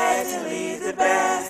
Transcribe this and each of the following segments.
Itv, the best.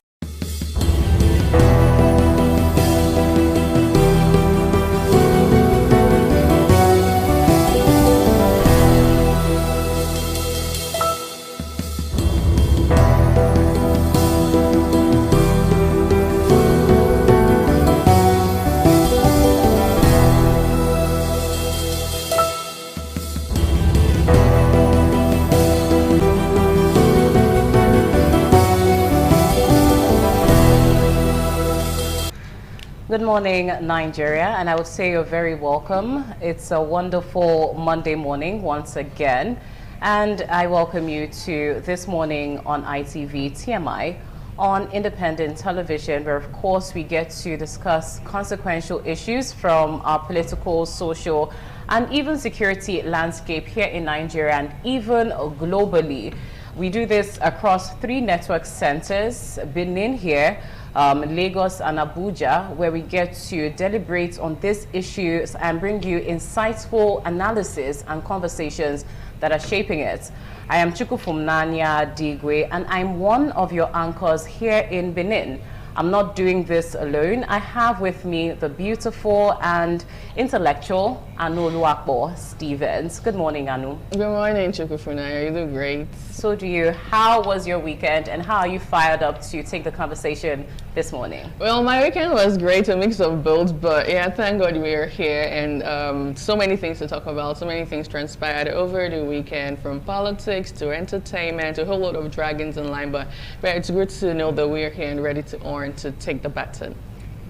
Good morning, Nigeria, and I would say you're very welcome. It's a wonderful Monday morning once again, and I welcome you to This Morning on ITV TMI on independent television, where of course we get to discuss consequential issues from our political, social, and even security landscape here in Nigeria and even globally. We do this across 3 network centers, Benin here, Lagos and Abuja, where we get to deliberate on these issues and bring you insightful analysis and conversations that are shaping it. I am Chukwufumnanya Digwe, and I'm one of your anchors here in Benin. I'm not doing this alone. I have with me the beautiful and intellectual Anu Oluwapo Stevens. Good morning, Anu. Good morning, Chukwufumnanya. You look great. So do you. How was your weekend, and how are you fired up to take the conversation this morning? Well, my weekend was great, a mix of both, but yeah, thank God we are here, and so many things to talk about, so many things transpired over the weekend, from politics to entertainment, a whole lot of dragons in line, but it's good to know that we are here and ready to take the baton.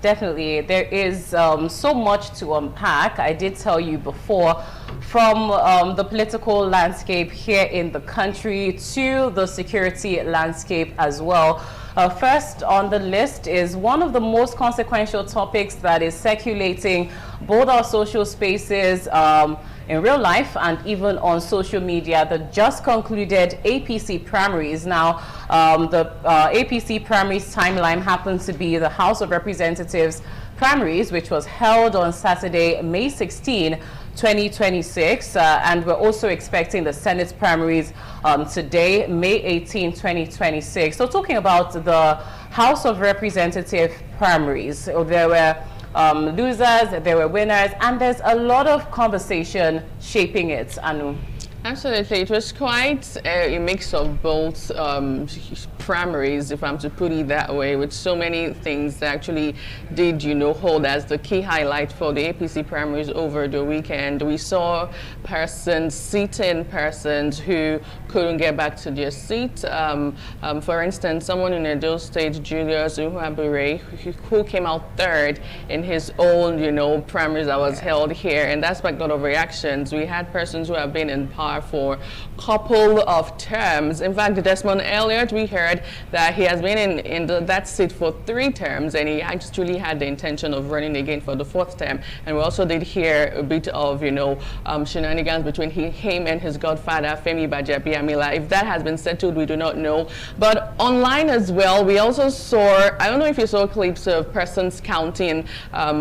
Definitely. There is so much to unpack. I did tell you before, from the political landscape here in the country to the security landscape as well. First on the list is one of the most consequential topics that is circulating both our social spaces in real life and even on social media, the just concluded APC primaries. Now, the APC primaries timeline happens to be the House of Representatives primaries, which was held on Saturday, May 16, 2026, and we're also expecting the Senate primaries today, May 18, 2026. So talking about the House of Representative primaries, there were losers, there were winners, and there's a lot of conversation shaping it, Anu. Absolutely. It was quite a mix of both primaries, if I'm to put it that way, with so many things that actually did, hold as the key highlight for the APC primaries over the weekend. We saw sitting persons who couldn't get back to their seat. For instance, someone in Edo State, Julius Uhuabure, who came out third in his own, primaries that was held here, and that sparked a lot of reactions. We had persons who have been in power for a couple of terms. In fact, Desmond Elliott, we heard that he has been in that seat for 3 terms, and he actually had the intention of running again for the 4th term. And we also did hear a bit of, shenanigans between him and his godfather, Femi Bajabiamila. If that has been settled, we do not know. But online as well, we also saw, I don't know if you saw clips of persons counting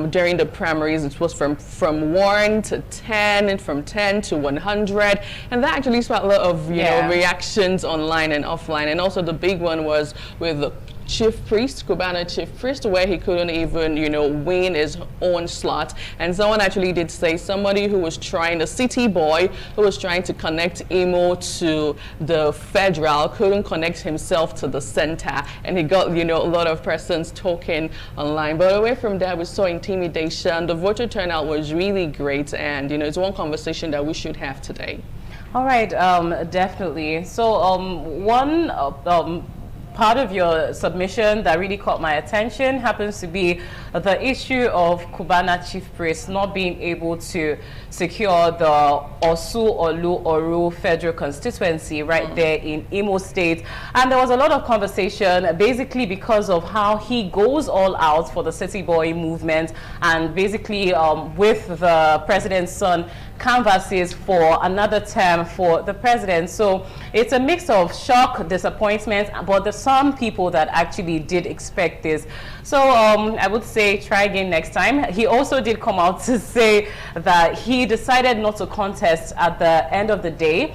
during the primaries. It was from 1 to 10, and from 10 to 100. And that actually sparked a lot of reactions online and offline. And also the big one was with the chief priest, Cubana chief priest, where he couldn't even, win his own slot. And someone actually did say somebody who was trying, a city boy who was trying to connect Imo to the federal, couldn't connect himself to the center. And he got, a lot of persons talking online. But away from that, we saw intimidation. The voter turnout was really great. And, it's one conversation that we should have today. All right, definitely. So one part of your submission that really caught my attention happens to be the issue of Cubana chief priest not being able to secure the Osu Olu Oru federal constituency right there in Imo State. And there was a lot of conversation basically because of how he goes all out for the city boy movement, and basically with the president's son canvasses for another term for the president. So it's a mix of shock, disappointment, but there's some people that actually did expect this. So I would say try again next time. He also did come out to say that he decided not to contest at the end of the day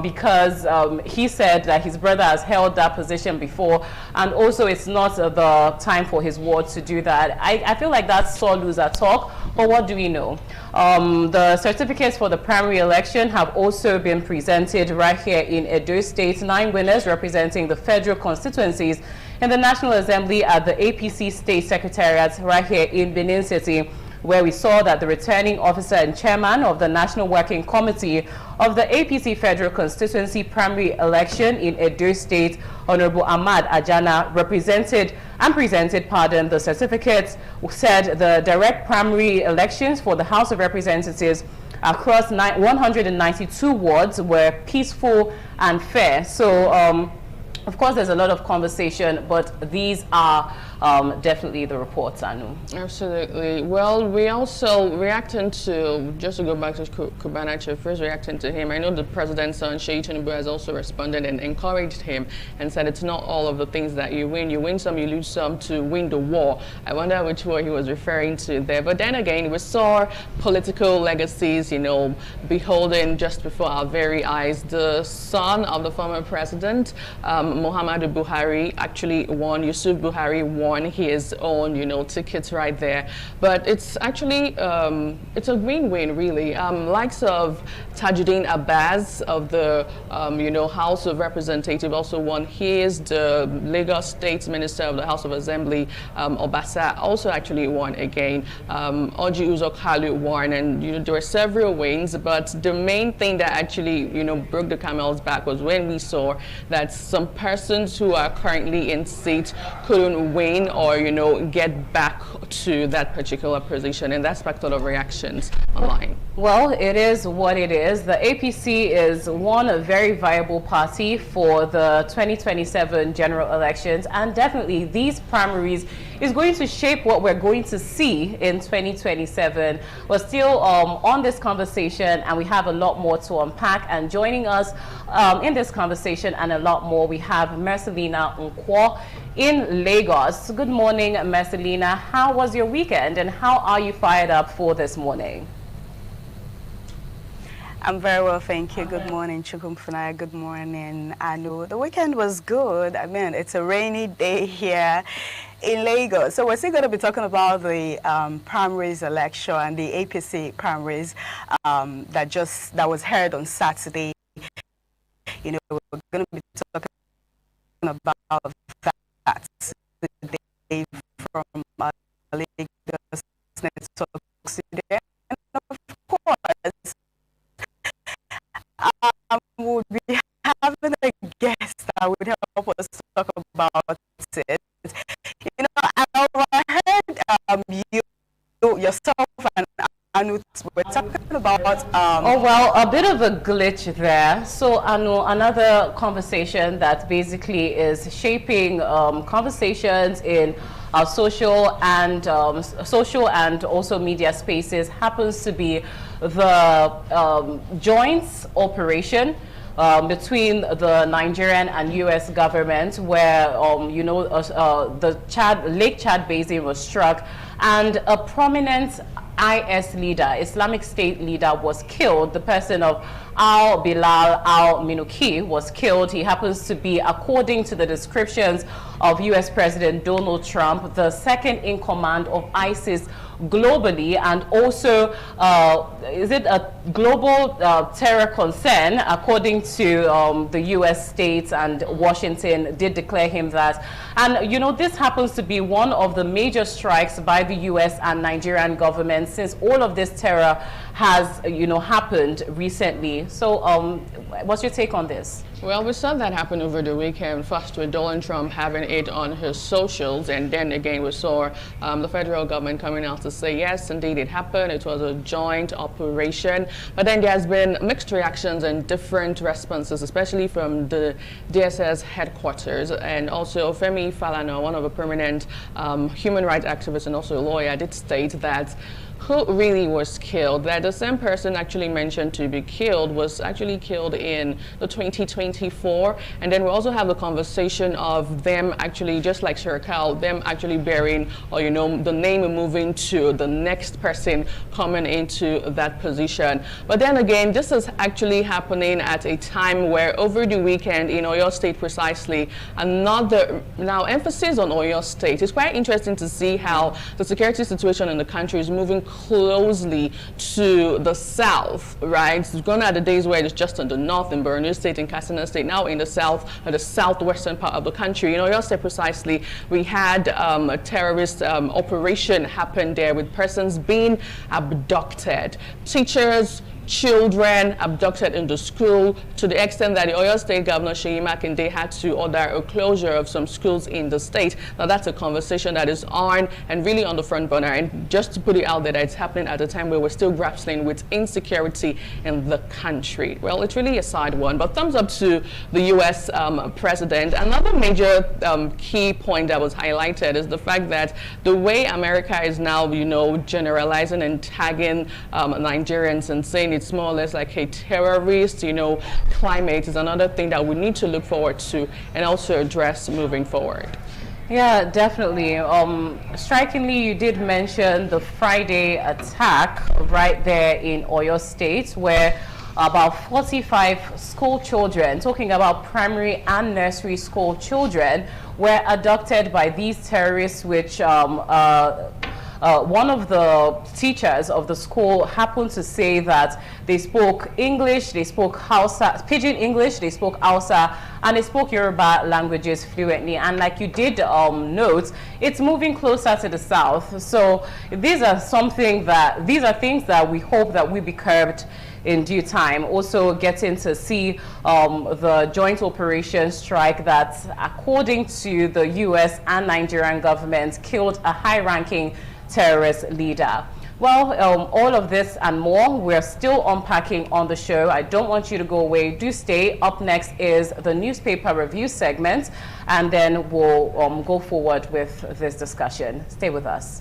because he said that his brother has held that position before, and also it's not the time for his ward to do that. I feel like that's sore loser talk, but what do we know? The certificates for the primary election have also been presented right here in Edo State. 9 winners representing the federal constituencies in the National Assembly at the APC State Secretariat right here in Benin City, where we saw that the returning officer and chairman of the National Working Committee of the APC Federal Constituency primary election in Edo State, Honorable Ahmad Ajana, presented the certificates, said the direct primary elections for the House of Representatives across 192 wards were peaceful and fair. So, of course, there's a lot of conversation, but these are definitely the reports, Anu. Absolutely. Well, we also reacting to, just to go back to Kubanache, first reacting to him, I know the president's son, Sheyi Tinubu, has also responded and encouraged him and said it's not all of the things that you win. You win some, you lose some to win the war. I wonder which war he was referring to there. But then again, we saw political legacies, you know, beholden just before our very eyes. The son of the former president, Muhammadu Buhari, actually won. Yusuf Buhari won his own, you know, tickets right there. But it's actually, it's a win-win, really. Likes of Tajuddin Abbas of the, you know, House of Representatives also won his. The Lagos State Minister of the House of Assembly, Obasa, also actually won again. Oji Uzor Kalu won, and, you know, there were several wins. But the main thing that actually, you know, broke the camel's back was when we saw that some persons who are currently in seat couldn't win or, you know, get back to that particular position, and that sparked a lot of reactions online. Well, it is what it is. The APC is one very viable party for the 2027 general elections, and definitely these primaries is going to shape what we're going to see in 2027. We're still on this conversation, and we have a lot more to unpack. And joining us in this conversation and a lot more, we have Mercelina Nkwo in Lagos. Good morning, Mercelina. How was your weekend, and how are you fired up for this morning? I'm very well, thank you. Good morning, Chukumfunaya. Good morning, Anu. The weekend was good. I mean, it's a rainy day here in Lagos. So we're still going to be talking about the primaries election and the APC primaries that was held on Saturday. You know, we're going to be talking about that today from Lagos Network today. And of course, we'll be having a guest that would help us talk about it. You know, I overheard yourself and Anu were talking about... oh, well, a bit of a glitch there. So, Anu, another conversation that basically is shaping conversations in our social and also media spaces happens to be the joint operation between the Nigerian and U.S. government, where you know, the Lake Chad Basin was struck, and a prominent IS leader, Islamic State leader, was killed. The person of Al-Bilal al-Minuki was killed. He happens to be, according to the descriptions of U.S. President Donald Trump, the second in command of ISIS globally, and also is it a global terror concern, according to the U.S. states, and Washington did declare him that. And you know, this happens to be one of the major strikes by the U.S. and Nigerian government since all of this terror has, you know, happened recently. So what's your take on this? Well, we saw that happen over the weekend, first with Donald Trump having it on his socials, and then again we saw the federal government coming out to say, yes, indeed it happened, it was a joint operation. But then there has been mixed reactions and different responses, especially from the DSS headquarters. And also Femi Falana, one of the prominent human rights activists and also a lawyer, did state that who really was killed. That the same person actually mentioned to be killed was actually killed in the 2024. And then we also have the conversation of them actually, just like Sherkal, them actually bearing, or the name moving to the next person coming into that position. But then again, this is actually happening at a time where over the weekend in Oyo State precisely, another, now emphasis on Oyo State. It's quite interesting to see how the security situation in the country is moving closely to the south, right? It's gone at the days where it's just in the north, in Borno State, in Katsina State, now in the south, the southwestern part of the country. Oyo State precisely, we had a terrorist operation happen there with persons being abducted. Teachers, children abducted into school, to the extent that the Oyo State Governor Seyi Makinde had to order a closure of some schools in the state. Now that's a conversation that is on and really on the front burner, and just to put it out there that it's happening at a time where we're still grappling with insecurity in the country. Well, it's really a side one, but thumbs up to the US president. Another major key point that was highlighted is the fact that the way America is now, generalizing and tagging Nigerians and saying it's more or less like a terrorist, climate is another thing that we need to look forward to and also address moving forward. Yeah, definitely. Strikingly, you did mention the Friday attack right there in Oyo State, where about 45 school children, talking about primary and nursery school children, were abducted by these terrorists, which one of the teachers of the school happened to say that they spoke English, they spoke Hausa, Pidgin English, they spoke Hausa, and they spoke Yoruba languages fluently. And like you did note, it's moving closer to the south. So these are things that we hope that will be curbed in due time. Also getting to see the joint operation strike that, according to the US and Nigerian governments, killed a high-ranking terrorist leader. Well, all of this and more, we're still unpacking on the show. I don't want you to go away. Do stay. Up next is the newspaper review segment, and then we'll go forward with this discussion. Stay with us.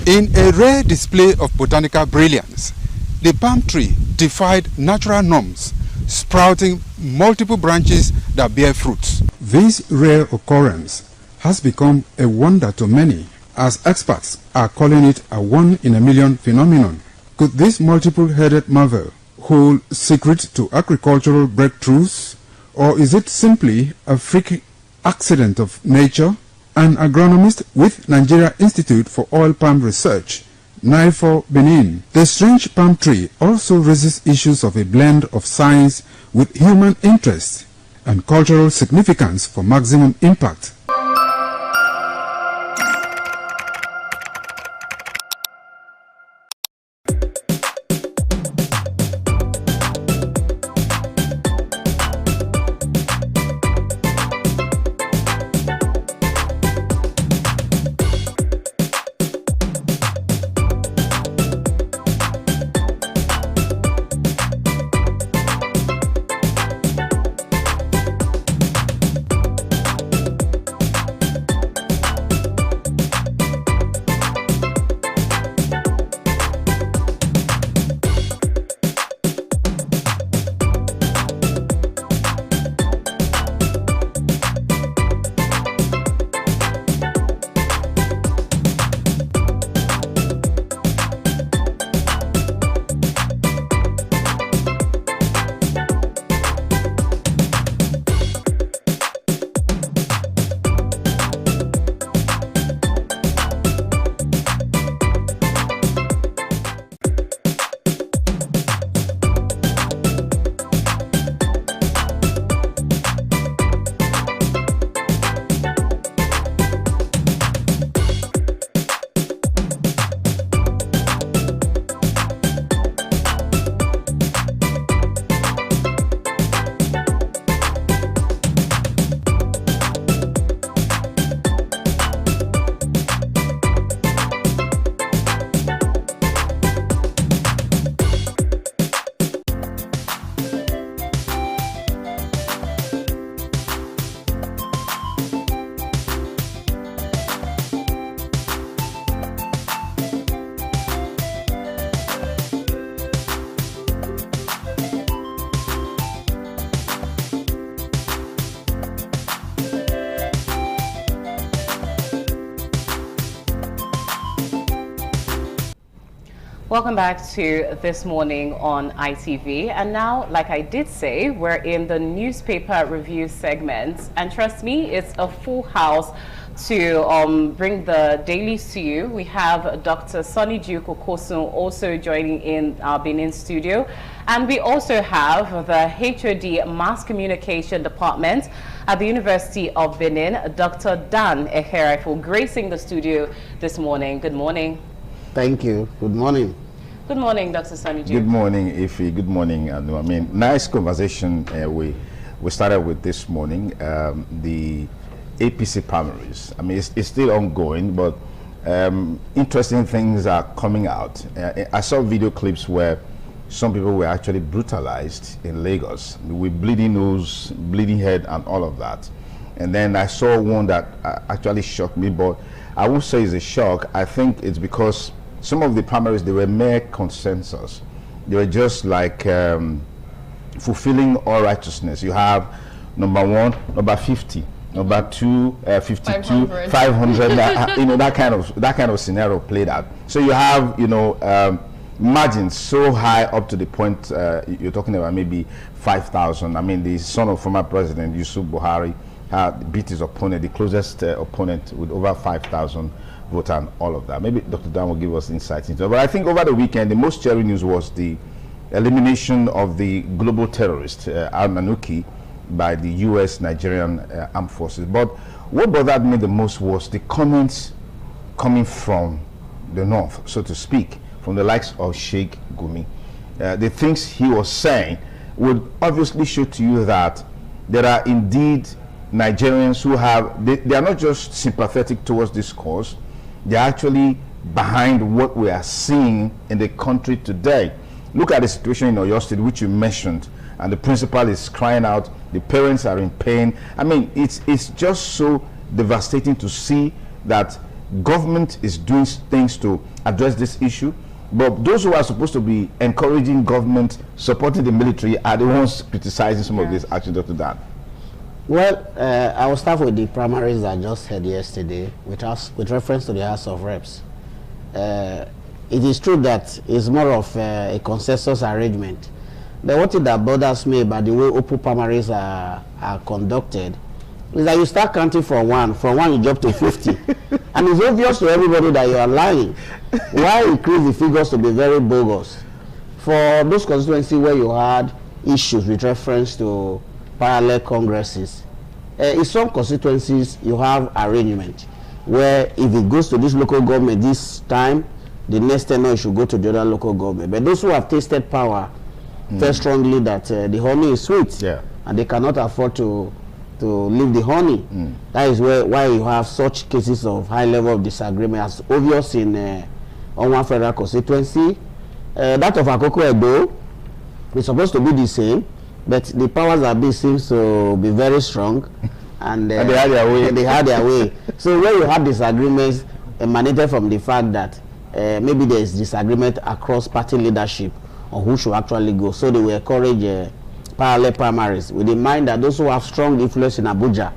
In a rare display of botanical brilliance, the palm tree defied natural norms, sprouting multiple branches that bear fruits. This rare occurrence has become a wonder to many, as experts are calling it a one-in-a-million phenomenon. Could this multiple-headed marvel hold secrets to agricultural breakthroughs, or is it simply a freak accident of nature? An agronomist with Nigeria Institute for Oil Palm Research, NIFOR Benin. The strange palm tree also raises issues of a blend of science with human interest and cultural significance for maximum impact. Welcome back to This Morning on ITV. And now, like I did say, we're in the newspaper review segment. And trust me, it's a full house to bring the dailies to you. We have Dr. Sonny Duke Okosun also joining in our Benin studio. And we also have the HOD Mass Communication Department at the University of Benin, Dr. Dan Eherifo, gracing the studio this morning. Good morning. Thank you. Good morning. Good morning, Dr. Sonny Duke. Good morning, Ife. Good morning, Anu. I mean, nice conversation we started with this morning. The APC primaries. I mean, it's still ongoing, but interesting things are coming out. I saw video clips where some people were actually brutalized in Lagos with bleeding nose, bleeding head, and all of that. And then I saw one that actually shocked me, but I won't say it's a shock. I think it's because some of the primaries, they were mere consensus. They were just like fulfilling all righteousness. You have number 1, number 50, number 2, 52, 500. You know, that kind of scenario played out. So you have, you know, margins so high up to the point you're talking about maybe 5,000. I mean, the son of former President Yusuf Buhari beat his opponent, the closest opponent, with over 5,000 votes and all of that. Maybe Dr. Dan will give us insights into it. But I think over the weekend, the most cheering news was the elimination of the global terrorist Al-Manuki by the U.S. Nigerian armed forces. But what bothered me the most was the comments coming from the north, so to speak, from the likes of Sheikh Gumi. The things he was saying would obviously show to you that there are indeed Nigerians who have, they are not just sympathetic towards this cause, they're actually behind what we are seeing in the country today. Look at the situation in Oyo State, which you mentioned, and the principal is crying out, the parents are in pain. I mean, it's just so devastating to see that government is doing things to address this issue, but those who are supposed to be encouraging government, supporting the military, are the ones criticizing some of these actions, Dr. Dan. Well, I will start with the primaries I just had yesterday with reference to the House of Reps. It is true that it's more of a consensus arrangement. But one thing that bothers me about the way open primaries are conducted is that you start counting from one you jump to 50. And it's obvious to everybody that you are lying. Why increase the figures to be very bogus? For those constituencies where you had issues with reference to parallel congresses, in some constituencies you have arrangement where if it goes to this local government this time, the next tenure it should go to the other local government. But those who have tasted power feel strongly that the honey is sweet, and they cannot afford to leave the honey. That is why you have such cases of high level of disagreement as obvious in on one federal constituency. That of Akoko Edo is supposed to be the same, but the powers that be seems to be very strong, and they had their way. They had their way. So where you have disagreements emanated from the fact that maybe there is disagreement across party leadership on who should actually go, so they will encourage parallel primaries with the mind that those who have strong influence in Abuja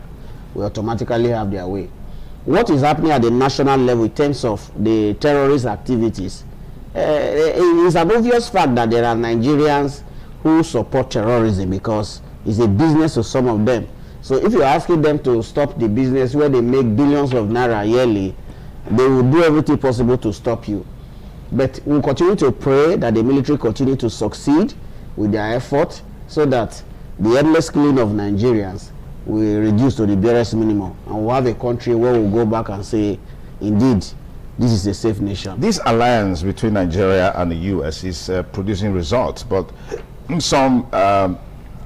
will automatically have their way. What is happening at the national level in terms of the terrorist activities? It is an obvious fact that there are Nigerians who support terrorism because it's a business to some of them. So if you're asking them to stop the business where they make billions of naira yearly, they will do everything possible to stop you. But we'll continue to pray that the military continue to succeed with their effort so that the endless killing of Nigerians will reduce to the barest minimum, and we'll have a country where we'll go back and say, indeed, this is a safe nation. This alliance between Nigeria and the U.S. is producing results, but some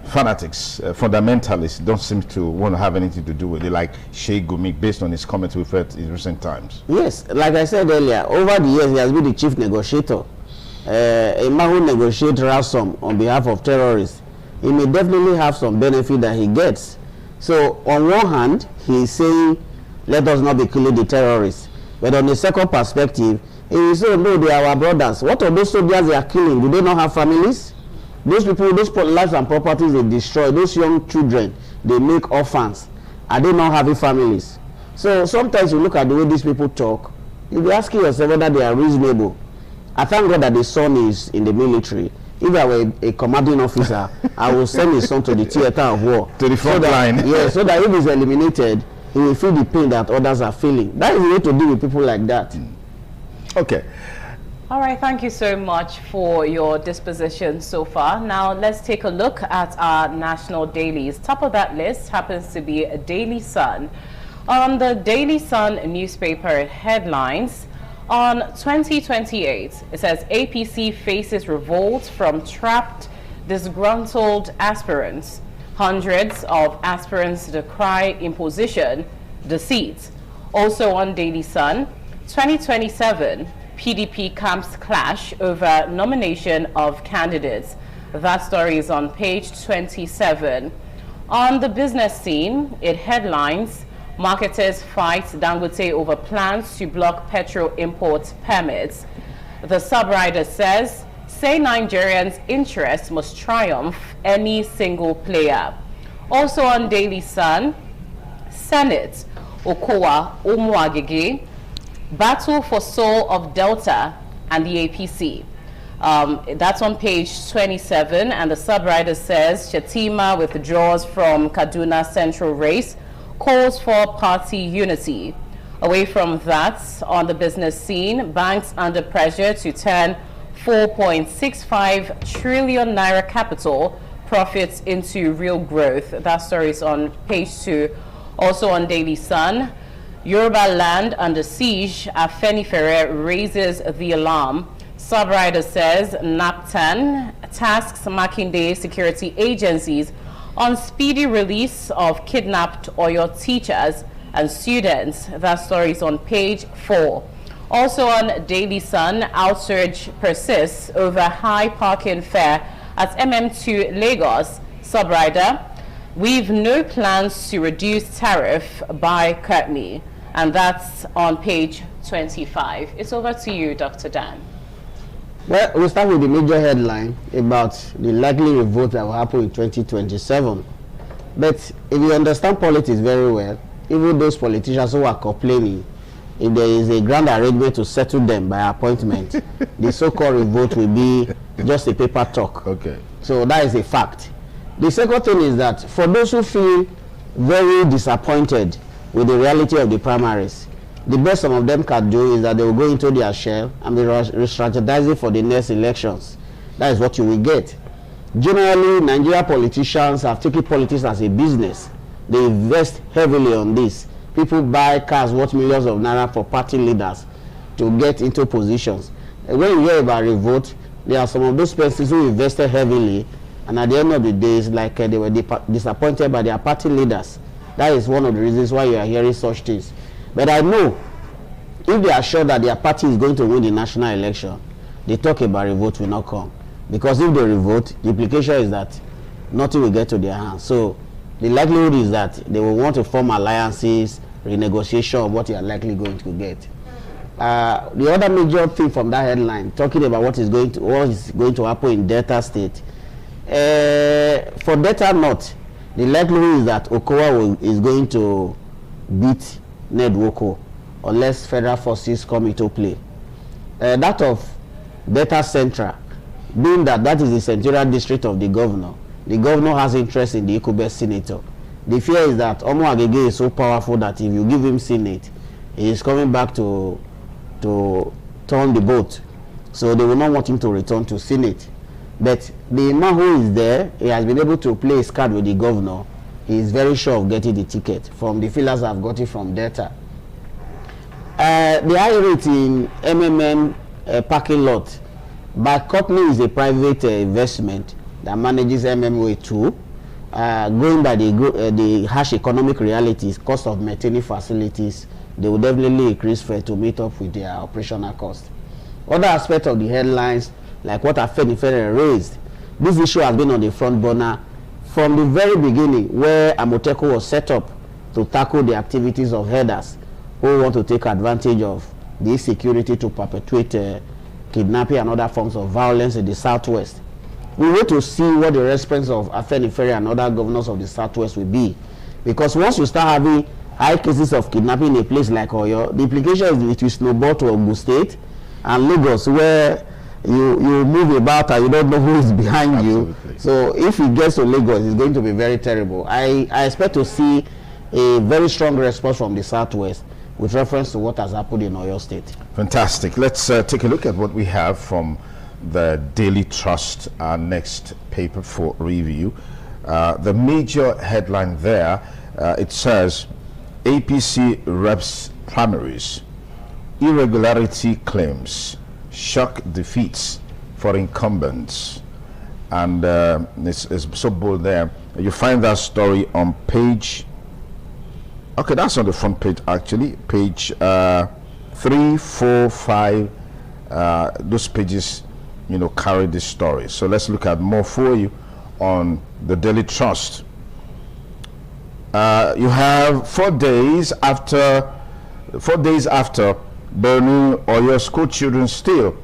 fanatics, fundamentalists, don't seem to want to have anything to do with it, like Sheikh Gumi, based on his comments we've heard in recent times. Yes, like I said earlier, over the years he has been the chief negotiator. A man who negotiates ransom on behalf of terrorists, he may definitely have some benefit that he gets. So on one hand, he is saying, let us not be killing the terrorists. But on the second perspective, he is saying, no, they are our brothers. What are those soldiers they are killing? Do they not have families? Those people, those lives and properties they destroy, those young children they make orphans, are they not having families? So sometimes you look at the way these people talk, you'll be asking yourself whether they are reasonable. I thank God that the son is in the military. If I were a commanding officer, I will send his son to the theater of war. To the front line. Yeah, so that if he's eliminated, he will feel the pain that others are feeling. That is the way to deal with people like that. Okay. All right, thank you so much for your disposition so far. Now, let's take a look at our national dailies. Top of that list happens to be a Daily Sun. On the Daily Sun newspaper headlines, on 2028, it says APC faces revolt from trapped, disgruntled aspirants. Hundreds of aspirants decry imposition, deceit. Also on Daily Sun, 2027, PDP camps clash over nomination of candidates. That story is on page 27. On the business scene, it headlines, marketers fight Dangote over plans to block petrol import permits. The subrider says, say Nigerians' interests must triumph any single player. Also on Daily Sun, Senate, Okowa Umuagege, battle for soul of Delta and the APC. That's on page 27, and the subrider says Shetima withdraws from Kaduna Central race, calls for party unity. Away from that, on the business scene, banks under pressure to turn 4.65 trillion naira capital profits into real growth. That story is on page 2. Also on Daily Sun, Yoruba land under siege, Afenifere raises the alarm. Subrider says NAPTAN tasks Makinde security agencies on speedy release of kidnapped Oyo teachers and students. That story is on page 4. Also on Daily Sun, outsurge persists over high parking fare at MM2 Lagos. Subrider, we've no plans to reduce tariff by Courtney. And that's on page 25. It's over to you, Dr. Dan. Well, we'll start with the major headline about the likely revolt that will happen in 2027. But if you understand politics very well, even those politicians who are complaining, if there is a grand arrangement to settle them by appointment, the so-called revolt will be just a paper talk. Okay. So that is a fact. The second thing is that for those who feel very disappointed with the reality of the primaries, the best some of them can do is that they will go into their shell and be re-strategizing for the next elections. That is what you will get. Generally, Nigerian politicians have taken politics as a business. They invest heavily on this. People buy cars worth millions of naira for party leaders to get into positions. And when you hear about revolt, there are some of those persons who invested heavily, and at the end of the day, it's like they were disappointed by their party leaders. That is one of the reasons why you are hearing such things. But I know if they are sure that their party is going to win the national election, the talk about revolt will not come. Because if they revolt, the implication is that nothing will get to their hands. So the likelihood is that they will want to form alliances, renegotiation of what they are likely going to get. The other major thing from that headline, talking about what is going to happen in Delta State. For Delta North, the likelihood is that Okowa is going to beat Ned Woko unless federal forces come into play. That of Delta Central, being that is the senatorial district of the governor has interest in the Ikube senator. The fear is that Omo Agege is so powerful that if you give him Senate, he is coming back to turn the boat. So they will not want him to return to Senate. But the man who is there, he has been able to play his card with the governor. He is very sure of getting the ticket from the feelers I've got it from Delta. The high rate in MMM parking lot by company is a private investment that manages MMWay 2. Going by the harsh economic realities, cost of maintaining facilities, they will definitely increase fare to meet up with their operational cost. Other aspects of the headlines, like what Afenifere raised, this issue has been on the front burner from the very beginning, where Amoteco was set up to tackle the activities of headers who want to take advantage of the insecurity to perpetuate kidnapping and other forms of violence in the Southwest. We wait to see what the response of Afenifere and other governors of the Southwest will be. Because once you start having high cases of kidnapping in a place like Oyo, the implication is it will snowball to Ogun State, and Lagos, where you move about and you don't know who is behind Absolutely. you. So if it gets to Lagos, it's going to be very terrible. I expect to see a very strong response from the Southwest with reference to what has happened in Oyo State. Fantastic. Let's take a look at what we have from the Daily Trust, our next paper for review. The major headline there, it says, APC reps primaries, irregularity claims, shock defeats for incumbents. And it's so bold there. You find that story on page, okay, that's on the front page actually, page 3, 4, 5. Those pages, you know, carry this story. So let's look at more for you on the Daily Trust. You have 4 days after Borno, Oyo school children still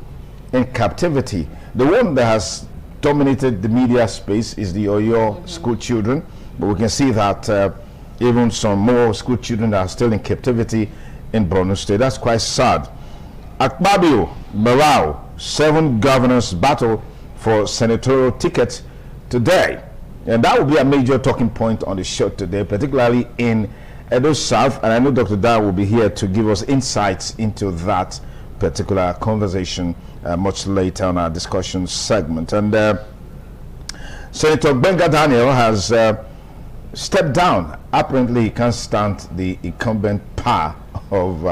in captivity. The one that has dominated the media space is the Oyo school children, but we can see that even some more school children are still in captivity in Borno State. That's quite sad. Akpabio, Barao, 7 governors battle for senatorial tickets today. And that will be a major talking point on the show today, particularly in Edo South. And I know Dr. Dar will be here to give us insights into that particular conversation much later on our discussion segment. And Senator Benga Daniel has stepped down. Apparently, he can't stand the incumbent power of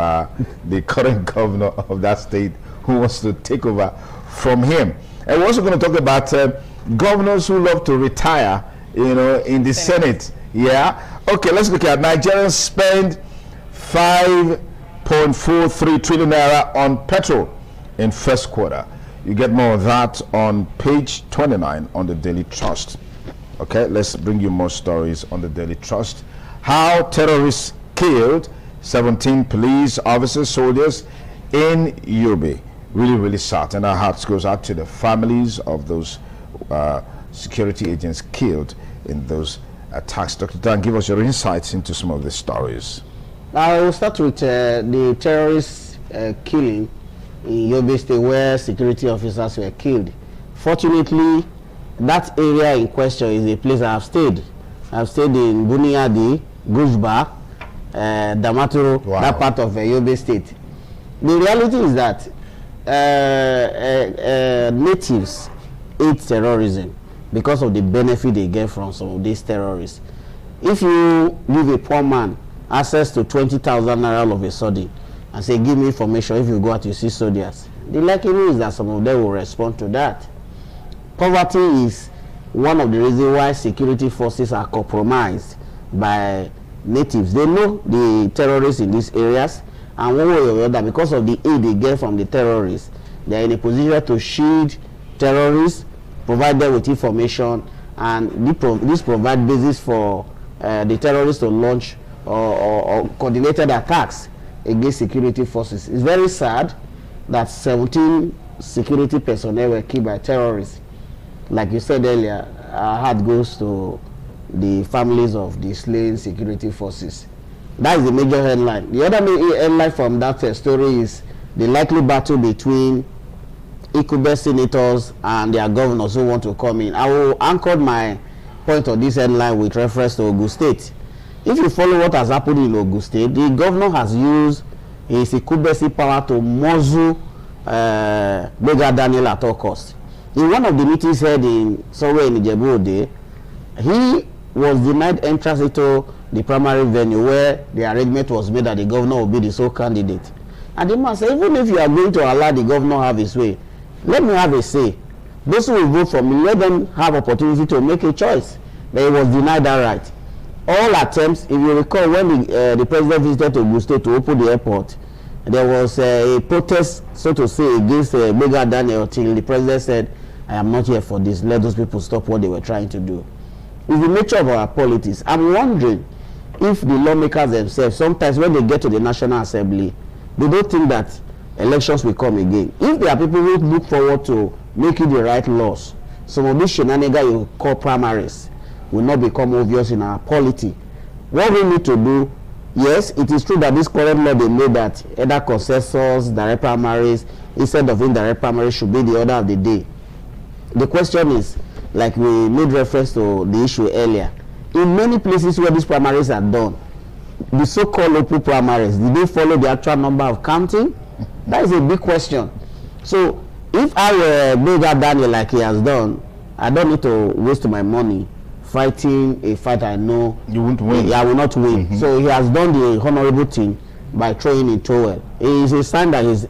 the current governor of that state who wants to take over from him. And we're also going to talk about governors who love to retire, you know, in the Senate. Yeah. Okay, let's look at Nigerians spend 5.43 trillion naira on petrol in first quarter. You get more of that on page 29 on the Daily Trust. Okay, let's bring you more stories on the Daily Trust. How terrorists killed 17 police officers, soldiers in Yobe. Really, really sad. And our hearts goes out to the families of those security agents killed in those attacks. Dr. Dan, give us your insights into some of the stories. I will start with the terrorist killing in Yobe State, where security officers were killed. Fortunately, that area in question is a place I have stayed. I've stayed in Buniyadi, Gujba, Damaturu, Wow. that part of Yobe State. The reality is that natives hate terrorism because of the benefit they get from some of these terrorists. If you give a poor man access to 20,000 naira all of a sudden and say, give me information if you go out to see soldiers, the likelihood is that some of them will respond to that. Poverty is one of the reasons why security forces are compromised by natives. They know the terrorists in these areas, and one way or the other, because of the aid they get from the terrorists, they are in a position to shield terrorists, provide them with information, and this provide basis for the terrorists to launch or coordinated attacks against security forces. It's very sad that 17 security personnel were killed by terrorists. Like you said earlier, our heart goes to the families of the slain security forces. That is the major headline. The other headline from that story is the likely battle between incumbent senators and their governors who want to come in. I will anchor my point of this headline with reference to Ogun State. If you follow what has happened in Ogun State, the governor has used his incumbency power to muzzle Bega Daniel at all costs. In one of the meetings held in somewhere in Ijebu-Ode, he was denied entrance into the primary venue where the arrangement was made that the governor will be the sole candidate. And the man said, even if you are going to allow the governor have his way, let me have a say. Those who will vote for me, let them have opportunity to make a choice. But he was denied that right. All attempts, if you recall, when the president visited Ogun State to open the airport, there was a protest, so to say, against Bega Daniel till the president said, I am not here for this. Let those people stop what they were trying to do. With the nature of our politics, I'm wondering if the lawmakers themselves, sometimes when they get to the National Assembly, they don't think that elections will come again. If there are people who look forward to making the right laws, some of these shenanigans you call primaries will not become obvious in our polity. What we need to do, yes, it is true that this current law they made that either consensus, direct primaries, instead of indirect primary should be the order of the day. The question is, like we made reference to the issue earlier, in many places where these primaries are done, the so-called local primaries, did they follow the actual number of counting? That is a big question. So if I were Major Daniel like he has done, I don't need to waste my money fighting a fight I know you won't win. I will not win. So he has done the honorable thing by throwing in towel. It is a sign that he's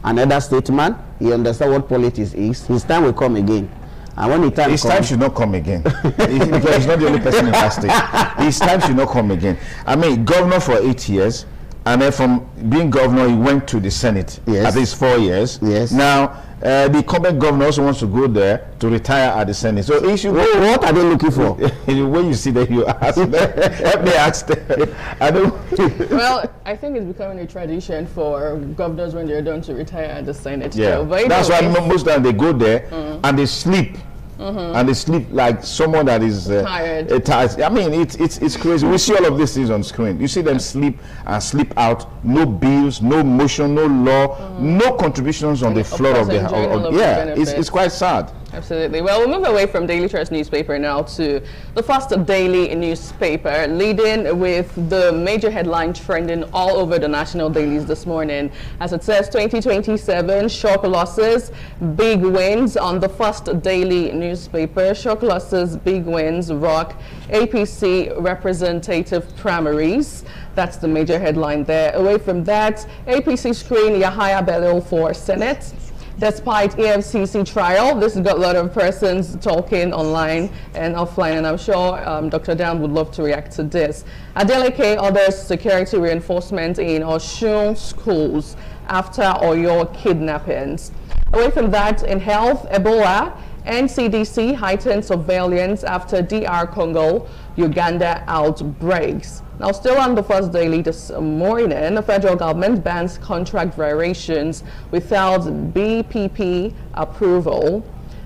an elder statesman. He understands what politics is. His time will come again. And when the time his time should not come again. Because he's not the only person in that state. His time should not come again. I mean, governor for 8 years, and then from being governor, he went to the Senate. Yes. At least 4 years. Yes. Now, the incumbent governor also wants to go there to retire at the Senate. So he should. What are they looking for? When you see that, you ask them. Help me ask them. I don't. Well, I think it's becoming a tradition for governors when they're done to retire at the Senate. Yeah, But that's why anyway, most times they go there and they sleep. And they sleep like someone that is tired. tired. I mean, it's crazy. We see all of these things on screen. You see them sleep and sleep out. No bills, no motion, no law, no contributions on the floor of the house. Yeah, it's quite sad. Absolutely. Well, we'll move away from Daily Trust newspaper now to the first daily newspaper, leading with the major headline trending all over the national dailies this morning. As it says, 2027 shock losses, big wins on the first daily newspaper. Shock losses, big wins rock APC representative primaries. That's the major headline there. Away from that, APC screen Yahaya Bello for Senate. Despite EFCC trial, this has got a lot of persons talking online and offline, and I'm sure Dr. Dan would love to react to this. Adeleke orders security reinforcement in Osun schools after Oyo kidnappings. Away from that, in health, Ebola, NCDC heightened surveillance after DR Congo, Uganda outbreaks. Now, still on the first daily this morning, the federal government bans contract variations without BPP approval.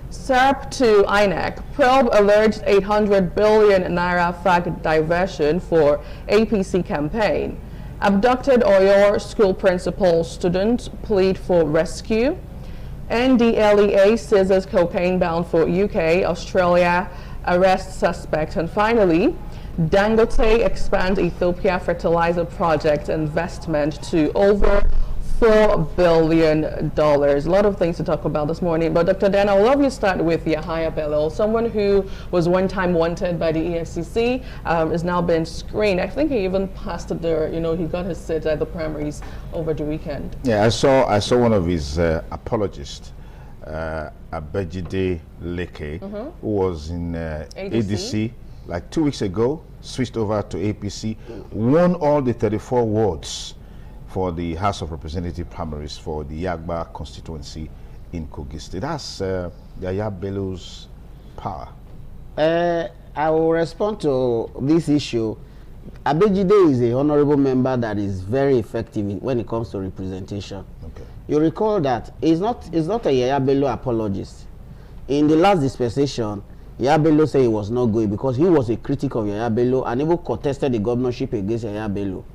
SERP to INEC, probe alleged 800 billion naira FAG diversion for APC campaign. Abducted Oyo school principal student plead for rescue. NDLEA seizes cocaine bound for UK, Australia, arrests suspect. And finally, Dangote expands Ethiopia fertilizer project investment to over $4 billion. A lot of things to talk about this morning. But Dr. Dan, I'd love you to start with Yahaya Bello, someone who was one time wanted by the EFCC, is now been screened. I think he even passed the, he got his seat at the primaries over the weekend. Yeah, I saw one of his apologists, Abejide Leke, who was in ADC like 2 weeks ago, switched over to APC, won all the 34 wards for the House of Representative primaries for the Yagba constituency in Kogi State. That's Yahaya Bello's power. I will respond to this issue. Abejide is a honorable member that is very effective when it comes to representation. Okay. You recall that he's not a Yahaya Bello apologist. In the last dispensation, Yahaya Bello said he was not going because he was a critic of Yahaya Bello and even contested the governorship against Yahaya Bello.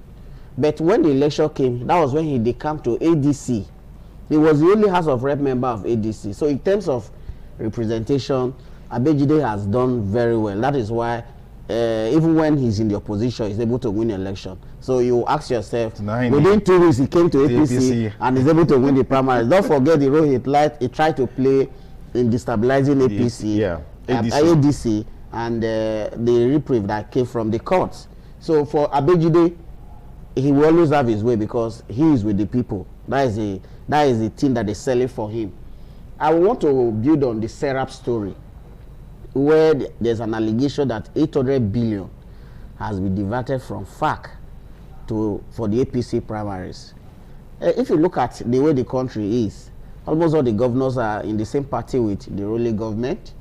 But when the election came, that was when he decamped to ADC. He was the only House of Rep member of ADC. So in terms of representation, Abejide has done very well. That is why even when he's in the opposition, he's able to win election. So you ask yourself, within 2 weeks he came to APC and is able to win the primaries. Don't forget the role he tried to play in destabilizing APC, ADC, and the reprieve that came from the courts. So for Abejide, he will always have his way because he is with the people. That is the thing that they sell it for him. I want to build on the Serap story, where there's an allegation that 800 billion has been diverted from FAC for the APC primaries. If you look at the way the country is, almost all the governors are in the same party with the ruling government.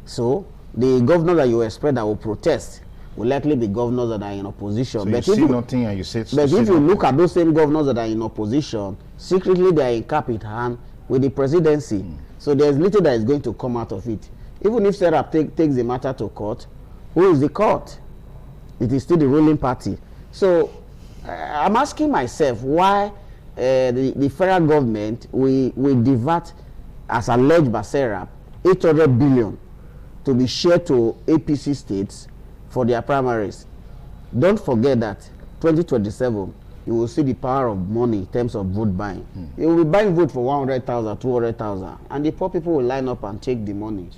So the governor that you expect that will protest will likely be governors that are in opposition. So but you see nothing and you say. But if you look at those same governors that are in opposition, secretly they are in cap in hand with the presidency. So there's little that is going to come out of it. Even if Serap takes the matter to court, who is the court? It is still the ruling party. So I'm asking myself why the federal government will divert, as alleged by Sarah, 800 billion to be shared to APC states for their primaries. Don't forget that 2027, you will see the power of money in terms of vote buying. You will be buying vote for 100,000, 200,000, and the poor people will line up and take the money.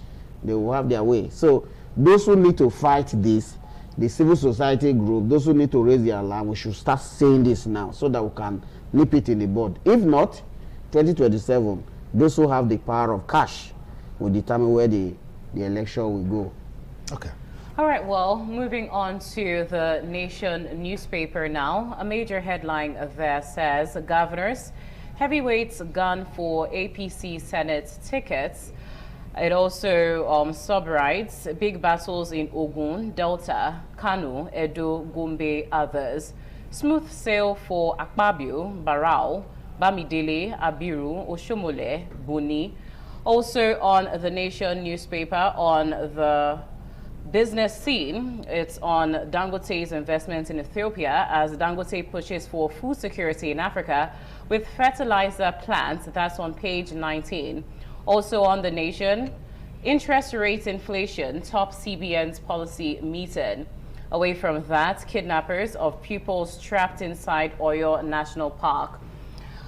They will have their way. So those who need to fight this, the civil society group, those who need to raise their alarm, we should start saying this now so that we can nip it in the bud. If not, 2027, those who have the power of cash will determine where the election will go. Okay. All right, well, moving on to the Nation newspaper now. A major headline there says, governors, heavyweights gun for APC Senate tickets. It also sub-writes, big battles in Ogun, Delta, Kano, Edo, Gombe, others. Smooth sail for Akpabio, Barao, Bamidele, Abiru, Oshomole, Buni. Also on the Nation newspaper, on the business scene, it's on Dangote's investment in Ethiopia as Dangote pushes for food security in Africa with fertilizer plants. That's on page 19. Also on the Nation, interest rate inflation top CBN's policy meeting. Away from that, kidnappers of pupils trapped inside Oyo National Park.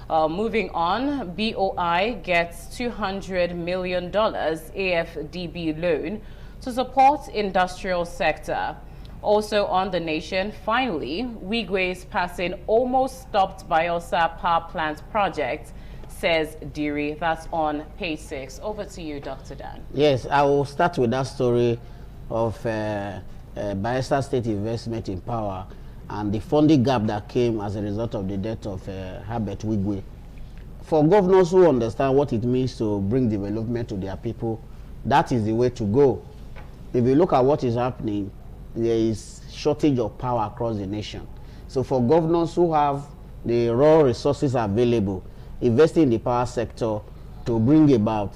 Moving on, BOI gets $200 million AFDB loan to support industrial sector. Also on the Nation, finally, Wigwe's passing almost stopped Bielsa power plant project, says Diri. That's on page 6. Over to you, Dr. Dan. Yes, I will start with that story of Bielsa State investment in power and the funding gap that came as a result of the death of Herbert Wigwe. For governors who understand what it means to bring development to their people, that is the way to go. If you look at what is happening, there is shortage of power across the nation. So for governors who have the raw resources available, investing in the power sector to bring about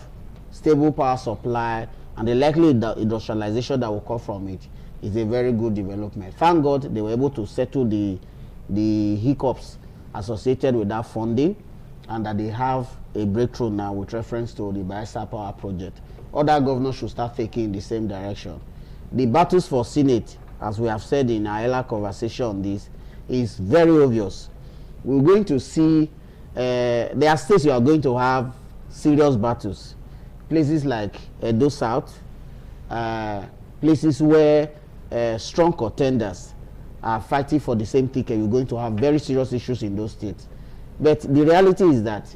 stable power supply and the likely industrialization that will come from it is a very good development. Thank God they were able to settle the hiccups associated with that funding, and that they have a breakthrough now with reference to the Bielsa Power Project. Other governors should start taking in the same direction. The battles for Senate, as we have said in our earlier conversation on this, is very obvious. We're going to see, there are states you are going to have serious battles. Places like Edo South, places where strong contenders are fighting for the same ticket. You're going to have very serious issues in those states. But the reality is that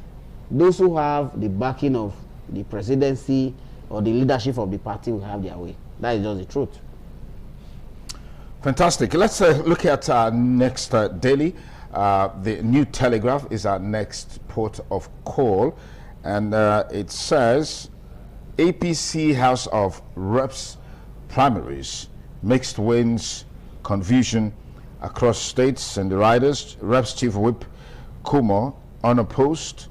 those who have the backing of the presidency or the leadership of the party will have their way. That is just the truth. Fantastic. Let's look at our next daily. The New Telegraph is our next port of call, and it says APC House of Reps primaries, mixed wins, confusion across states and the riders. Reps Chief Whip Kumo unopposed,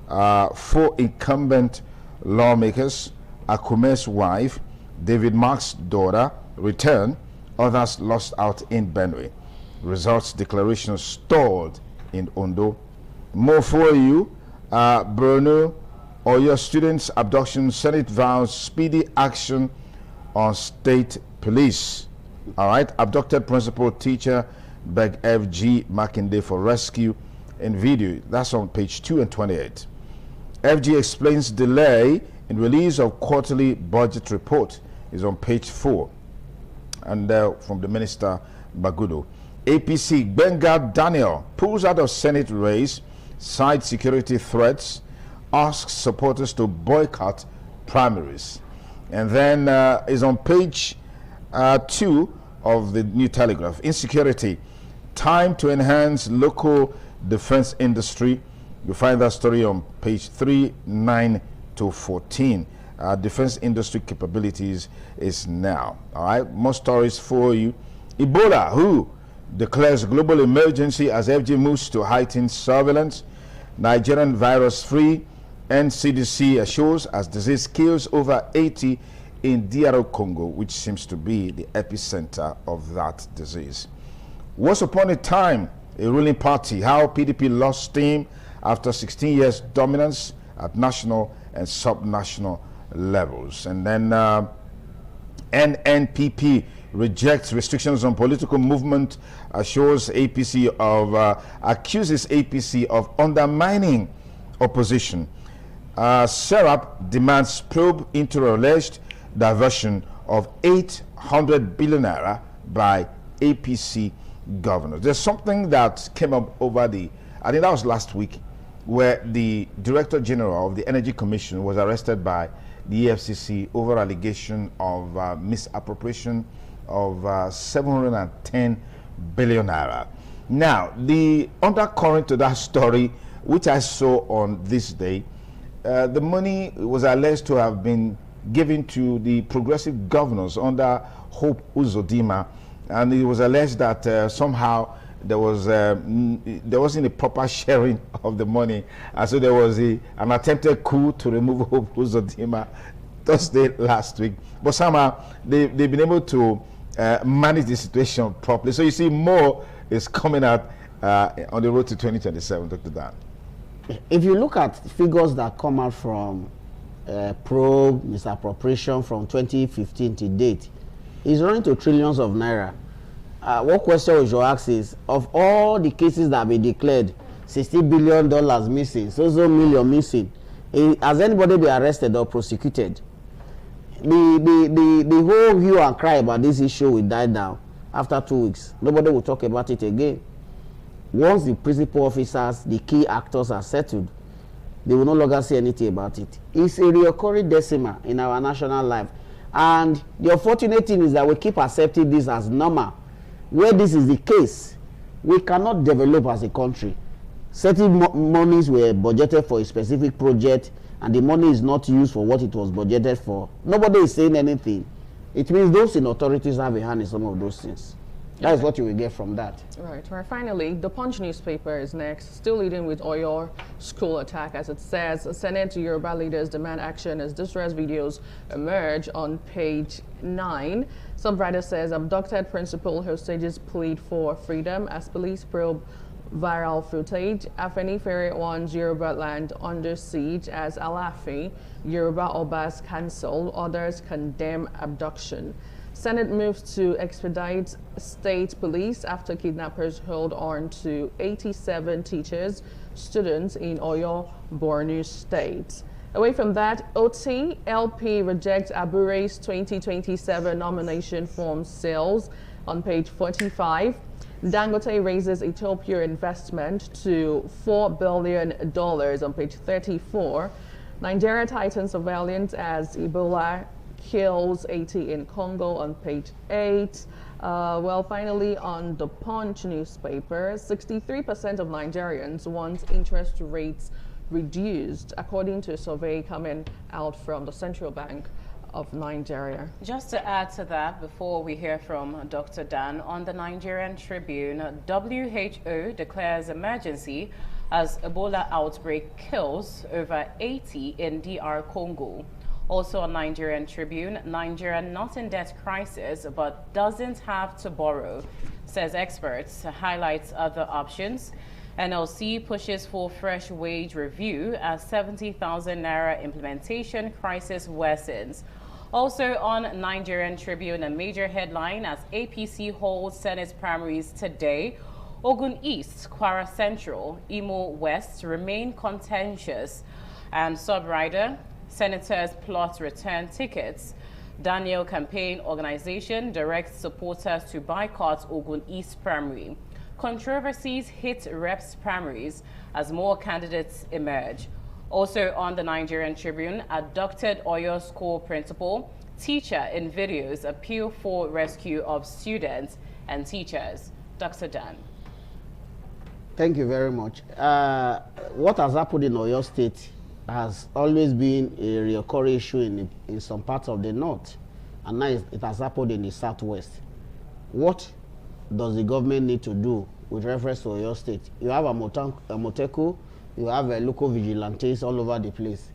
4 incumbent lawmakers, Akume's wife, David Mark's daughter returned, others lost out in Benue. Results declaration stalled in Ondo. More for you, Bruno, or your students' abduction, Senate vows speedy action on state police. All right, abducted principal teacher beg FG Makinde for rescue in video. That's on page 2 and 28. FG explains delay in release of quarterly budget report is on page 4. And from the minister Bagudo. APC Benga Daniel pulls out of Senate race, side security threats, asks supporters to boycott primaries. And then is on page 2 of the New Telegraph. Insecurity, time to enhance local defense industry. You'll find that story on page 3, 9 to 14. Defense industry capabilities is now. All right, more stories for you. Ebola, who declares global emergency as FG moves to heightened surveillance. Nigerian virus free. NCDC assures as disease kills over 80 in DR Congo, which seems to be the epicenter of that disease. Once upon a time, a ruling party, how PDP lost steam after 16 years dominance at national and subnational levels. And then NNPP rejects restrictions on political movement, accuses APC of undermining opposition. Serap demands probe into alleged diversion of 800 billion naira by APC governors. There's something that came up over I think that was last week, where the Director General of the Energy Commission was arrested by the EFCC over allegation of misappropriation of 710 billion naira. Now, the undercurrent to that story, which I saw on this day, the money was alleged to have been given to the progressive governors under Hope Uzodinma, and it was alleged that somehow there wasn't a proper sharing of the money, and so there was an attempted coup to remove Hope Uzodinma Thursday last week. But somehow they've been able to manage the situation properly. So you see, more is coming out on the road to 2027, Dr. Dan. If you look at figures that come out from probe misappropriation from 2015 to date, it's running to trillions of naira. What question we should ask is, of all the cases that have been declared, $60 billion missing, so million missing, has anybody been arrested or prosecuted? The whole hue and cry about this issue will die down after 2 weeks. Nobody will talk about it again. Once the principal officers, the key actors are settled, they will no longer say anything about it. It's a recurring decimal in our national life. And the unfortunate thing is that we keep accepting this as normal. Where this is the case, we cannot develop as a country. Certain monies were budgeted for a specific project, and the money is not used for what it was budgeted for. Nobody is saying anything. It means those in authorities have a hand in some of those things. That is what you will get from that. Right. Finally, the Punch newspaper is next, still leading with Oyo school attack. As it says, Senate Yoruba leaders demand action as distress videos emerge on page 9. Subwriter says abducted principal hostages plead for freedom as police probe viral footage. Afenifere warns Yoruba land under siege as Alafi, Yoruba Obas cancel, others condemn abduction. Senate moves to expedite state police after kidnappers hold on to 87 teachers, students in Oyo, Borno State. Away from that, OT-LP rejects Abure's 2027 nomination form sales on page 45. Dangote raises Ethiopia investment to $4 billion on page 34. Nigeria tightens surveillance as Ebola kills 80 in Congo on page 8. Well, finally, on the Punch newspaper, 63% of Nigerians want interest rates reduced, according to a survey coming out from the Central Bank of Nigeria. Just to add to that, before we hear from Dr. Dan, on the Nigerian Tribune, WHO declares emergency as Ebola outbreak kills over 80 in DR Congo. Also on Nigerian Tribune, Nigeria not in debt crisis but doesn't have to borrow, says experts, highlights other options. NLC pushes for fresh wage review as 70,000 naira implementation crisis worsens. Also on Nigerian Tribune, a major headline as APC holds Senate primaries today. Ogun East, Kwara Central, Imo West remain contentious. And Subwriter, senators plot return tickets. Daniel Campaign Organization directs supporters to boycott Ogun East primary. Controversies hit reps primaries as more candidates emerge. Also on the Nigerian Tribune, abducted Oyo school principal, teacher in videos appeal for rescue of students and teachers. Dr. Dan. Thank you very much. What has happened in Oyo State has always been a recurring issue in some parts of the north, and now it has happened in the southwest. What does the government need to do with reference to Oyo State? You have a Moteku, you have local vigilantes all over the place.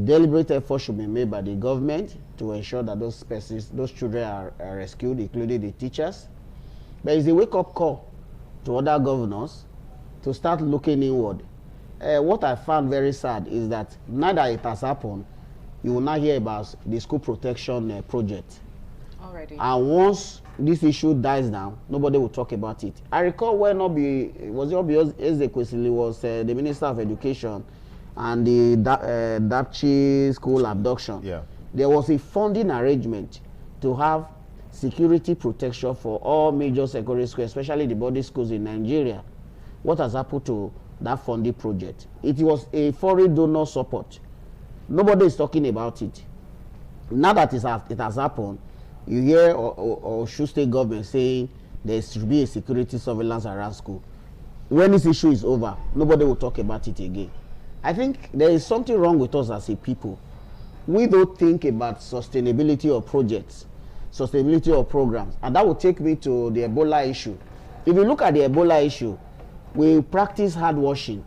Deliberate effort should be made by the government to ensure that those persons, those children are rescued, including the teachers. But it's a wake-up call to other governors to start looking inward. what I found very sad is that now that it has happened, you will not hear about the school protection project. Already. And once this issue dies down, nobody will talk about it. I recall when Obi was the Minister of Education and the Dapchi school abduction. Yeah. There was a funding arrangement to have security protection for all major secondary schools, especially the boarding schools in Nigeria. What has happened to that funding project? It was a foreign donor support. Nobody is talking about it. Now that it has happened, you hear Osun State government saying there should be a security surveillance around school. When this issue is over, nobody will talk about it again. I think there is something wrong with us as a people. We don't think about sustainability of projects, sustainability of programs, and that will take me to the Ebola issue. If you look at the Ebola issue, we practice hand washing.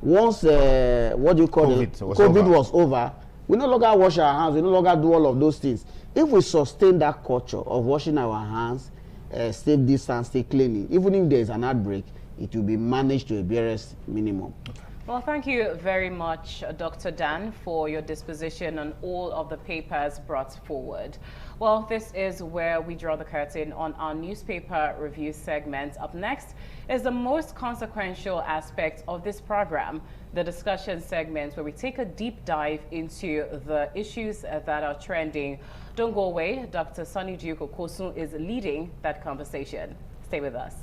Once COVID was over, we no longer wash our hands, we no longer do all of those things. If we sustain that culture of washing our hands, stay distance, stay cleanly, even if there is an outbreak, it will be managed to a barest minimum. Well, thank you very much, Dr. Dan, for your disposition on all of the papers brought forward. Well, this is where we draw the curtain on our newspaper review segment. Up next is the most consequential aspect of this program, the discussion segment, where we take a deep dive into the issues that are trending. Don't go away. Dr. Sonny Duke Okosun is leading that conversation. Stay with us.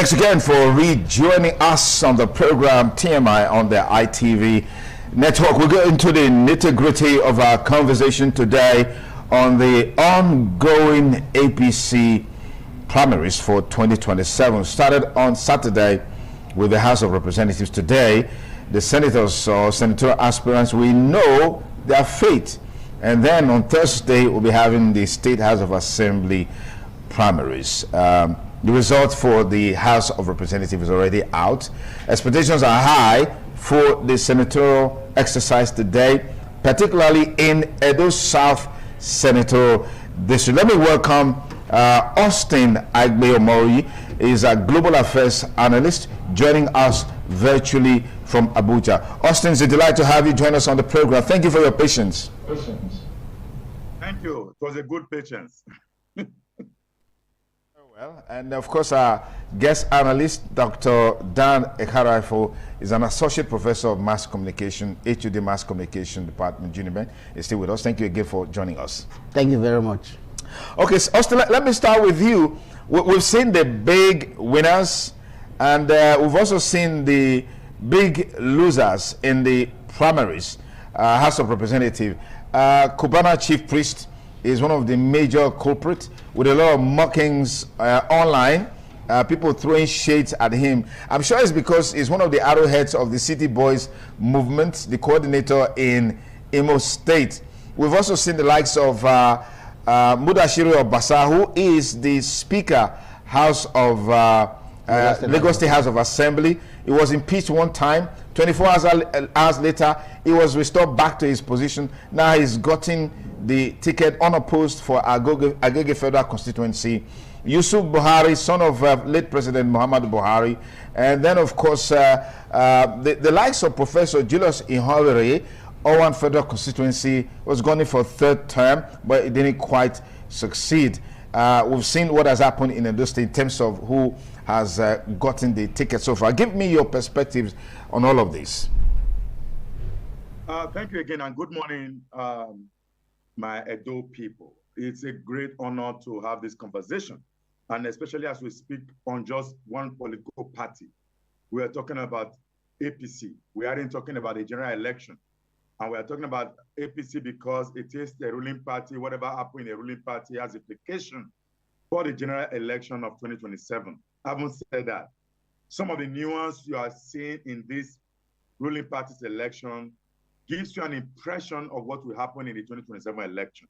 Thanks again for rejoining us on the program TMI on the ITV network. We'll get into the nitty-gritty of our conversation today on the ongoing APC primaries for 2027. Started on Saturday with the House of Representatives. Today, the senators or senatorial aspirants, we know their fate. And then on Thursday, we'll be having the State House of Assembly primaries. The result for the House of Representatives is already out. Expectations are high for the senatorial exercise today, particularly in Edo South Senatorial District. Let me welcome Austin Agbeomori, is a global affairs analyst, joining us virtually from Abuja. Austin, it's a delight to have you join us on the program. Thank you for your patience. Thank you. It was a good patience. Well, and of course, our guest analyst, Dr. Dan Ekarafo, is an associate professor of mass communication, HUD Mass Communication Department, Uniben, is still with us. Thank you again for joining us. Thank you very much. Okay, so Austin, let me start with you. We've seen the big winners, and we've also seen the big losers in the primaries. House of Representatives, Cubana Chief Priest is one of the major culprits, with a lot of mockings online, people throwing shades at him. I'm sure it's because he's one of the arrowheads of the City Boys movement, the coordinator in Imo State. We've also seen the likes of Mudashiru Obasa, who is the Speaker House of Lagos State House of Assembly. He was impeached one time. 24 hours later, he was restored back to his position. Now he's gotten the ticket unopposed for Agege Federal Constituency. Yusuf Buhari, son of late President Muhammadu Buhari. And then, of course, the likes of Professor Julius Ihonvere, Owan Federal Constituency, was going for third term, but it didn't quite succeed. We've seen what has happened in Edo State in terms of who has gotten the ticket so far. Give me your perspectives on all of this. Thank you again, and good morning, my Edo people. It's a great honor to have this conversation, and especially as we speak on just one political party. We are talking about APC. We aren't talking about a general election, and we are talking about APC because it is the ruling party. Whatever happened in the ruling party has implication for the general election of 2027. Having said that, some of the nuance you are seeing in this ruling party's election gives you an impression of what will happen in the 2027 election.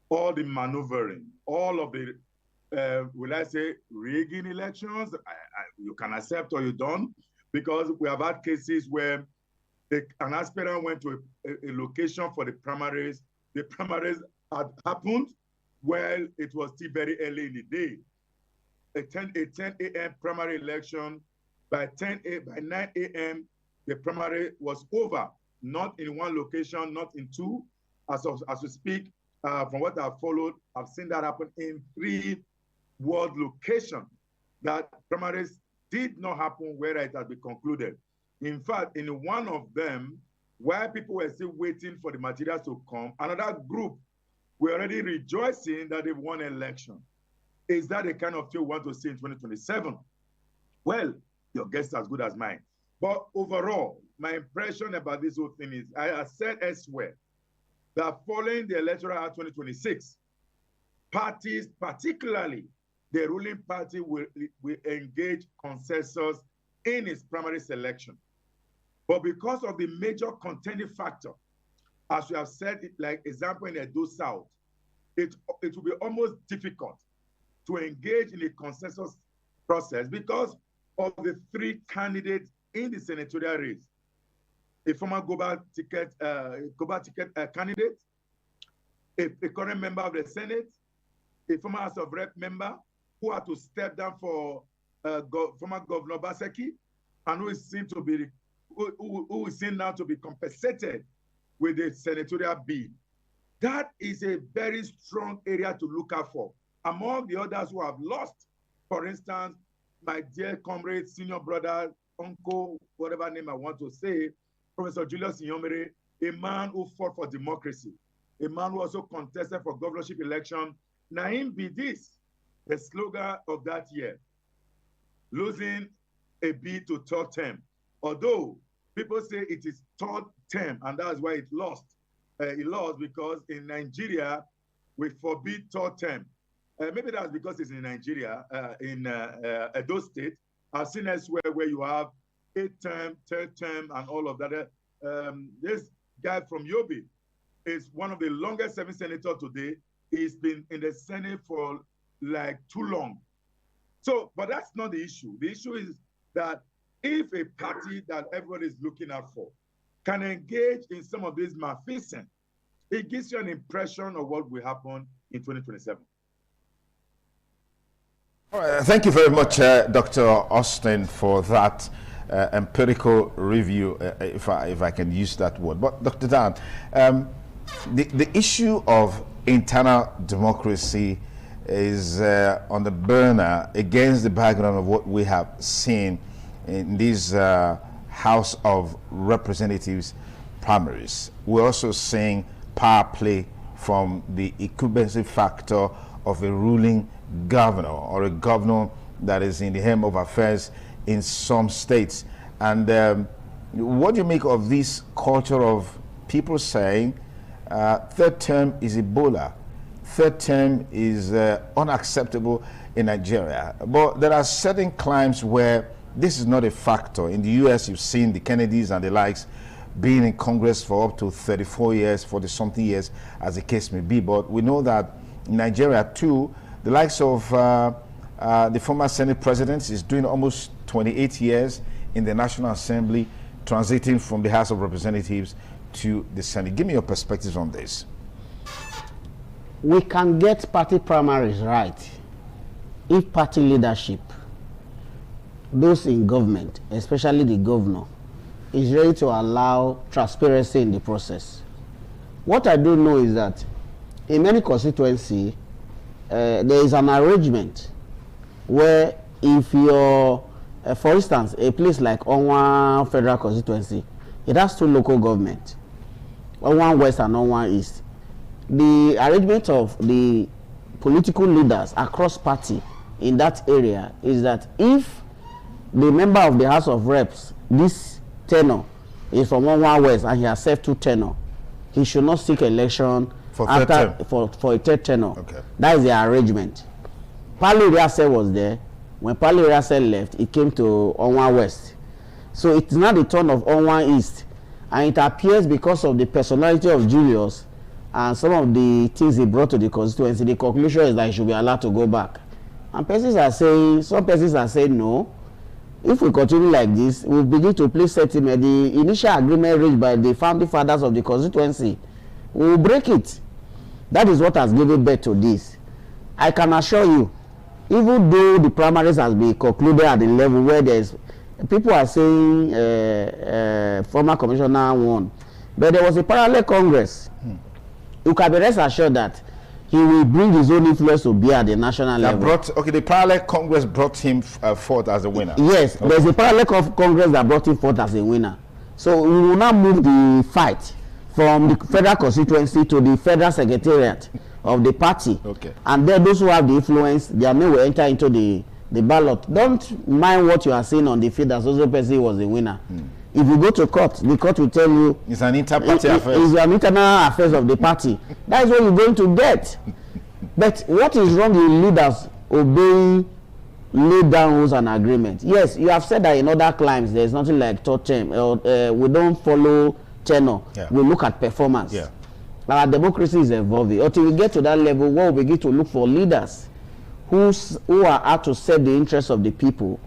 All the maneuvering, all of the, will I say, rigging elections, you can accept or you don't, because we have had cases where an aspirant went to a location for the primaries had happened while it was still very early in the day. A 10 a.m. primary election, by 9 a.m., the primary was over. Not in one location, not in two. As we speak, from what I've followed, I've seen that happen in 3 world locations. That primaries did not happen where it had been concluded. In fact, in one of them, while people were still waiting for the materials to come, another group were already rejoicing that they've won an election. Is that the kind of thing we want to see in 2027? Well, your guess is as good as mine. But overall, my impression about this whole thing is, I have said elsewhere, that following the Electoral Act 2026, parties, particularly the ruling party, will engage consensus in its primary selection. But because of the major contending factor, as we have said, like example in Edo South, it will be almost difficult to engage in a consensus process because of the 3 candidates in the senatorial race. A former Goba ticket candidate, a current member of the Senate, a former House of Rep member who had to step down for former Governor Baseki, and who is seen now to be compensated with the senatorial bid. That is a very strong area to look out for. Among the others who have lost, for instance, my dear comrade, senior brother, uncle, whatever name I want to say, Professor Julius Ihonvere, a man who fought for democracy, a man who also contested for governorship election. Naim Bidis, the slogan of that year, losing a bid to 3rd term. Although people say it is 3rd term, and that's why it lost. It lost because in Nigeria, we forbid 3rd term. Maybe that's because it's in Nigeria, in Edo State. I've seen elsewhere where you have 8th term, 3rd term, and all of that. This guy from Yobe is one of the longest serving senators today. He's been in the Senate for like too long. So, but that's not the issue. The issue is that if a party that everybody is looking out for can engage in some of these malfeasance, it gives you an impression of what will happen in 2027. All right, thank you very much, Dr. Austin, for that empirical review, if I can use that word. But Dr. Dan, the issue of internal democracy is on the burner against the background of what we have seen in these House of Representatives primaries. We're also seeing power play from the incumbency factor of a ruling governor or a governor that is in the helm of affairs in some states. And what do you make of this culture of people saying third term is Ebola, third term is unacceptable in Nigeria? But there are certain climes where this is not a factor. In the US, you've seen the Kennedys and the likes being in Congress for up to 34 years, 40-something years, as the case may be. But we know that in Nigeria, too, the likes of the former Senate president is doing almost 28 years in the National Assembly, transiting from the House of Representatives to the Senate. Give me your perspectives on this. We can get party primaries right if party leadership, those in government, especially the governor, is ready to allow transparency in the process. What I do know is that in many constituencies, there is an arrangement where if you're, for instance, a place like Onwa Federal Constituency, it has two local governments, Onwa West and Onwa East. The arrangement of the political leaders across party in that area is that if the member of the House of Reps, this tenor, is from Onwa West and he has served 2 tenor, he should not seek election for a third tenor. Okay. That is the arrangement. Pali Riase was there. When Pali Riase left, he came to Onwa West. So it's not the turn of Onwa East. And it appears because of the personality of Julius and some of the things he brought to the constituency, the conclusion is that he should be allowed to go back. And some persons are saying no. If we continue like this, we'll begin to play settlement. The initial agreement reached by the founding fathers of the constituency, we will break it. That is what has given birth to this. I can assure you, even though the primaries has been concluded at the level where there's people are saying former commissioner won, but there was a parallel Congress. You can be rest assured that he will bring his own influence to bear at the national level. The parallel Congress brought him forth as a winner. Yes, okay. There's a parallel Congress that brought him forth as a winner. So we will now move the fight from the federal constituency to the federal secretariat of the party. Okay. And then those who have the influence, their name will enter into the ballot. Don't mind what you are saying on the field that Soso Pesi was a winner. If you go to court, the court will tell you it's an inter-party affair. It's an internal affairs of the party. That is what you're going to get. But what is wrong in leaders obeying laid down rules and agreements? Yes, you have said that in other climes there is nothing like third term. We don't follow tenor. Yeah. We look at performance. Yeah. Our democracy is evolving. Until we get to that level, we'll begin to look for leaders who are out to serve the interests of the people.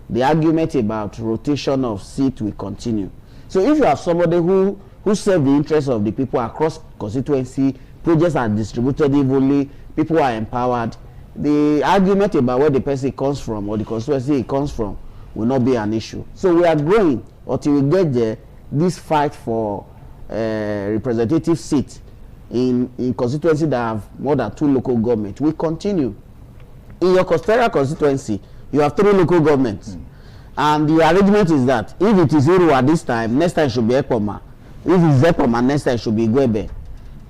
The argument about rotation of seat will continue. So if you have somebody who serves the interests of the people across constituency, projects are distributed evenly, people are empowered, the argument about where the person comes from or the constituency it comes from will not be an issue. So we are growing until we get there. This fight for representative seat in constituency that have more than 2 local governments will continue. In your federal constituency, you have 3 local governments. And the arrangement is that if it is Uru at this time, next time it should be Ekpoma. If it's Ekpoma, next time it should be Igwebe.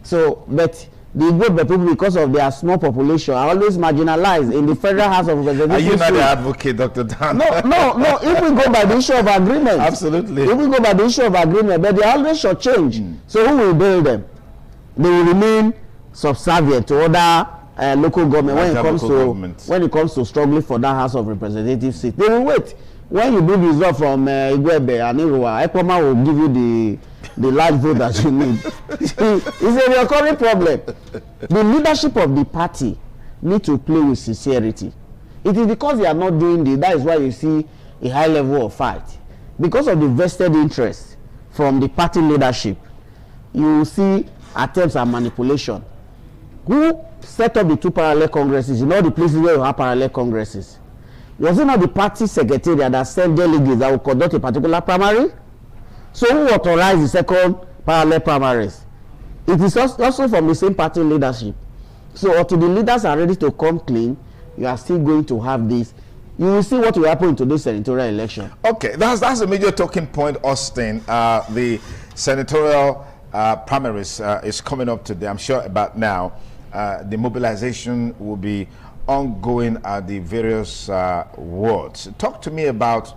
So, but the Igwebe people, because of their small population, are always marginalized in the Federal House of Representatives. Are you not the advocate, Dr. Dan? No. If we go by the issue of agreement. Absolutely. If we go by the issue of agreement, but they always shall change. So who will build them? They will remain subservient to other local government when it comes to struggling for that House of Representatives seat. They will wait. When you bring result from Igwebe and Iruwa, Ekpoma will give you the large vote that you need. It's a recurring problem. The leadership of the party need to play with sincerity. It is because they are not doing this, that is why you see a high level of fight. Because of the vested interest from the party leadership, you see attempts at manipulation. Who set up the two parallel congresses in all the places where you have parallel congresses? Was it not the party secretariat that sent delegates that will conduct a particular primary? So who authorized the second parallel primaries? It is also from the same party leadership. So until the leaders are ready to come clean, you are still going to have this. You will see what will happen in today's senatorial election. Okay, that's a major talking point, Austin. The senatorial primaries is coming up today. I'm sure about now. The mobilization will be ongoing at the various wards. Talk to me about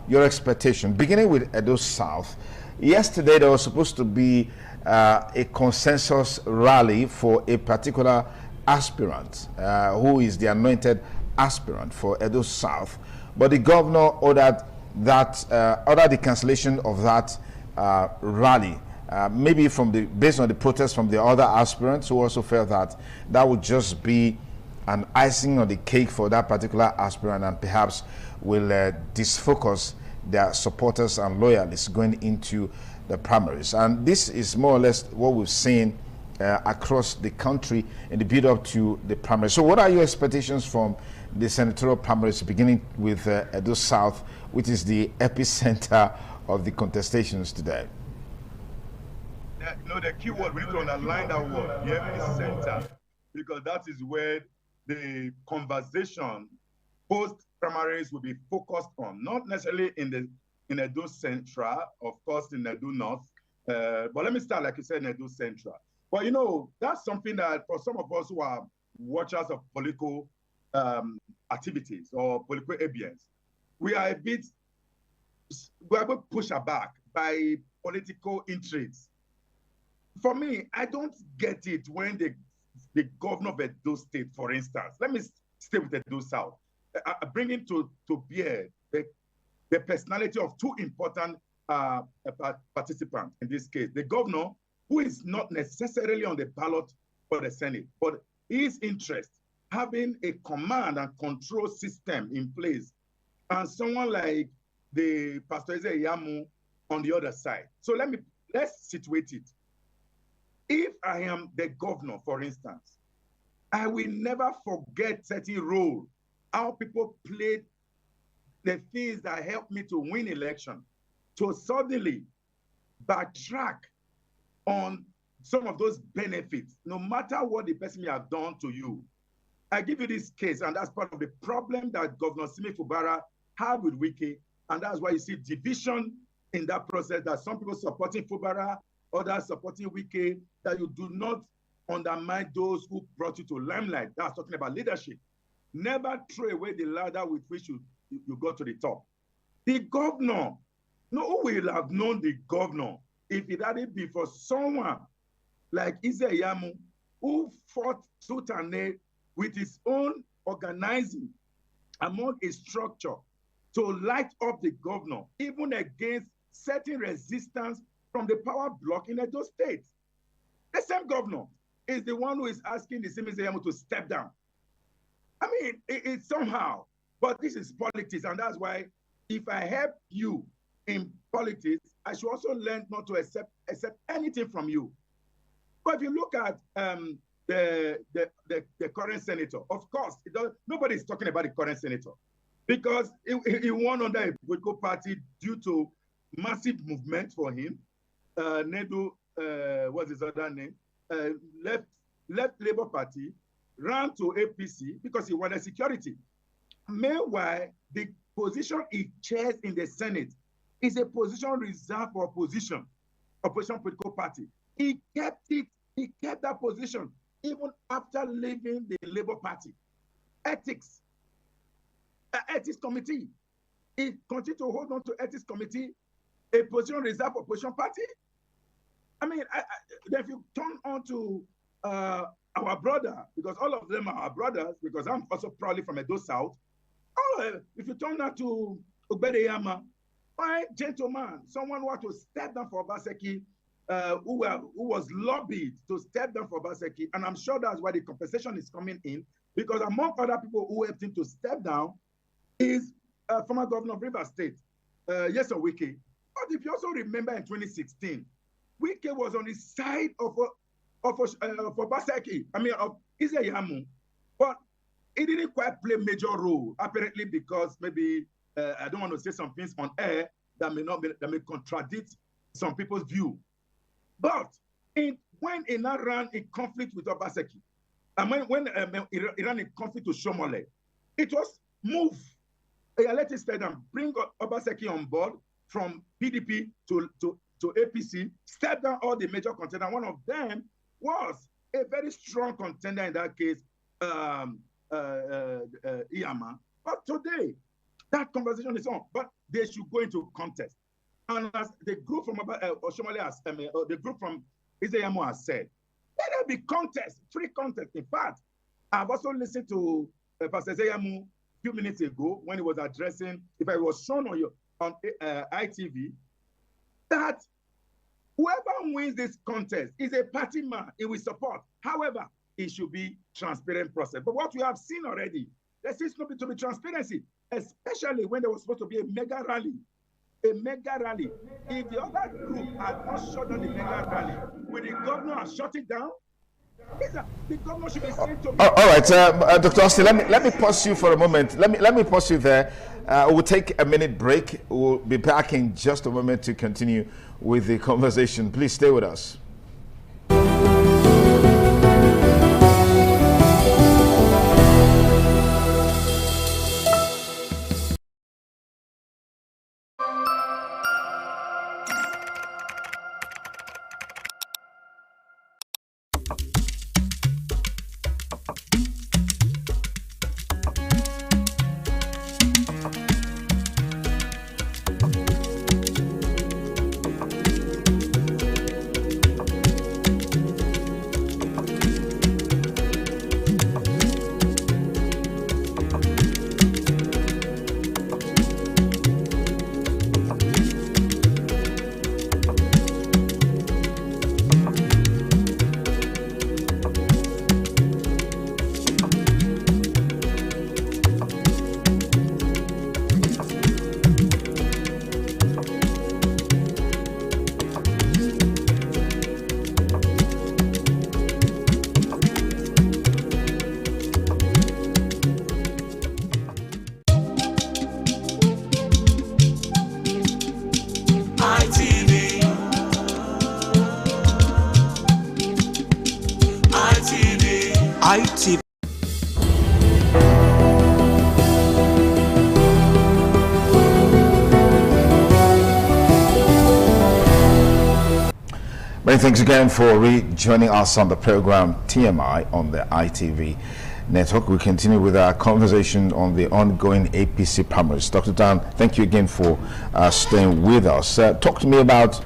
your expectation, beginning with Edo South. Yesterday, there was supposed to be a consensus rally for a particular aspirant who is the anointed aspirant for Edo South, but the governor ordered the cancellation of that rally. Maybe based on the protest from the other aspirants who also felt that would just be an icing on the cake for that particular aspirant and perhaps will disfocus their supporters and loyalists going into the primaries. And this is more or less what we've seen across the country in the build-up to the primaries. So what are your expectations from the senatorial primaries, beginning with Edo South, which is the epicenter of the contestations today? The key word, we need to underline that word, the epicenter, because that is where the conversation post-primaries will be focused on, not necessarily in Edo Central, of course, in Edo North, but let me start, like you said, in Edo Central. But you know, that's something that for some of us who are watchers of political activities or political ambience, we are a bit pushed back by political intrigues. For me, I don't get it when the governor of Edo State, for instance, let me stay with Edo South, bringing to bear the personality of two important participants in this case. The governor, who is not necessarily on the ballot for the Senate, but his interest, having a command and control system in place, and someone like the Pastor Yamu on the other side. So let's situate it. If I am the governor, for instance, I will never forget certain role, how people played the things that helped me to win election, to suddenly backtrack on some of those benefits, no matter what the person may have done to you. I give you this case, and that's part of the problem that Governor Simi Fubara had with Wike, and that's why you see division in that process, that some people supporting Fubara, others supporting Wike, that you do not undermine those who brought you to limelight. That's talking about leadership. Never throw away the ladder with which you got to the top. The governor, who will have known the governor if it hadn't been for someone like Yamu, who fought tooth and nail with his own organizing among a structure to light up the governor, even against certain resistance from the power bloc in Edo State. The same governor is the one who is asking the same Yamu to step down. I mean, it's somehow, but this is politics, and that's why if I help you in politics, I should also learn not to accept anything from you. But if you look at the current senator, of course, nobody is talking about the current senator, because he won under a political party due to massive movement for him. Nedu, what's his other name? Left Labour Party, ran to APC because he wanted security. Meanwhile, the position he chairs in the Senate is a position reserved for opposition political party. He kept that position even after leaving the Labour Party. Ethics committee. He continued to hold on to ethics committee, a position reserved for opposition party. I mean, if you turn on to our brother, because all of them are our brothers, because I'm also proudly from Edo South. If you turn out to Ubedeyama, fine gentleman, someone who had to step down for Obaseki, who was lobbied to step down for Obaseki, and I'm sure that's why the compensation is coming in. because among other people who helped him to step down is former governor of Rivers State, Yeso Wike. But if you also remember in 2016, Wike was on the side of Obaseki, of Izeyamu, but he didn't quite play a major role, apparently because maybe I don't want to say some things on air that may contradict some people's view. But when he now ran in conflict with Obaseki, and when he ran in conflict with Shomole, it was move. Let it stay down, bring Obaseki on board from PDP to APC, step down all the major contenders. One of them was a very strong contender in that case, Iyama. But today, that conversation is on. But they should go into contest. And as the group from Oshomole has, the group from Izeyamu has said, let there be contest, free contest. In fact, I've also listened to Pastor Izeyamu a few minutes ago when he was addressing, if I was shown on ITV, that whoever wins this contest is a party man he will support. However, it should be transparent process. But what we have seen already, there seems to be transparency, especially when there was supposed to be a mega rally. A mega rally. If the other group had not shut down the mega rally, would the governor have shut it down? The governor should be seen to be. All right, Dr. Austin, let me pause you for a moment. Let me pause you there. We'll take a minute break. We'll be back in just a moment to continue with the conversation. Please stay with us. ITV. Many thanks again for rejoining us on the program TMI on the ITV network. We continue with our conversation on the ongoing APC primaries. Dr. Dan, thank you again for staying with us. Talk to me about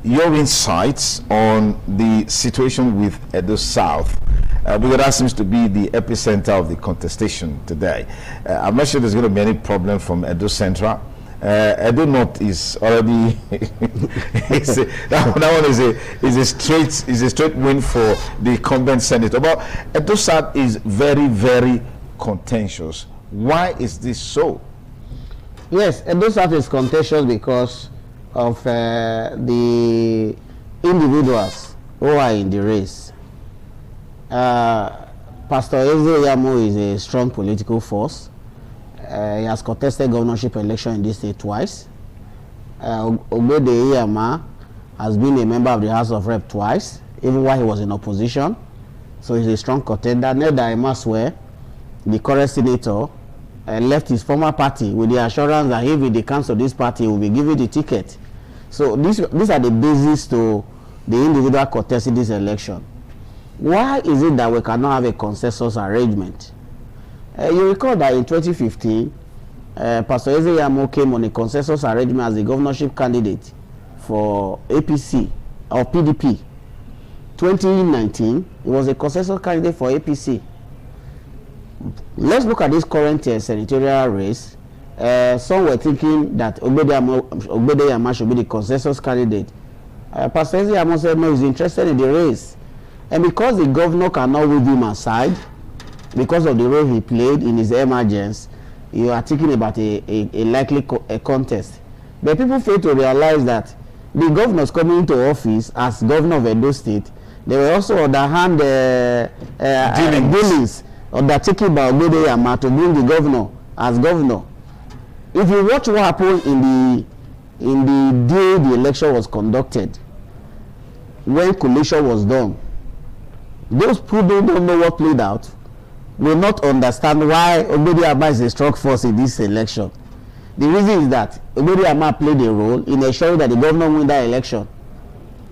your insights on the situation with Edo South. Because that seems to be the epicenter of the contestation today. I'm not sure there's going to be any problem from Edo Central. Edo North is already that one is a straight win for the incumbent senator. But Edo South is very, very contentious. Why is this so? Yes, Edo South is contentious because of the individuals who are in the race. Pastor Izeyamu is a strong political force. He has contested governorship election in this state twice. Ogbede Iyama has been a member of the House of Rep twice, even while he was in opposition. So he's a strong contender. Neda Emaswe, the current senator, left his former party with the assurance that if he cancels this party, he will be given the ticket. So these are the basis to the individual contesting this election. Why is it that we cannot have a consensus arrangement? You recall that in 2015, Pastor Izeyamu came on a consensus arrangement as the governorship candidate for APC or PDP. 2019, he was a consensus candidate for APC. Let's look at this current senatorial race. Some were thinking that Ogbede Iyama should be the consensus candidate. Pastor Izeyamu said no, he's interested in the race. And because the governor cannot wave him aside, because of the role he played in his emergence, you are thinking about a likely contest. But people fail to realize that the governors coming into office as governor of Edo State, they were also underhand dealings undertaken by Ogbedeyama to bring the governor as governor. If you watch what happened in the day the election was conducted, when collation was done, those who don't know what played out will not understand why Ogbedeyama is a strong force in this election. The reason is that Ogbedeyama played a role in ensuring that the governor win that election.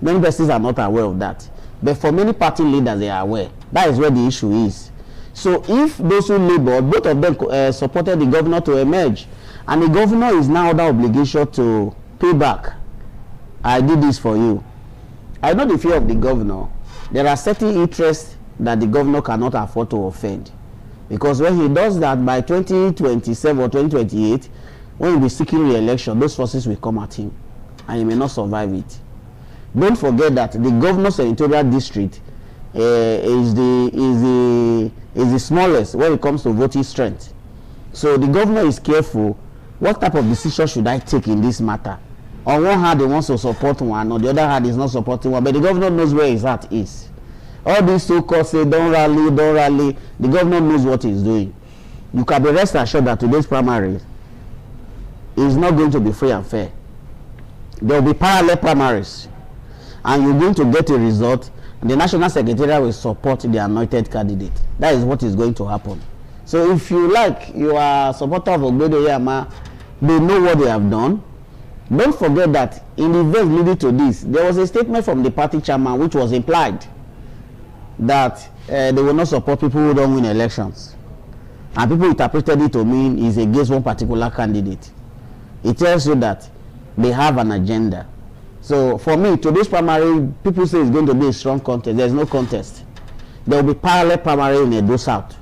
Many persons are not aware of that. But for many party leaders, they are aware. That is where the issue is. So if those who labored, both of them supported the governor to emerge, and the governor is now under obligation to pay back. I did this for you. I know the fear of the governor. There are certain interests that the governor cannot afford to offend. Because when he does that by 2027 or 2028, when he be seeking re-election, those forces will come at him and he may not survive it. Don't forget that the governor's senatorial district is the smallest when it comes to voting strength. So the governor is careful. What type of decision should I take in this matter? On one hand, he wants to support one, on the other hand, he's not supporting one, but the governor knows where his heart is. All these so-called say, don't rally, don't rally, the governor knows what he's doing. You can be rest assured that today's primary is not going to be free and fair. There will be parallel primaries, and you're going to get a result, and the National Secretariat will support the anointed candidate. That is what is going to happen. So if you like, you are a supporter of Ogbedeyama, they know what they have done. Don't forget that in the events leading to this, there was a statement from the party chairman which was implied that they will not support people who don't win elections. And people interpreted it to mean is against one particular candidate. It tells you that they have an agenda. So for me, today's primary, people say it's going to be a strong contest. There's no contest. There will be parallel primary in Edo South.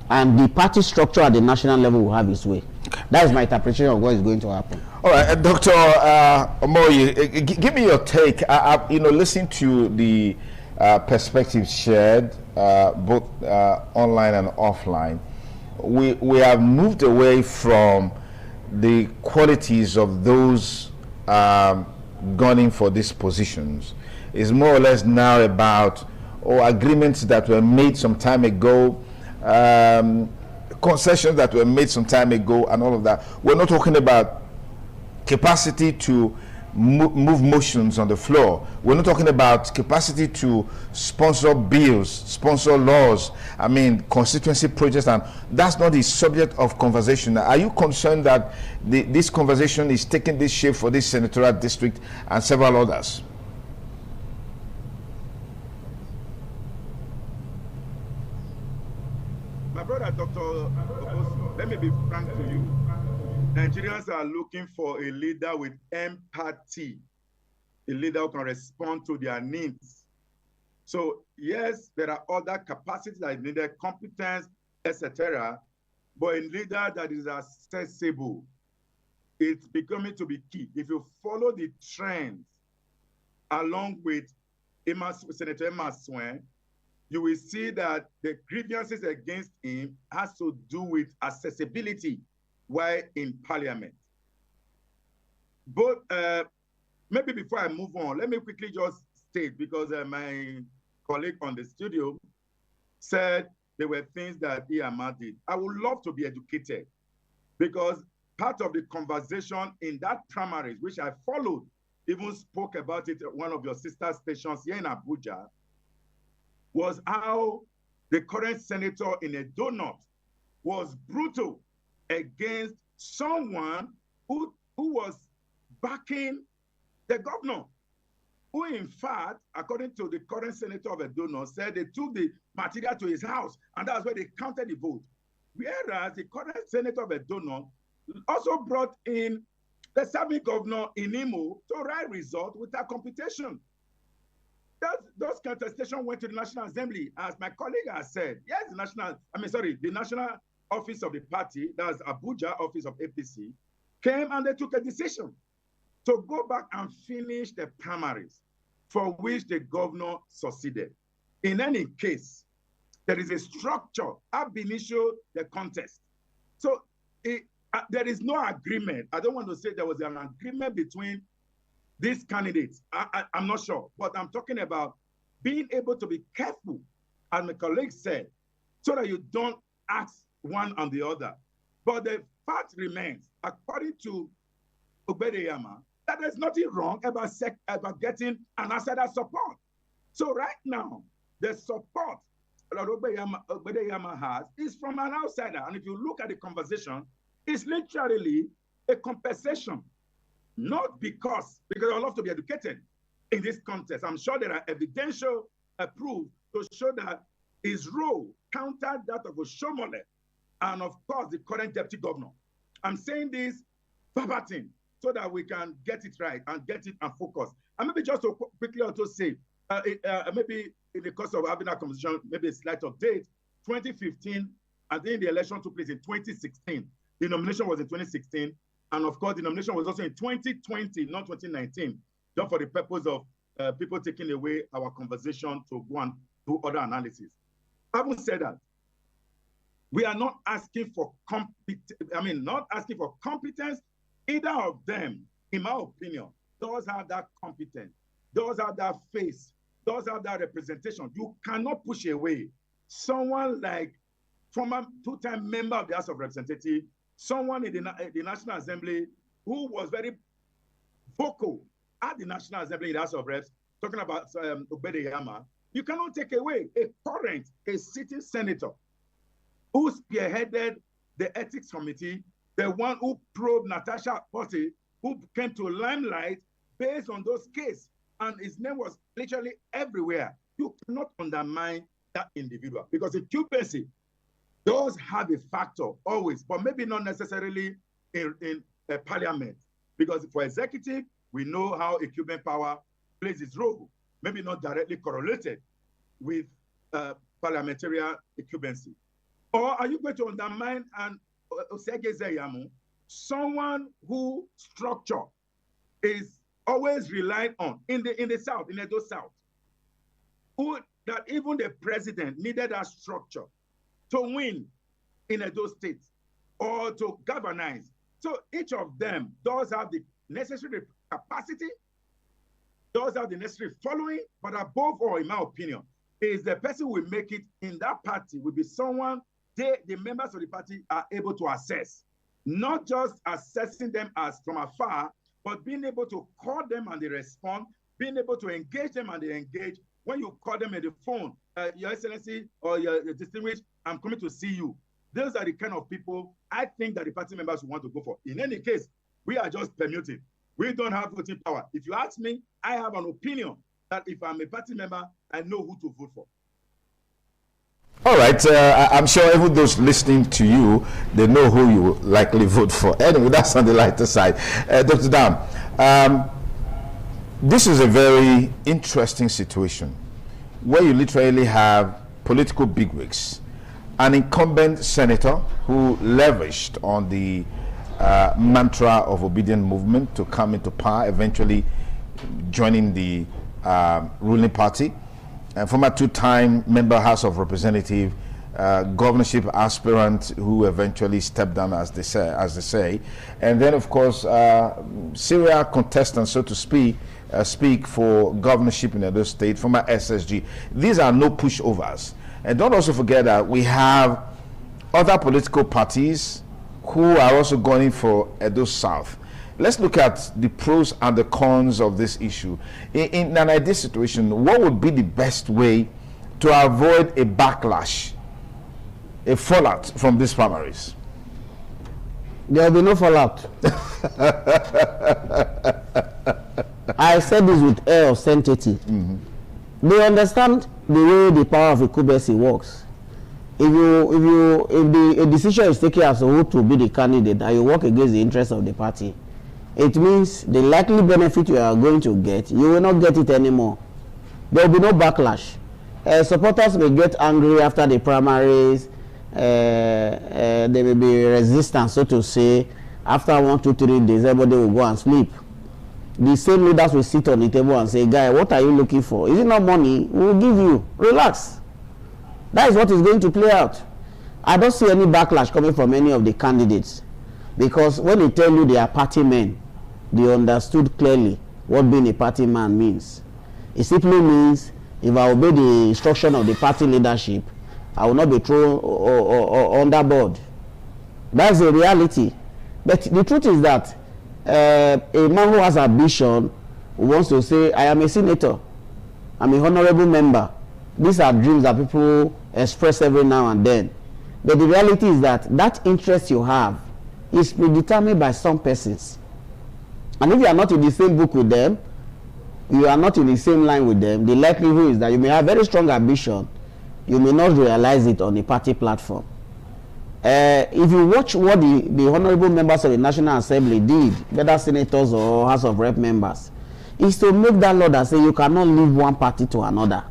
And the party structure at the national level will have its way. That is my interpretation of what is going to happen. All right, Dr. Omoye, give me your take. Listening to the perspectives shared, both online and offline, we have moved away from the qualities of those gunning for these positions. It's more or less now about agreements that were made some time ago, concessions that were made some time ago, and all of that. We're not talking about capacity to move motions on the floor. We're not talking about capacity to sponsor bills, sponsor laws, constituency projects, and that's not the subject of conversation. Are you concerned that this conversation is taking this shape for this senatorial district and several others? My brother, Dr. Obosu, let me be frank to you. Nigerians are looking for a leader with empathy, a leader who can respond to their needs. So yes, there are other capacities like needed, competence, etc. But a leader that is accessible, it's becoming to be key. If you follow the trends along with Senator Emma Swen, you will see that the grievances against him has to do with accessibility while in parliament. But maybe before I move on, let me quickly just state, because my colleague on the studio said there were things that Iyama did. I would love to be educated, because part of the conversation in that primaries, which I followed, even spoke about it at one of your sister stations here in Abuja, was how the current senator in Edo North was brutal against someone who was backing the governor, who in fact, according to the current senator of Edo North, said they took the material to his house and that's where they counted the vote. Whereas the current senator of Edo North also brought in the serving governor in Imo to write result without computation. Those contestations went to the National Assembly, as my colleague has said. Yes, the National Office of the party, that's Abuja office of APC, came and they took a decision to go back and finish the primaries, for which the governor succeeded. In any case, there is a structure ab initio the contest. So there is no agreement. I don't want to say there was an agreement between these candidates. I'm not sure, but I'm talking about being able to be careful, as my colleague said, so that you don't ask one on the other. But the fact remains, according to Ogbedeyama, that there's nothing wrong about getting an outsider support. So right now, the support that Ogbedeyama has is from an outsider. And if you look at the conversation, it's literally a compensation, not because I love to be educated in this contest. I'm sure there are evidential proof to show that his role countered that of Oshomole and of course the current deputy governor. I'm saying this verbatim so that we can get it right and get it and focus. And maybe just to quickly also say, maybe in the course of having a conversation, maybe a slight update, 2015, I think the election took place in 2016. The nomination was in 2016. And of course, the nomination was also in 2020, not 2019, just for the purpose of people taking away our conversation to go and do other analysis. Having said that, we are not asking for competence. Either of them, in my opinion, does have that competence, does have that face, does have that representation. You cannot push away someone like former two-time member of the House of Representatives, someone in the National Assembly who was very vocal at the National Assembly in the House of Reps, talking about Ogbedeyama. You cannot take away a sitting senator who spearheaded the ethics committee, the one who probed Natasha Potty, who came to limelight based on those cases, and his name was literally everywhere. You cannot undermine that individual because incumbency does have a factor always, but maybe not necessarily in parliament. Because for executive, we know how incumbent power plays its role, maybe not directly correlated with parliamentarian incumbency. Or are you going to undermine an Osegezeyamu, someone who structure is always relied on in the South, in Edo South, who that even the president needed that structure to win in Edo State or to governize. So each of them does have the necessary capacity, does have the necessary following, but above all, in my opinion, is the person who will make it in that party will be someone the members of the party are able to assess, not just assessing them as from afar, but being able to call them and they respond, being able to engage them and they engage. When you call them on the phone, Your Excellency or your distinguished, I'm coming to see you. Those are the kind of people I think that the party members want to go for. In any case, we are just permuting. We don't have voting power. If you ask me, I have an opinion that if I'm a party member, I know who to vote for. All right, I'm sure even those listening to you, they know who you likely vote for. Anyway, that's on the lighter side. Dr. Dam, this is a very interesting situation where you literally have political bigwigs, an incumbent senator who leveraged on the mantra of obedient movement to come into power, eventually joining the ruling party. Former two-time member House of Representative, governorship aspirant who eventually stepped down, as they say, and then of course serial contestant, so to speak for governorship in Edo State, former SSG. These are no pushovers, and don't also forget that we have other political parties who are also going for Edo South. Let's look at the pros and the cons of this issue. In an ideal situation, what would be the best way to avoid a backlash, a fallout from these primaries? There will be no fallout. I said this with air of sanctity. Mm-hmm. They understand the way the power of incumbency works. If a decision is taken as to who to be the candidate and you work against the interests of the party, it means the likely benefit you are going to get, you will not get it anymore. There will be no backlash. Supporters may get angry after the primaries. There may be resistance, so to say. After 1, 2, 3 days, everybody will go and sleep. The same leaders will sit on the table and say, guy, what are you looking for? Is it not money? We will give you. Relax. That is what is going to play out. I don't see any backlash coming from any of the candidates, because when they tell you they are party men, they understood clearly what being a party man means. It simply means if I obey the instruction of the party leadership, I will not be thrown underboard. That's the reality. But the truth is that a man who has ambition, who wants to say, I am a senator, I'm a honorable member. These are dreams that people express every now and then. But the reality is that that interest you have is predetermined by some persons. And if you are not in the same book with them, you are not in the same line with them, the likelihood is that you may have very strong ambition, you may not realize it on a party platform. If you watch what the honorable members of the National Assembly did, whether senators or House of Rep members, is to make that law that say you cannot leave one party to another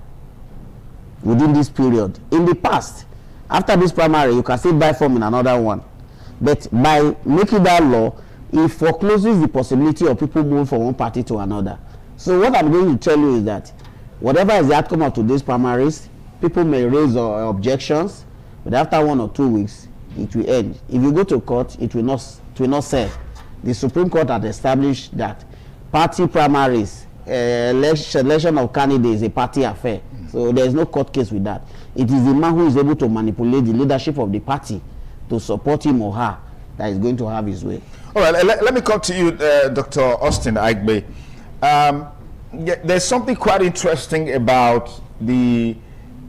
within this period. In the past, after this primary, you can still buy form in another one. But by making that law, it forecloses the possibility of people moving from one party to another. So what I'm going to tell you is that whatever is the outcome of today's primaries, people may raise objections, but after 1 or 2 weeks, it will end. If you go to court, it will not serve. The Supreme Court has established that party primaries, election of candidates is a party affair. So there is no court case with that. It is the man who is able to manipulate the leadership of the party to support him or her that is going to have his way. All right, let me come to you, Dr. Austin Aigbe. There's something quite interesting about the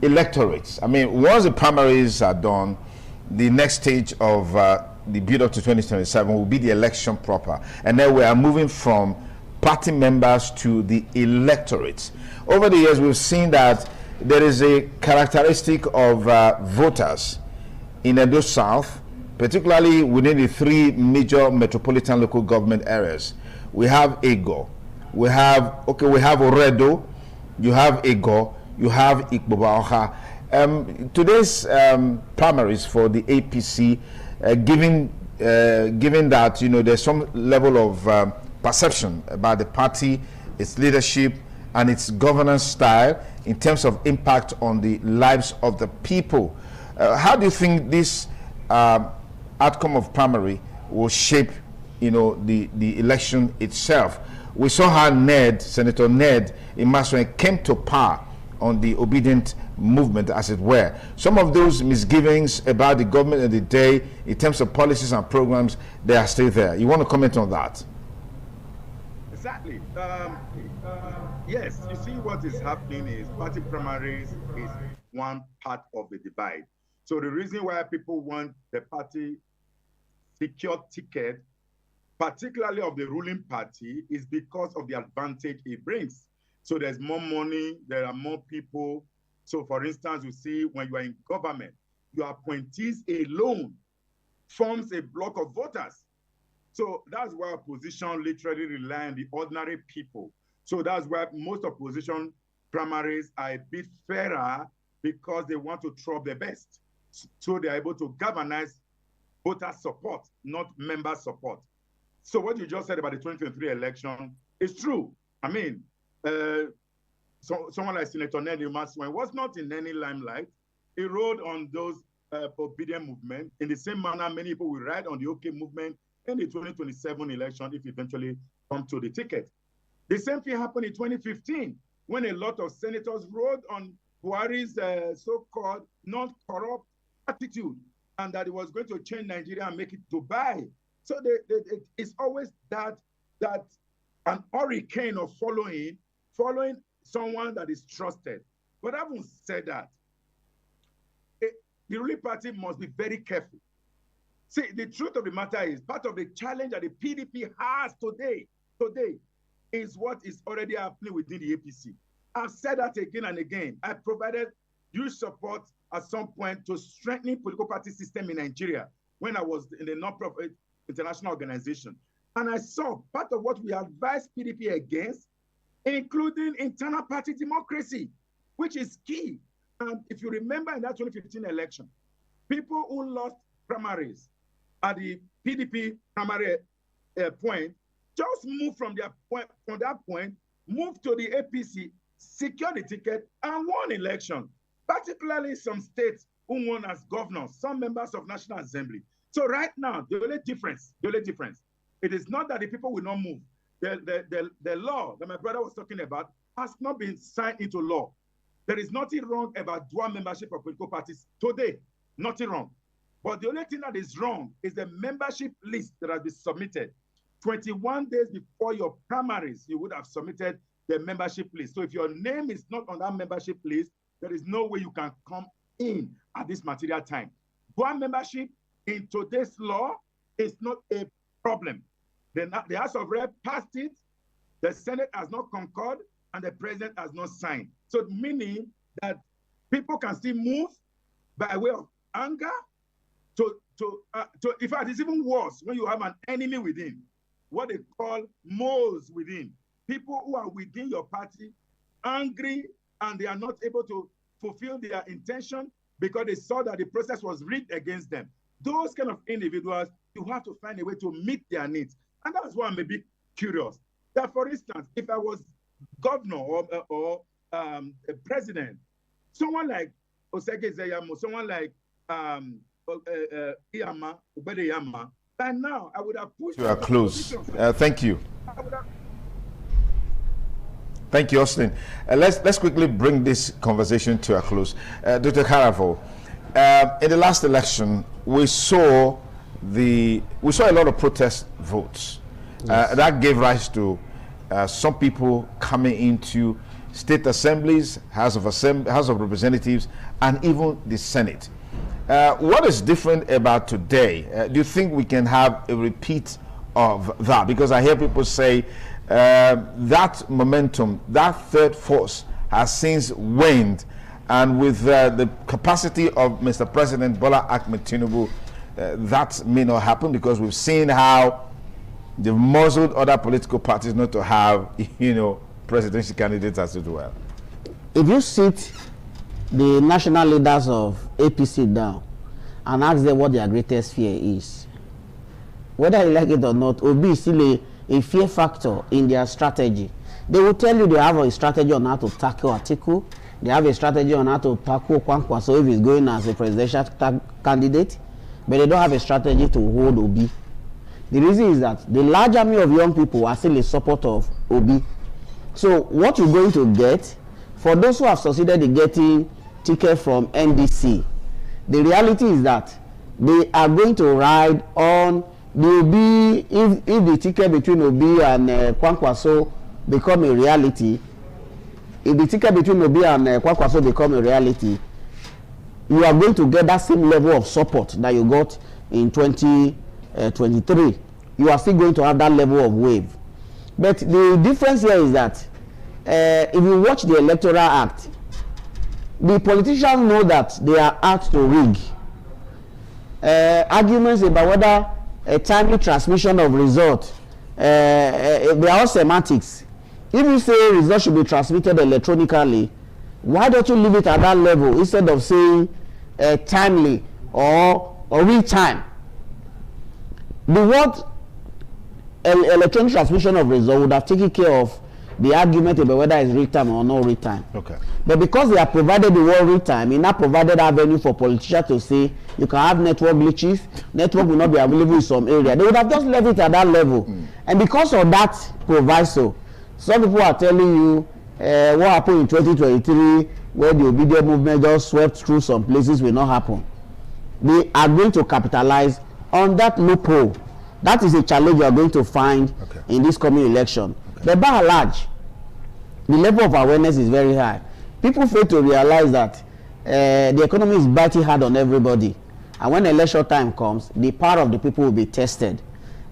electorates. I mean, once the primaries are done, the next stage of the build-up to 2027 will be the election proper. And then we are moving from party members to the electorates. Over the years, we've seen that there is a characteristic of voters in Edo South, particularly within the 3 major metropolitan local government areas. We have Ego, we have Oredo, you have Ego, you have Ikbobaoha. Today's primaries for the APC, given that there's some level of perception about the party, its leadership, and its governance style in terms of impact on the lives of the people. How do you think this outcome of primary will shape, the election itself? We saw how Senator Ned Imasuen came to power on the obedient movement, as it were. Some of those misgivings about the government of the day in terms of policies and programs, they are still there. You want to comment on that? Exactly. Yes, you see what is happening is party primaries is one part of the divide. So the reason why people want the party secure ticket, particularly of the ruling party, is because of the advantage it brings. So there's more money, there are more people. So for instance, you see when you are in government, your appointees alone forms a block of voters. So that's why opposition literally rely on the ordinary people. So that's why most opposition primaries are a bit fairer, because they want to throw the best. So they're able to galvanize voter support, not member support. So what you just said about the 2023 election is true. I mean, someone like Senator Ned Imasuen was not in any limelight. He rode on those obedient movement in the same manner many people will ride on the OK movement in the 2027 election if eventually come to the ticket. The same thing happened in 2015 when a lot of senators rode on Buhari's so-called non-corrupt attitude, and that it was going to change Nigeria and make it Dubai. So it's always that an hurricane of following someone that is trusted. But having said that, the ruling party must be very careful. See, the truth of the matter is part of the challenge that the PDP has today is what is already happening within the APC. I've said that again and again. I provided huge support at some point to strengthening political party system in Nigeria when I was in the non-profit international organization. And I saw part of what we advised PDP against, including internal party democracy, which is key. And if you remember in that 2015 election, people who lost primaries at the PDP primary point just moved from that point, moved to the APC, secured the ticket, and won election. particularly some states who won as governors, some members of National Assembly. So right now, the only difference, it is not that the people will not move. The law that my brother was talking about has not been signed into law. There is nothing wrong about dual membership of political parties today, nothing wrong. But the only thing that is wrong is the membership list that has been submitted. 21 days before your primaries, you would have submitted the membership list. So if your name is not on that membership list, there is no way you can come in at this material time. Dual membership in today's law is not a problem. The House of Rep passed it, the Senate has not concurred, and the President has not signed. So meaning that people can still move by way of anger in fact, it's even worse when you have an enemy within, what they call moles within. People who are within your party, angry, and they are not able to fulfill their intention because they saw that the process was rigged against them. Those kind of individuals, you have to find a way to meet their needs. And that's why I'm a bit curious. That, for instance, if I was governor or a president, someone like Oseke Zeyamo, someone like Iyama, Ubede Iyama, by now I would have pushed. You are close. Thank you. Thank you, Austin. Let's quickly bring this conversation to a close. Dr. Karafo, in the last election, we saw a lot of protest votes. Yes. That gave rise to some people coming into state assemblies, House of Representatives, and even the Senate. What is different about today? Do you think we can have a repeat of that? Because I hear people say that momentum, that third force has since waned, and with the capacity of Mr. President Bola Ahmed Tinubu, that may not happen, because we've seen how they've muzzled other political parties not to have, presidential candidates as well. If you sit the national leaders of APC down and ask them what their greatest fear is, whether you like it or not, Obi is still a fear factor in their strategy. They will tell you they have a strategy on how to tackle Atiku. They have a strategy on how to tackle Kwankwaso if he's going as a presidential candidate, but they don't have a strategy to hold Obi. The reason is that the large army of young people are still in support of Obi. So what you're going to get, for those who have succeeded in getting ticket from NDC, the reality is that they are going to ride on the Obi. If the ticket between Obi and Kwankwaso become a reality, you are going to get that same level of support that you got in 2023. You are still going to have that level of wave. But the difference here is that if you watch the Electoral Act, the politicians know that they are out to rig. Arguments about whether a timely transmission of result, they are all semantics. If you say results should be transmitted electronically, why don't you leave it at that level instead of saying timely or real time? The word electronic transmission of result would have taken care of the argument about whether it's real time or not real time. Okay. But because they have provided the word real time, it now provided avenue for politicians to say you can have network glitches, network will not be available in some area. They would have just left it at that level. And because of that proviso, some people are telling you what happened in 2023 where the obedient movement just swept through some places will not happen. They are going to capitalize on that loophole. That is a challenge you are going to find in this coming election. But by and large, the level of awareness is very high. People fail to realize that the economy is biting hard on everybody. And when election time comes, the power of the people will be tested.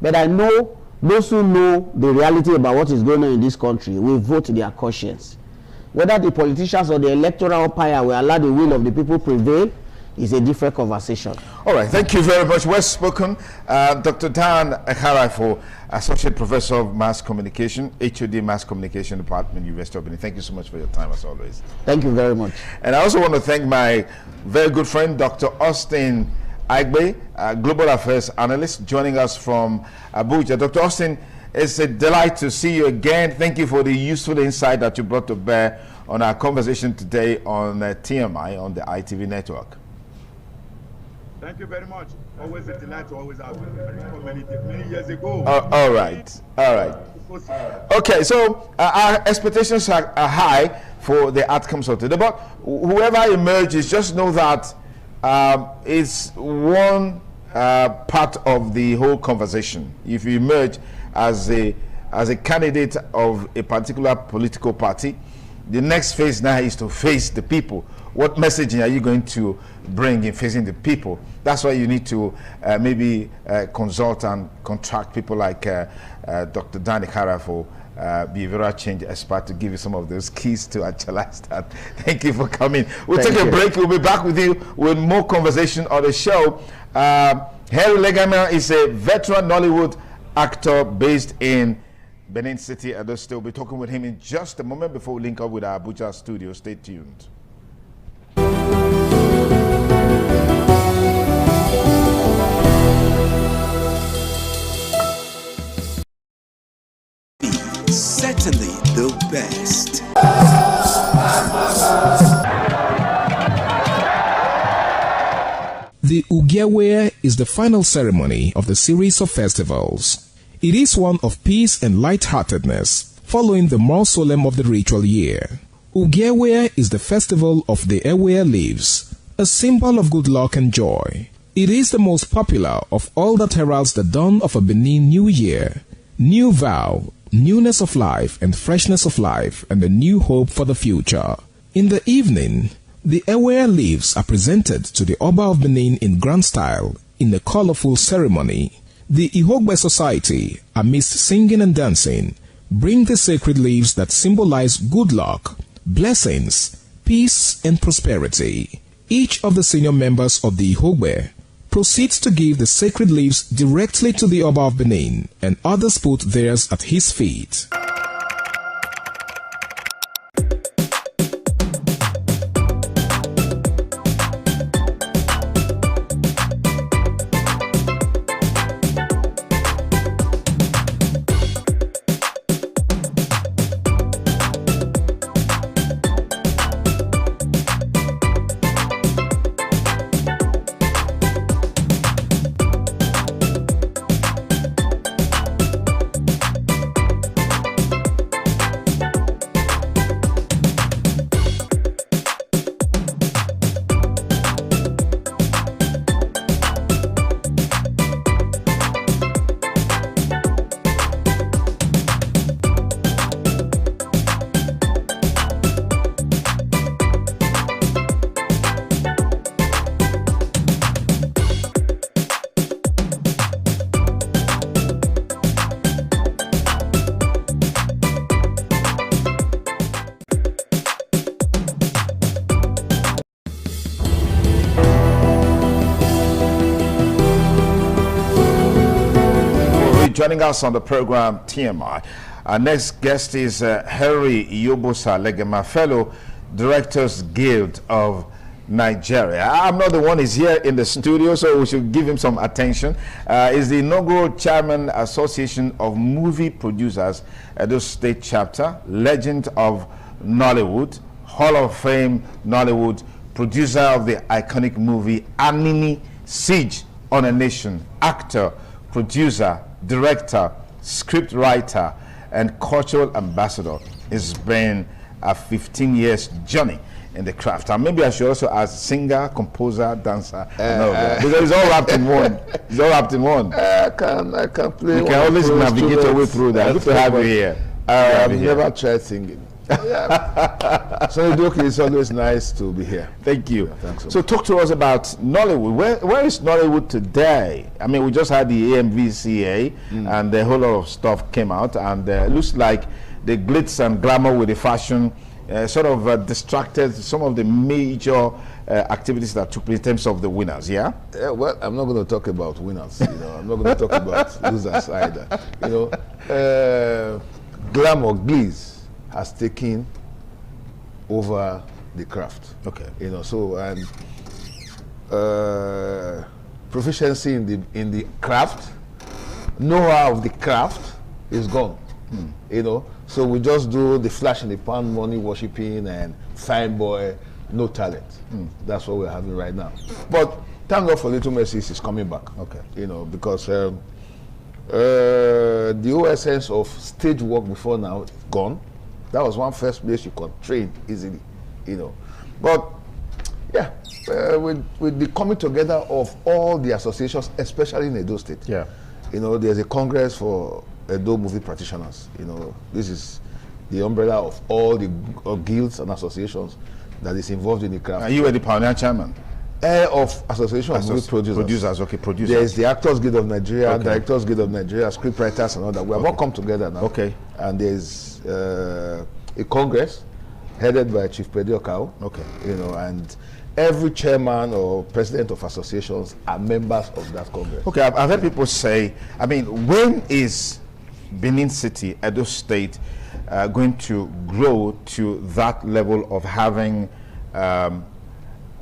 But I know those who know the reality about what is going on in this country will vote their conscience. Whether the politicians or the electoral umpire will allow the will of the people prevail is a different conversation. All right, thank you very much. Well spoken. Dr. Dan Karafo, Associate Professor of Mass Communication, HOD Mass Communication Department, University of Benin. Thank you so much for your time, as always. Thank you very much. And I also want to thank my very good friend, Dr. Austin Aigbe, Global Affairs Analyst, joining us from Abuja. Dr. Austin, it's a delight to see you again. Thank you for the useful insight that you brought to bear on our conversation today on TMI on the ITV network. Thank you very much. Always a delight to always have you. Many years ago. All right. Okay, so our expectations are high for the outcomes of today. But whoever emerges, just know that it's one part of the whole conversation. If you emerge as a candidate of a particular political party, the next phase now is to face the people. What messaging are you going to bring in facing the people? That's why you need to maybe consult and contract people like Dr. Danny Harafo, behavioral change expert, to give you some of those keys to actualize that. Thank you for coming. We'll take a break. We'll be back with you with more conversation on the show. Harry Legama is a veteran Nollywood actor based in Benin City. And we'll be talking with him in just a moment before we link up with our Abuja studio. Stay tuned. Certainly the best. The Ugewe is the final ceremony of the series of festivals. It is one of peace and lightheartedness, following the more solemn of the ritual year. Ugewe is the festival of the Ewe leaves, a symbol of good luck and joy. It is the most popular of all that heralds the dawn of a Benin New Year, new vow, newness of life and freshness of life, and a new hope for the future. In the evening, the Ewe leaves are presented to the Oba of Benin in grand style in a colorful ceremony. The Ihogbe society, amidst singing and dancing, bring the sacred leaves that symbolize good luck, blessings, peace, and prosperity. Each of the senior members of the Ihogbe proceeds to give the sacred leaves directly to the Oba of Benin, and others put theirs at his feet. Joining us on the program TMI, our next guest is Harry Yobosa Legema, fellow Directors Guild of Nigeria. I'm not the one who's here in the studio, so we should give him some attention. He's the inaugural chairman, Association of Movie Producers, Edo State Chapter, legend of Nollywood, Hall of Fame Nollywood, producer of the iconic movie Anini, Siege on a Nation, actor, producer, director, script writer, and cultural ambassador. It's been a 15 years journey in the craft. And maybe I should also ask singer, composer, dancer, because it's all wrapped in one. It's all wrapped in one. I can play. You can always navigate your way through that. Good to have you here. I've never tried singing. Yeah. So it's always nice to be here. Thank you. Yeah, thanks so talk to us about Nollywood. Where is Nollywood today? I mean, we just had the AMVCA and a whole lot of stuff came out, and looks like the glitz and glamour with the fashion sort of distracted some of the major activities that took place in terms of the winners. Yeah. Well, I'm not going to talk about winners. I'm not going to talk about losers either. Glamour, glitz has taken over the craft. Okay. So and proficiency in the craft, know-how of the craft is gone. You know, so we just do the flash in the pan, money worshipping, and fine boy, no talent. That's what we're having right now. But thank God for Little Mercies is coming back. Okay. You know, because the whole essence of stage work before now is gone. That was one first place you could train easily, you know. But yeah, with the coming together of all the associations, especially in Edo State. Yeah. You know, there's a Congress for Edo movie practitioners. You know, this is the umbrella of all the guilds and associations that is involved in the craft. And you were the pioneer chairman? Of Association of Movie Producers. Okay, producers. There's the Actors Guild of Nigeria, Okay. Directors Guild of Nigeria, scriptwriters and all that. We have all come together now. Okay. And there's a Congress headed by Chief Pedi Okao. Okay. You know, and every chairman or president of associations are members of that Congress. Okay, I've heard people say, I mean, when is Benin City, Edo State, going to grow to that level of having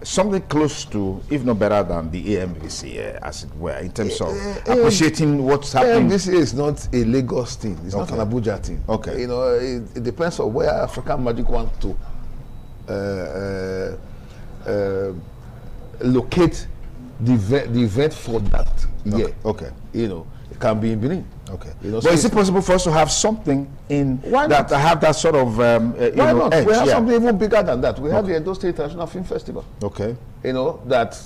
something close to, if not better than the AMVC, as it were, in terms of appreciating what's happening? AMVC is not a Lagos thing. It's not an Abuja thing. Okay. You know, it depends on where African Magic wants to locate the event for that year. Okay. You know, it can be in Benin. Okay. You know, but is it possible for us to have something in Why that not? have that sort of Why not? edge? We have Yeah. something even bigger than that. We have the Edo State International Film Festival. Okay. You know, that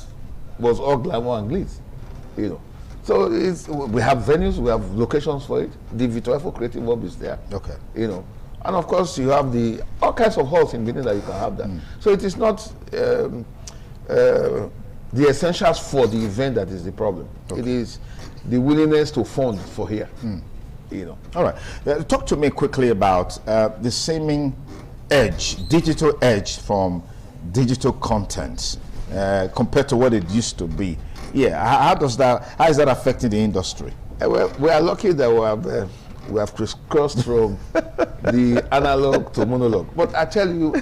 was all glamour and glitz. You know, so we have venues, we have locations for it. The Vitoefo Creative Hub is there. Okay. You know, and of course you have all kinds of halls in Benin that you can have that. So it is not the essentials for the event that is the problem. Okay. It is the willingness to fund for here. You know. All right. Talk to me quickly about the seeming edge, digital edge from digital content compared to what it used to be. Yeah. How is that affecting the industry? Well, we are lucky that we have crisscrossed from the analog to monologue. But I tell you,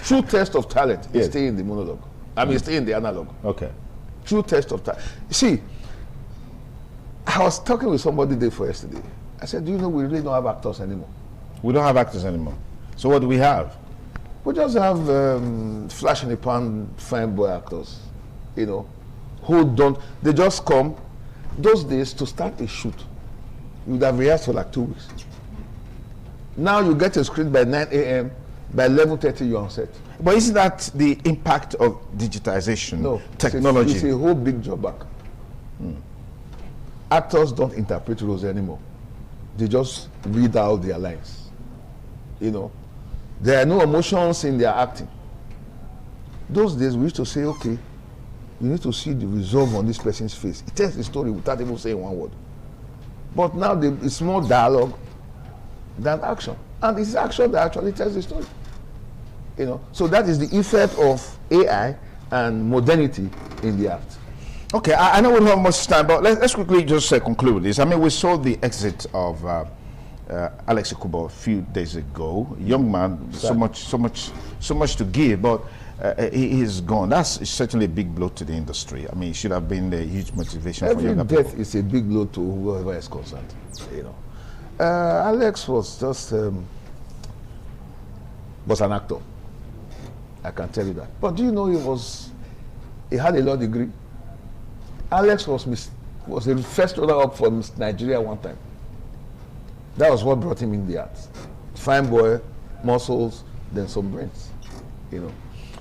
true test of talent is staying in the monologue. I mean, stay in the analog. Okay. True test of talent. See, I was talking with somebody yesterday. I said, do you know we really don't have actors anymore? We don't have actors anymore. So what do we have? We just have flash in the pan, fine boy actors, you know, who don't, they just come. Those days, to start a shoot, you would have rehearsed for like 2 weeks. Now you get a script by 9 a.m., by 11:30 you're on set. But isn't that the impact of digitization, No, technology? It's a whole big job back. Actors don't interpret roles anymore. They just read out their lines. You know, there are no emotions in their acting. Those days we used to say, okay, you need to see the resolve on this person's face. It tells the story without even saying one word. But now it's more dialogue than action. And it's action that actually tells the story. You know, so that is the effect of AI and modernity in the act. Okay, I know we don't have much time, but let's quickly just conclude with this. I mean, we saw the exit of Alex Ikubo a few days ago. Young man, so much to give, but he's gone. That's certainly a big blow to the industry. I mean, it should have been a huge motivation for younger people. Every death is a big blow to whoever is concerned. You know, Alex was just was an actor. I can tell you that. But do you know he had a law degree? Alex was the first runner-up for Miss Nigeria one time. That was what brought him in the arts. Fine boy, muscles, then some brains. You know,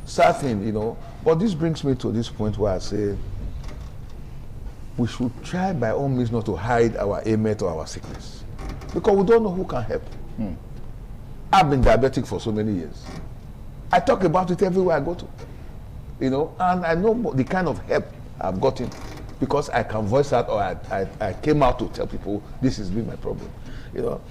sad thing, you know. But this brings me to this point where I say we should try by all means not to hide our ailment or our sickness, because we don't know who can help. I've been diabetic for so many years. I talk about it everywhere I go to, you know, and I know the kind of help I've gotten because I can voice out, or I came out to tell people this has been my problem, you know.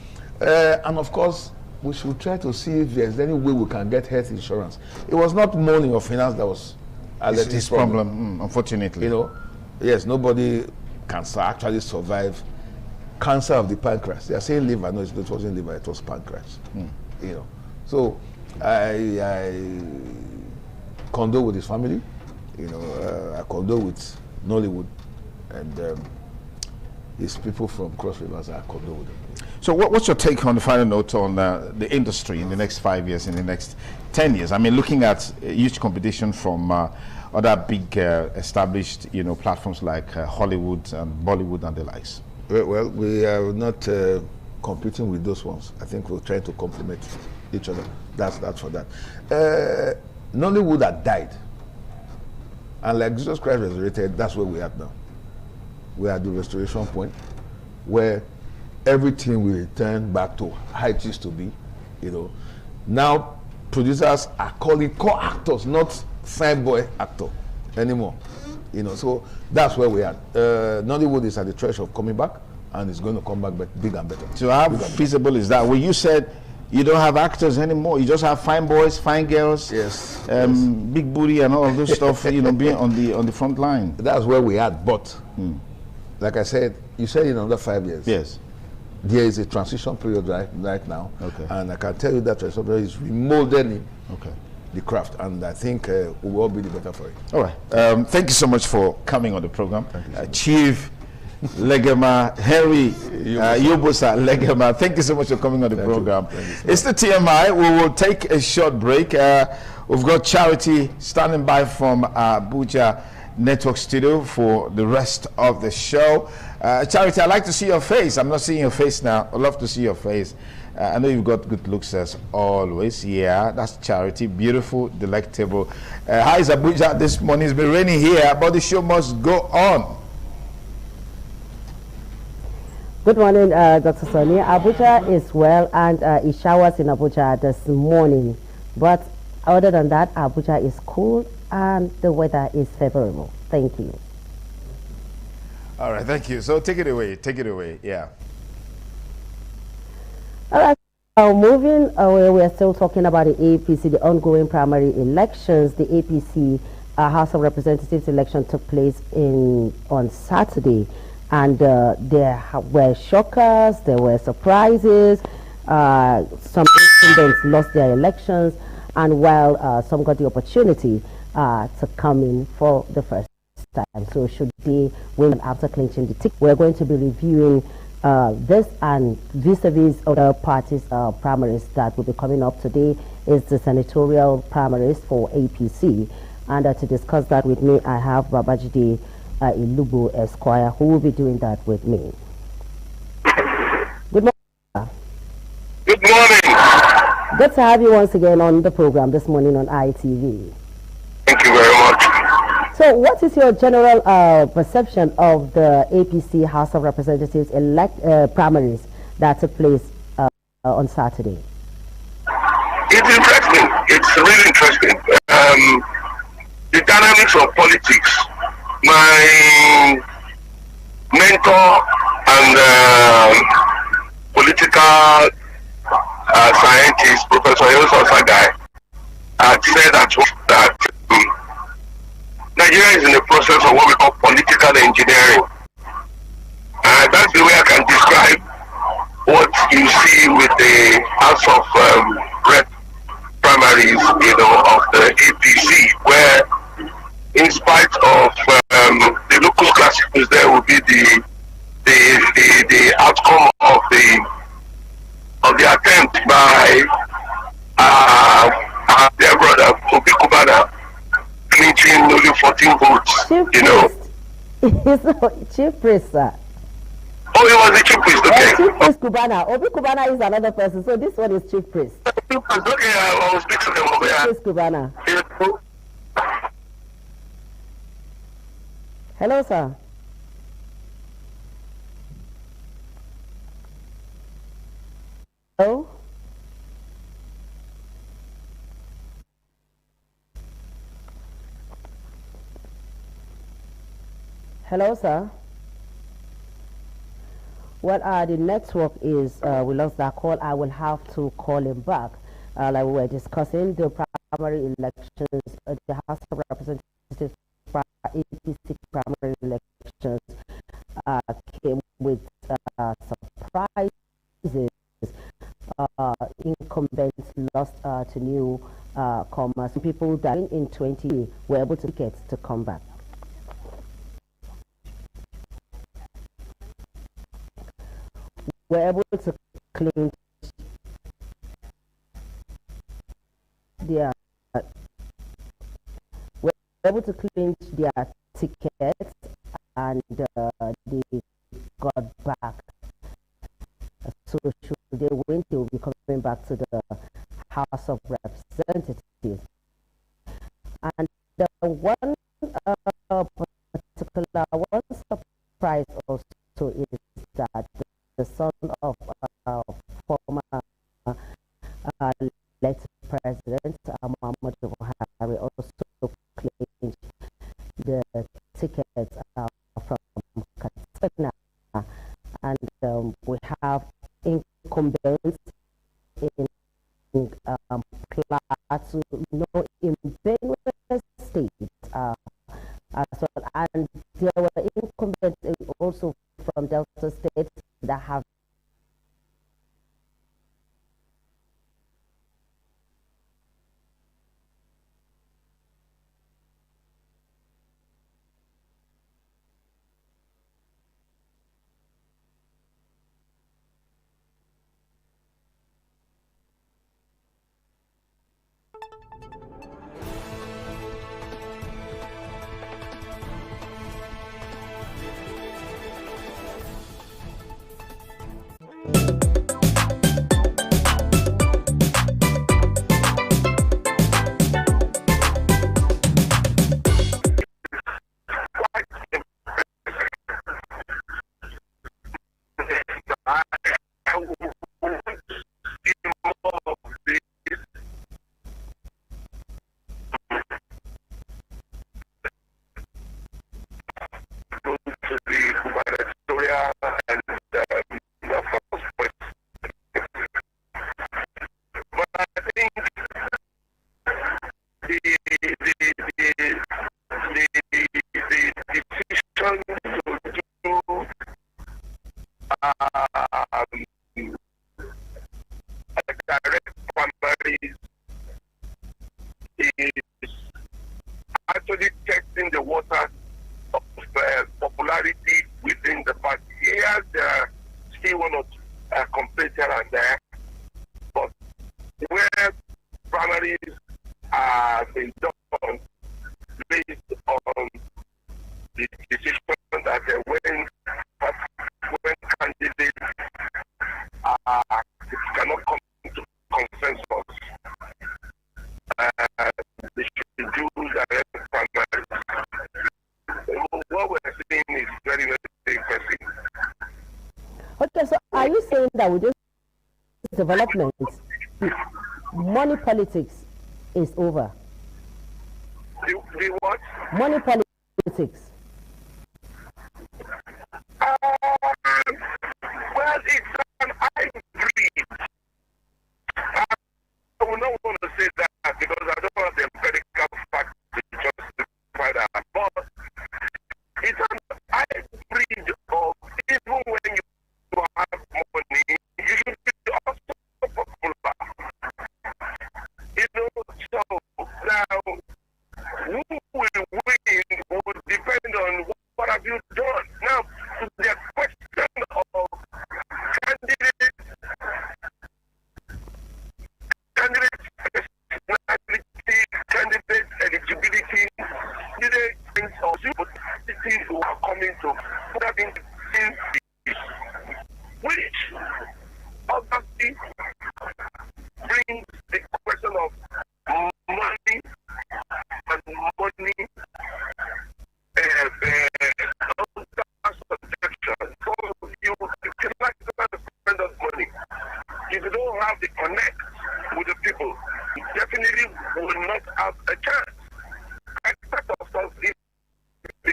And of course, we should try to see if there's any way we can get health insurance. It was not money or finance that was His problem, unfortunately. You know, yes, nobody can actually survive cancer of the pancreas. They are saying liver. No, it wasn't liver, it was pancreas. You know, so I condole with his family. You know, I condole with Nollywood and his people from Cross Rivers. I condole with them. So what's your take on the final note on the industry in the next 5 years, in the next 10 years? I mean, looking at huge competition from other big established, platforms like Hollywood and Bollywood and the likes. Well, we are not competing with those ones. I think we're trying to complement each other. That's for that. Nollywood had died. And like Jesus Christ resurrected, that's where we are now. We are at the restoration point where everything will return back to how it used to be. Now producers are calling co-actors, not fine boy actor anymore. So that's where we are. Nollywood is at the thresh of coming back, and it's going to come back big and better. So how feasible is that? Well, you said you don't have actors anymore. You just have fine boys, fine girls, yes, big booty, and all of this stuff. Being on the front line. That's where we are. But like I said, you said in another 5 years. Yes. There is a transition period right now. Okay. And I can tell you that transition period is remodeling. Okay. The craft, and I think we will all be the better for it. All right. Thank you so much for coming on the program, Chief Legema Henry Yobosa Legema. Thank you so much for coming on the program. It's the TMI. We will take a short break. We've got Charity standing by from Abuja Network Studio for the rest of the show. Charity, I'd like to see your face. I'm not seeing your face now. I'd love to see your face. I know you've got good looks as always. Yeah, that's Charity. Beautiful, delectable. How is Abuja this morning? It's been raining here, but the show must go on. Good morning, Dr. Sonny. Abuja is well, and it showers in Abuja this morning. But other than that, Abuja is cool, and the weather is favorable. Thank you. All right, thank you. So take it away. Take it away. Yeah. All right, moving away, we are still talking about the APC, the ongoing primary elections. The APC House of Representatives election took place on Saturday, and there were shockers, there were surprises, some incumbents lost their elections, and while some got the opportunity to come in for the first time. So should they win after clinching the ticket? We're going to be reviewing this and vis-a-vis other parties' primaries that will be coming up today is the senatorial primaries for APC. And to discuss that with me, I have Babajide Ilubu Esquire, who will be doing that with me. Good morning. Good morning. Good to have you once again on the program this morning on ITV. Thank you very much. So what is your general perception of the APC House of Representatives primaries that took place on Saturday? It's interesting. It's really interesting. The dynamics of politics. My mentor and political scientist, Professor Yosa Sagai, had said that Nigeria is in the process of what we call political engineering. That's the way I can describe what you see with the House of Rep primaries, of the APC, where in spite of the local classicals, there will be the outcome of the attempt by their brother Obi Kubana, clinching only 14 votes. Chief Priest, sir. Oh, he was the Chief Priest, okay. Chief Priest Kubana. Obi Kubana is another person, so this one is Chief Priest. Okay, I will speak to them over here. Chief Priest Kubana. Hello, sir. Hello? Hello, sir. Well, the network is, we lost that call. I will have to call him back. Like we were discussing, the primary elections, the House of Representatives APC primary elections came with surprises. Incumbents lost to new comers. People that in 20 were able to get to come back. Were able to clinch their were able to clinch their tickets, and they got back. So should they win, they will be coming back to the House of Representatives. And the one particular one surprise also is that the son of former elected president Muhammad Buhari also claimed the tickets from Katsina, and we have incumbents in Plateau, in Benue State as well, and there were incumbents also from Delta State that have actually testing the water of popularity within the party. Yes, there are still one or two complaints here and there, but where primaries are being done based on the decision that when candidates cannot come to consensus, they should do direct primaries. What we're seeing is very, very impressive. Okay, so are you saying that with this development, money politics is over? The what? Money politics. Well, it's an hybrid. I will not want to say that because I don't have the empirical fact to justify that. But it's an hybrid of even when you have money, you should be also popular. You know, so now who will win will depend on what have you done. Now, the question of candidate eligibility, candidates or cities who are coming to put up in which obviously brings the question of money and money subjection. So you can like to spend of money. If you don't have the connect with the people, you definitely will not have a chance. Expect ourselves if the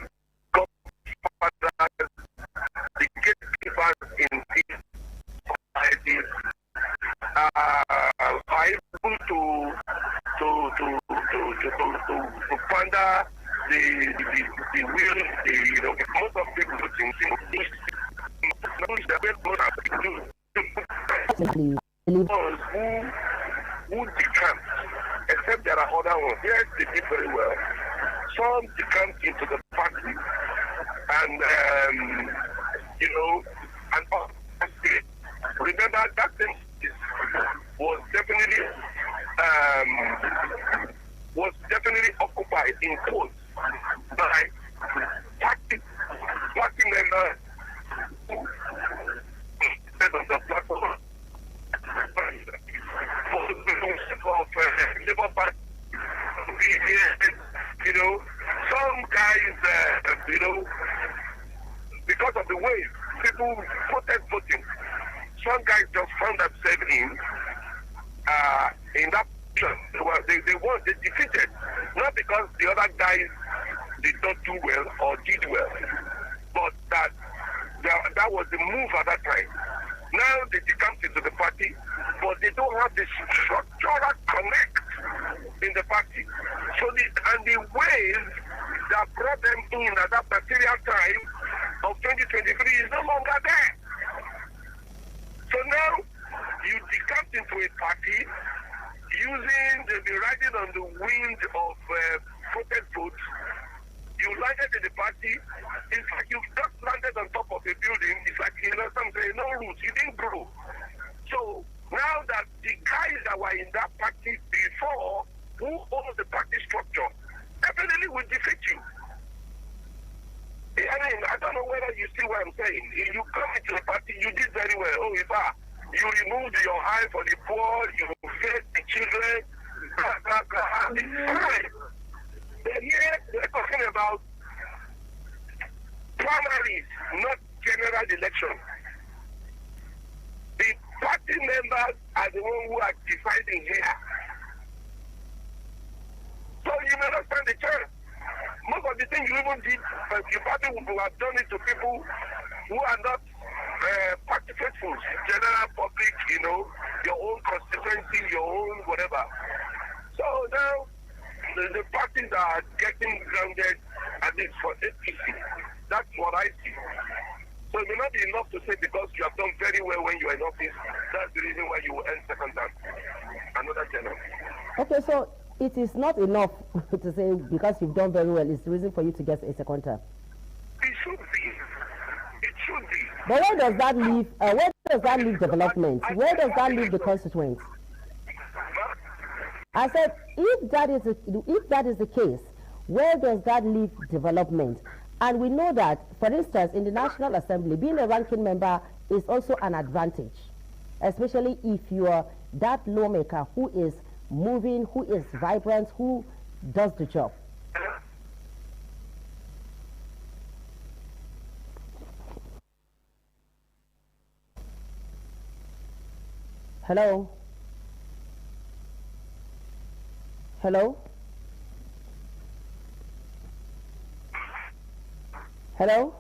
godfathers, the gatekeepers in these societies are able to ponder the will, most of people think who decamp, except there are other ones. Yes, they did very well. Some decamp into the party, and and remember that in quotes, by party members who instead of the platform of Labour Party. You know, some guys, you know, because of the way people protest voting, some guys just found themselves in that position. They defeated, not because the other guys did not do well or did well, but that was the move at that time. Now they decamped into the party, but they don't have the structural connect in the party. So the ways that brought them in at that material time of 2023 is no longer there. So now you decamped into a party they've been riding on the wind of protest votes. You landed in the party, it's like you've just landed on top of a building. It's like, you know, something, no roots, you didn't grow. So now that the guys that were in that party before, who owns the party structure, definitely will defeat you. I mean, I don't know whether you see what I'm saying. You come into the party, you did very well. Oh, you removed your eye for the poor, you fed the children, blah, blah, blah. It's fine. But here, we're talking about primaries, not general election. The party members are the ones who are deciding here. So you may not stand a chance. Most of the things you even did, your party would have done it to people who are not party faithful, general public, you know, your own constituency, your own whatever. So now, the parties are getting grounded, at least for APC. That's what I see. So it may not be enough to say because you have done very well when you are in office, that's the reason why you will end second time. Another general. Okay, so it is not enough to say because you've done very well, it's the reason for you to get a second term. It should be. It should be. But where does that leave? Where does that leave development? Where does that leave the constituents? I said, if that is the case, where does that leave development? And we know that, for instance, in the National Assembly, being a ranking member is also an advantage, especially if you are that lawmaker who is moving, who is vibrant, who does the job. Hello? Hello? Hello?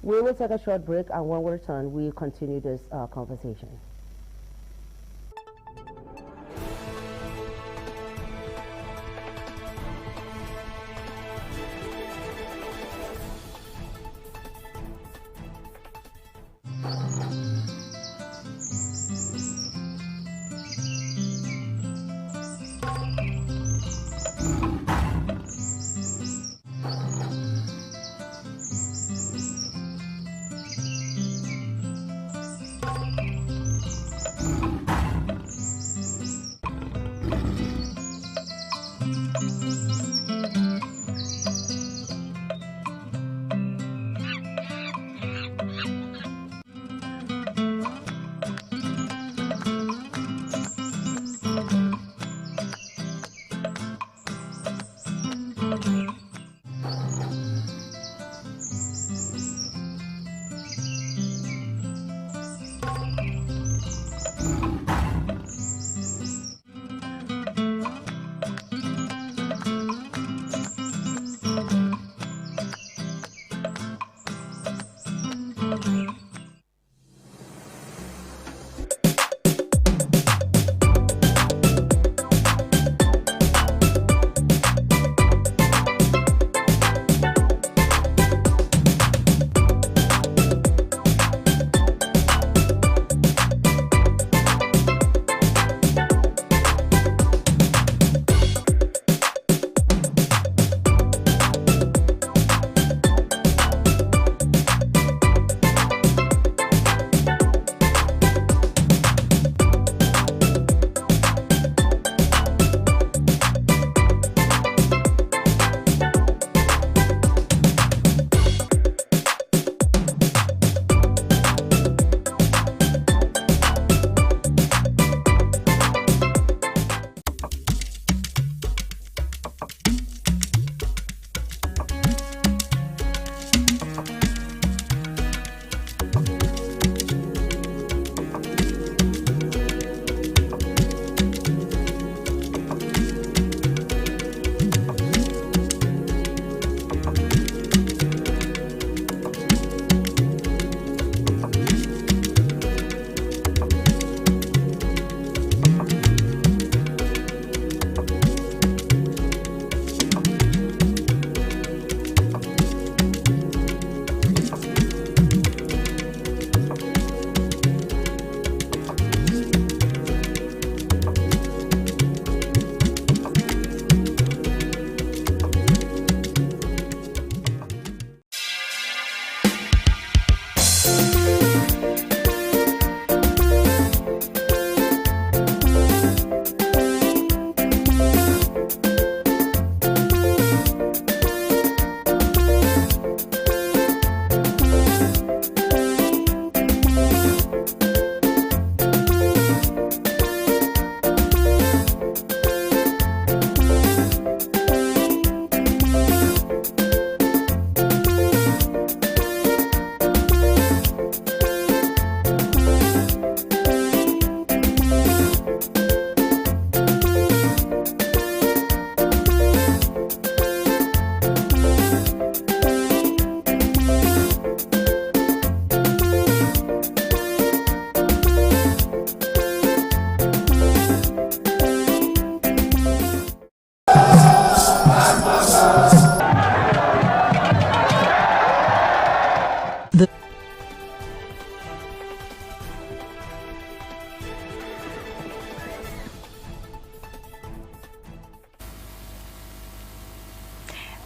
We will take a short break, and when we return, we'll continue this conversation.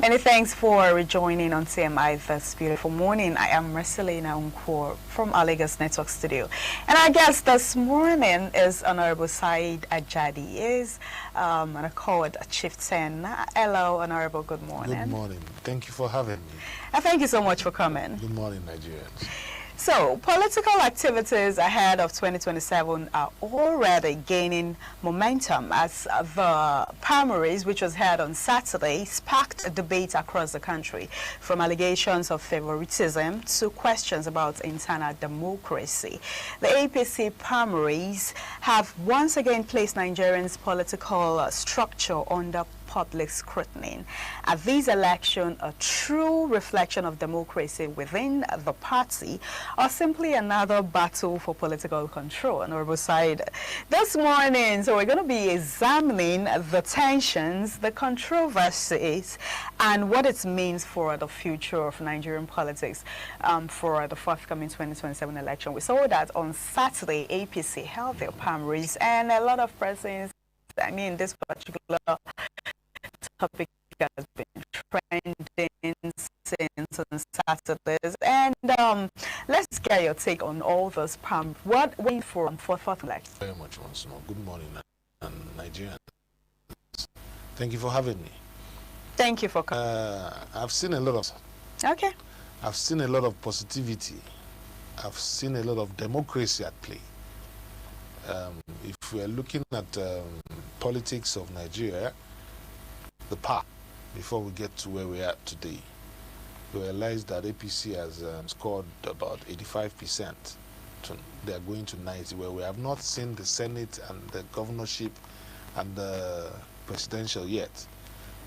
Many thanks for rejoining on CMI this beautiful morning. I am Marcelina Unko from our Lagos Network Studio. And our guest this morning is Honorable Said Ajadi. He is an Accord Chieftain. Hello, Honorable. Good morning. Good morning. Thank you for having me. And thank you so much for coming. Good morning, Nigerians. So, political activities ahead of 2027 are already gaining momentum as the primaries, which was held on Saturday, sparked a debate across the country, from allegations of favoritism to questions about internal democracy. The APC primaries have once again placed Nigerians' political structure under public scrutiny. Are these elections a true reflection of democracy within the party, or simply another battle for political control? Honorable Said, this morning, so we're going to be examining the tensions, the controversies, and what it means for the future of Nigerian politics for the forthcoming 2027 election. We saw that on Saturday, APC held their primaries, and a lot of persons, I mean, this particular topic has been trending since on Saturdays, and let's get your take on all this. What went for election? Very much once more. Good morning, Nigerians. Thank you for having me. Thank you for coming. I've seen a lot of. Okay. I've seen a lot of positivity. I've seen a lot of democracy at play. If we are looking at politics of Nigeria, the path before we get to where we are today, we realize that APC has scored about 85%. They are going to 90%, where we have not seen the Senate and the governorship and the presidential yet.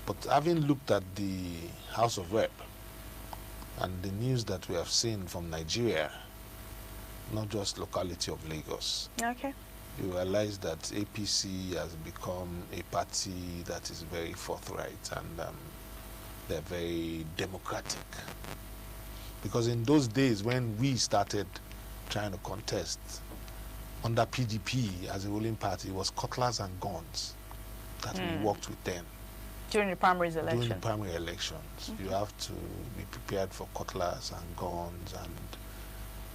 But having looked at the House of Rep and the news that we have seen from Nigeria, not just locality of Lagos, okay, you realize that APC has become a party that is very forthright, and they're very democratic. Because in those days when we started trying to contest under PDP as a ruling party, it was cutlass and guns that we worked with then. During the primary election? During the primary elections. You have to be prepared for cutlass and guns and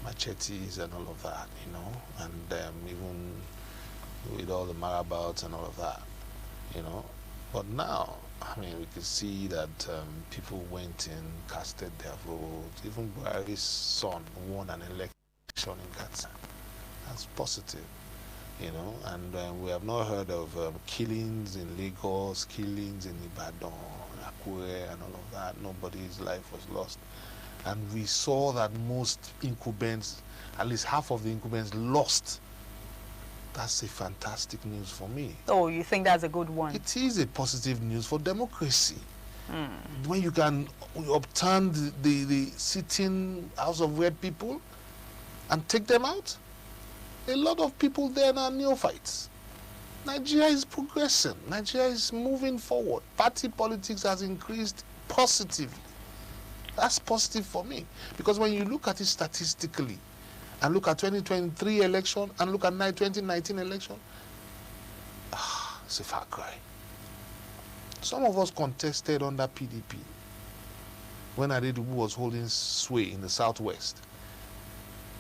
machetes and all of that, you know, and even with all the marabouts and all of that, you know. But now, I mean, we can see that people went in, casted their vote. Even Buhari's son won an election in Gatsa. That's positive, you know. And we have not heard of killings in Lagos, killings in Ibadan, Akure, and all of that. Nobody's life was lost. And we saw that most incumbents, at least half of the incumbents, lost. That's a fantastic news for me. Oh, you think that's a good one? It is a positive news for democracy. When you can upturn the sitting House of Rep people and take them out, a lot of people there are neophytes. Nigeria is progressing. Nigeria is moving forward. Party politics has increased positively. That's positive for me, because when you look at it statistically and look at 2023 election and look at 2019 election, it's a far cry. Some of us contested under PDP when Adedubu was holding sway in the southwest.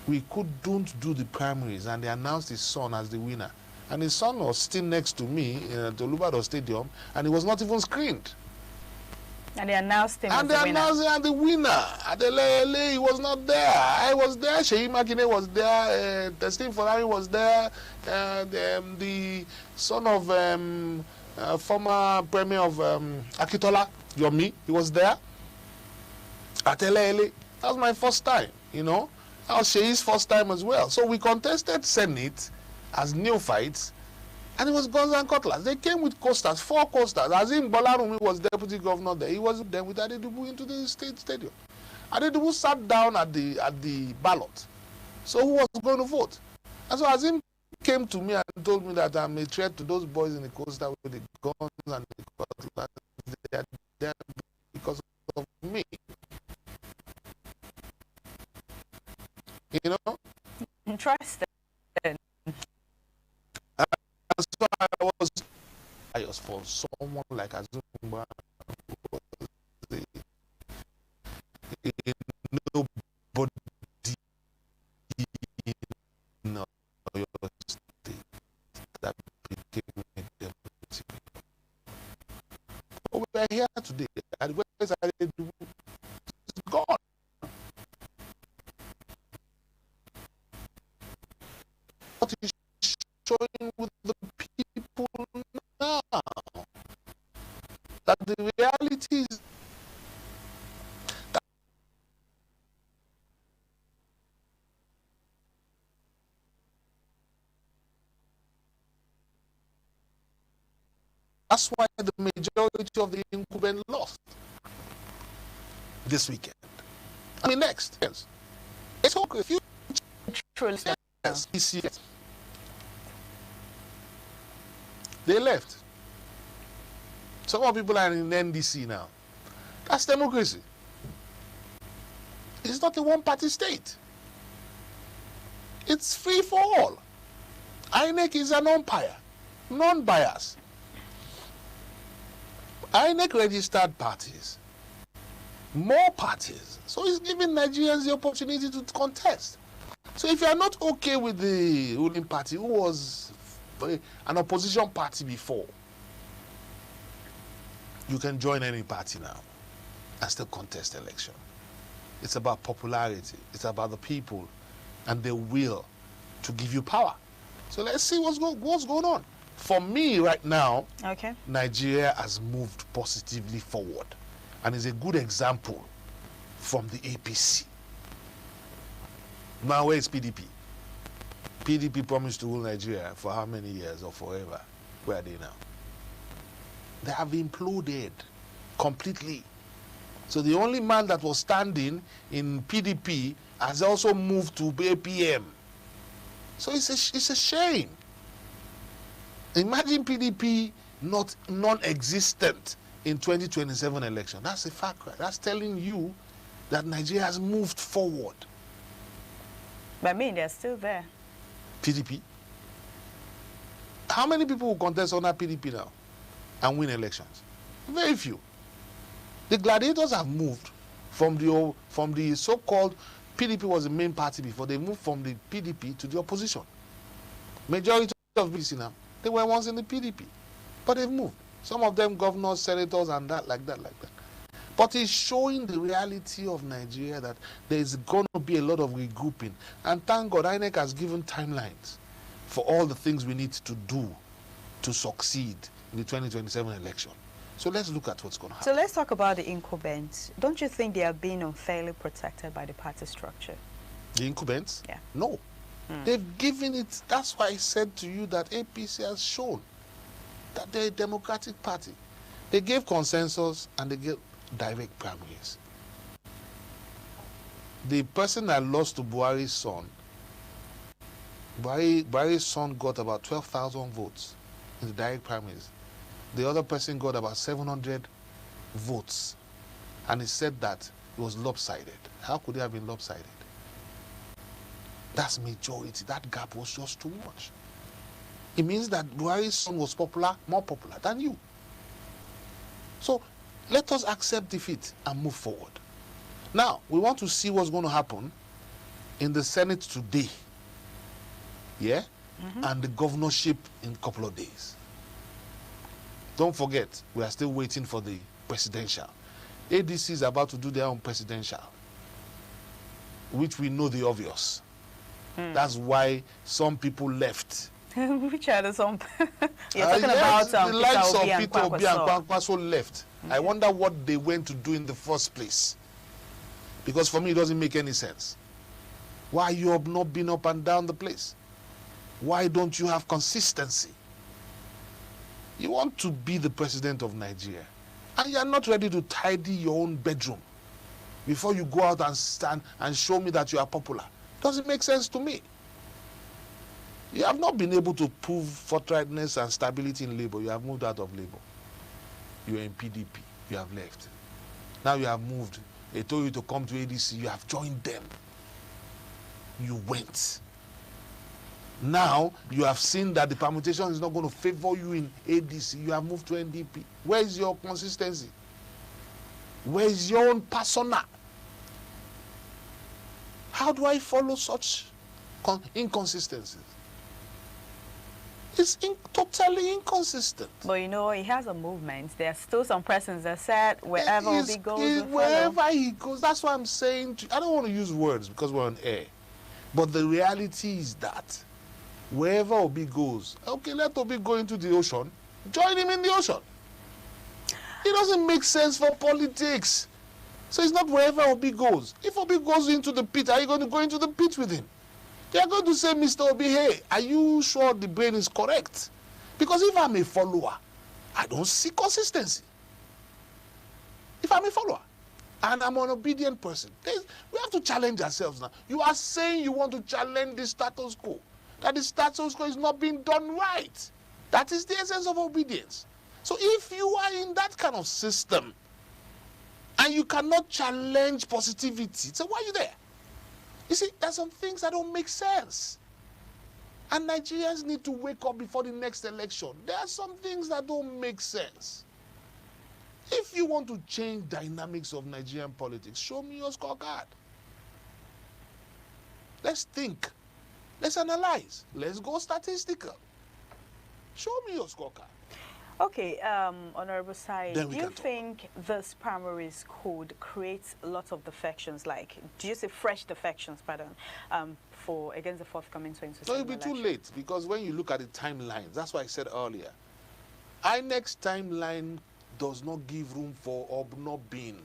We couldn't do the primaries, and they announced his son as the winner. And his son was sitting next to me at the Olubado Stadium, and he was not even screened. And they announced him and as the winner. And they announced him as the winner. At the LA, he was not there. I was there. Sheyi Makinde was there. Testing Folari was there. The son of former premier of Akitola, Yomi, he was there. At LA. That was my first time, you know. That was Sheyi's first time as well. So we contested Senate as neophytes. And it was guns and cutlass. They came with coasters, 4 coasters. Azim Bolarumi was deputy governor there. He was there with Adedubu into the state stadium. Adedubu sat down at the ballot. So who was going to vote? And so Azim came to me and told me that I'm a threat to those boys in the coaster with the guns and the cutlass. They are there because of me. You know? Interesting. So I was for someone like Azumba, who was the were here today, and where is it? It's gone. What is showing with the people now? That the reality is that's why the majority of the incumbent lost this weekend. I mean, next, yes. It's okay. Yes. They left. Some more people are in NDC now. That's democracy. It's not a one-party state. It's free for all. INEC is an umpire, non-biased. INEC registered parties, more parties. So it's giving Nigerians the opportunity to contest. So if you are not okay with the ruling party, who was an opposition party before, you can join any party now and still contest election. It's about popularity. It's about the people and their will to give you power. So let's see what's going on. For me right now, okay, Nigeria has moved positively forward and is a good example from the APC. Now where is PDP? PDP promised to rule Nigeria for how many years or forever? Where are they now? They have imploded completely. So the only man that was standing in PDP has also moved to APM. So it's a shame. Imagine PDP non-existent in 2027 election. That's a fact, right? That's telling you that Nigeria has moved forward. But I mean, they're still there. PDP. How many people will contest under PDP now and win elections? Very few. The gladiators have moved from the so-called PDP was the main party before. They moved from the PDP to the opposition. Majority of PDP now, they were once in the PDP, but they've moved. Some of them governors, senators, and that, like that. But it's showing the reality of Nigeria that there's going to be a lot of regrouping. And thank God, INEC has given timelines for all the things we need to do to succeed in the 2027 election. So let's look at what's going to happen. So let's talk about the incumbents. Don't you think they are being unfairly protected by the party structure? The incumbents? Yeah. No. They've given it. That's why I said to you that APC has shown that they're a democratic party. They gave consensus and they gave direct primaries. The person that lost to Buhari's son, Buhari's son got about 12,000 votes in the direct primaries. The other person got about 700 votes. And he said that it was lopsided. How could it have been lopsided? That's majority. That gap was just too much. It means that Buhari's son was more popular than you. So let us accept defeat and move forward. Now, we want to see what's going to happen in the Senate today. Yeah? And the governorship in a couple of days. Don't forget, we are still waiting for the presidential. ADC is about to do their own presidential, which we know the obvious. That's why some people left. Which are the some? You're talking about the likes of Peter Obi and Kwankwaso left. I wonder what they went to do in the first place. Because for me, it doesn't make any sense. Why you have not been up and down the place? Why don't you have consistency? You want to be the president of Nigeria, and you are not ready to tidy your own bedroom before you go out and stand and show me that you are popular. Doesn't make sense to me. You have not been able to prove forthrightness and stability in labor. You have moved out of labor. You are in PDP. You have left. Now you have moved. They told you to come to ADC. You have joined them. You went. Now you have seen that the permutation is not going to favor you in ADC. You have moved to NDP. Where is your consistency? Where is your own persona? How do I follow such inconsistencies? It's totally inconsistent. But you know, he has a movement. There are still some persons that said wherever Obi goes, wherever he goes, that's what I'm saying. I don't want to use words because we're on air. But the reality is that wherever Obi goes, okay, let Obi go into the ocean, join him in the ocean. It doesn't make sense for politics. So it's not wherever Obi goes. If Obi goes into the pit, are you going to go into the pit with him? You're going to say, Mr. Obi, hey, are you sure the brain is correct? Because if I'm a follower, I don't see consistency. If I'm a follower and I'm an obedient person, we have to challenge ourselves now. You are saying you want to challenge the status quo, that the status quo is not being done right. That is the essence of obedience. So if you are in that kind of system and you cannot challenge positivity, so why are you there? You see, there's some things that don't make sense. And Nigerians need to wake up before the next election. There are some things that don't make sense. If you want to change dynamics of Nigerian politics, show me your scorecard. Let's think. Let's analyze. Let's go statistical. Show me your scorecard. Okay, Honorable Said, do you think this primaries could create lots of defections, like, do you say fresh defections, pardon, against the forthcoming 2027 No, it'll be too late, because when you look at the timelines, that's what I said earlier. INEC's timeline does not give room for obno-being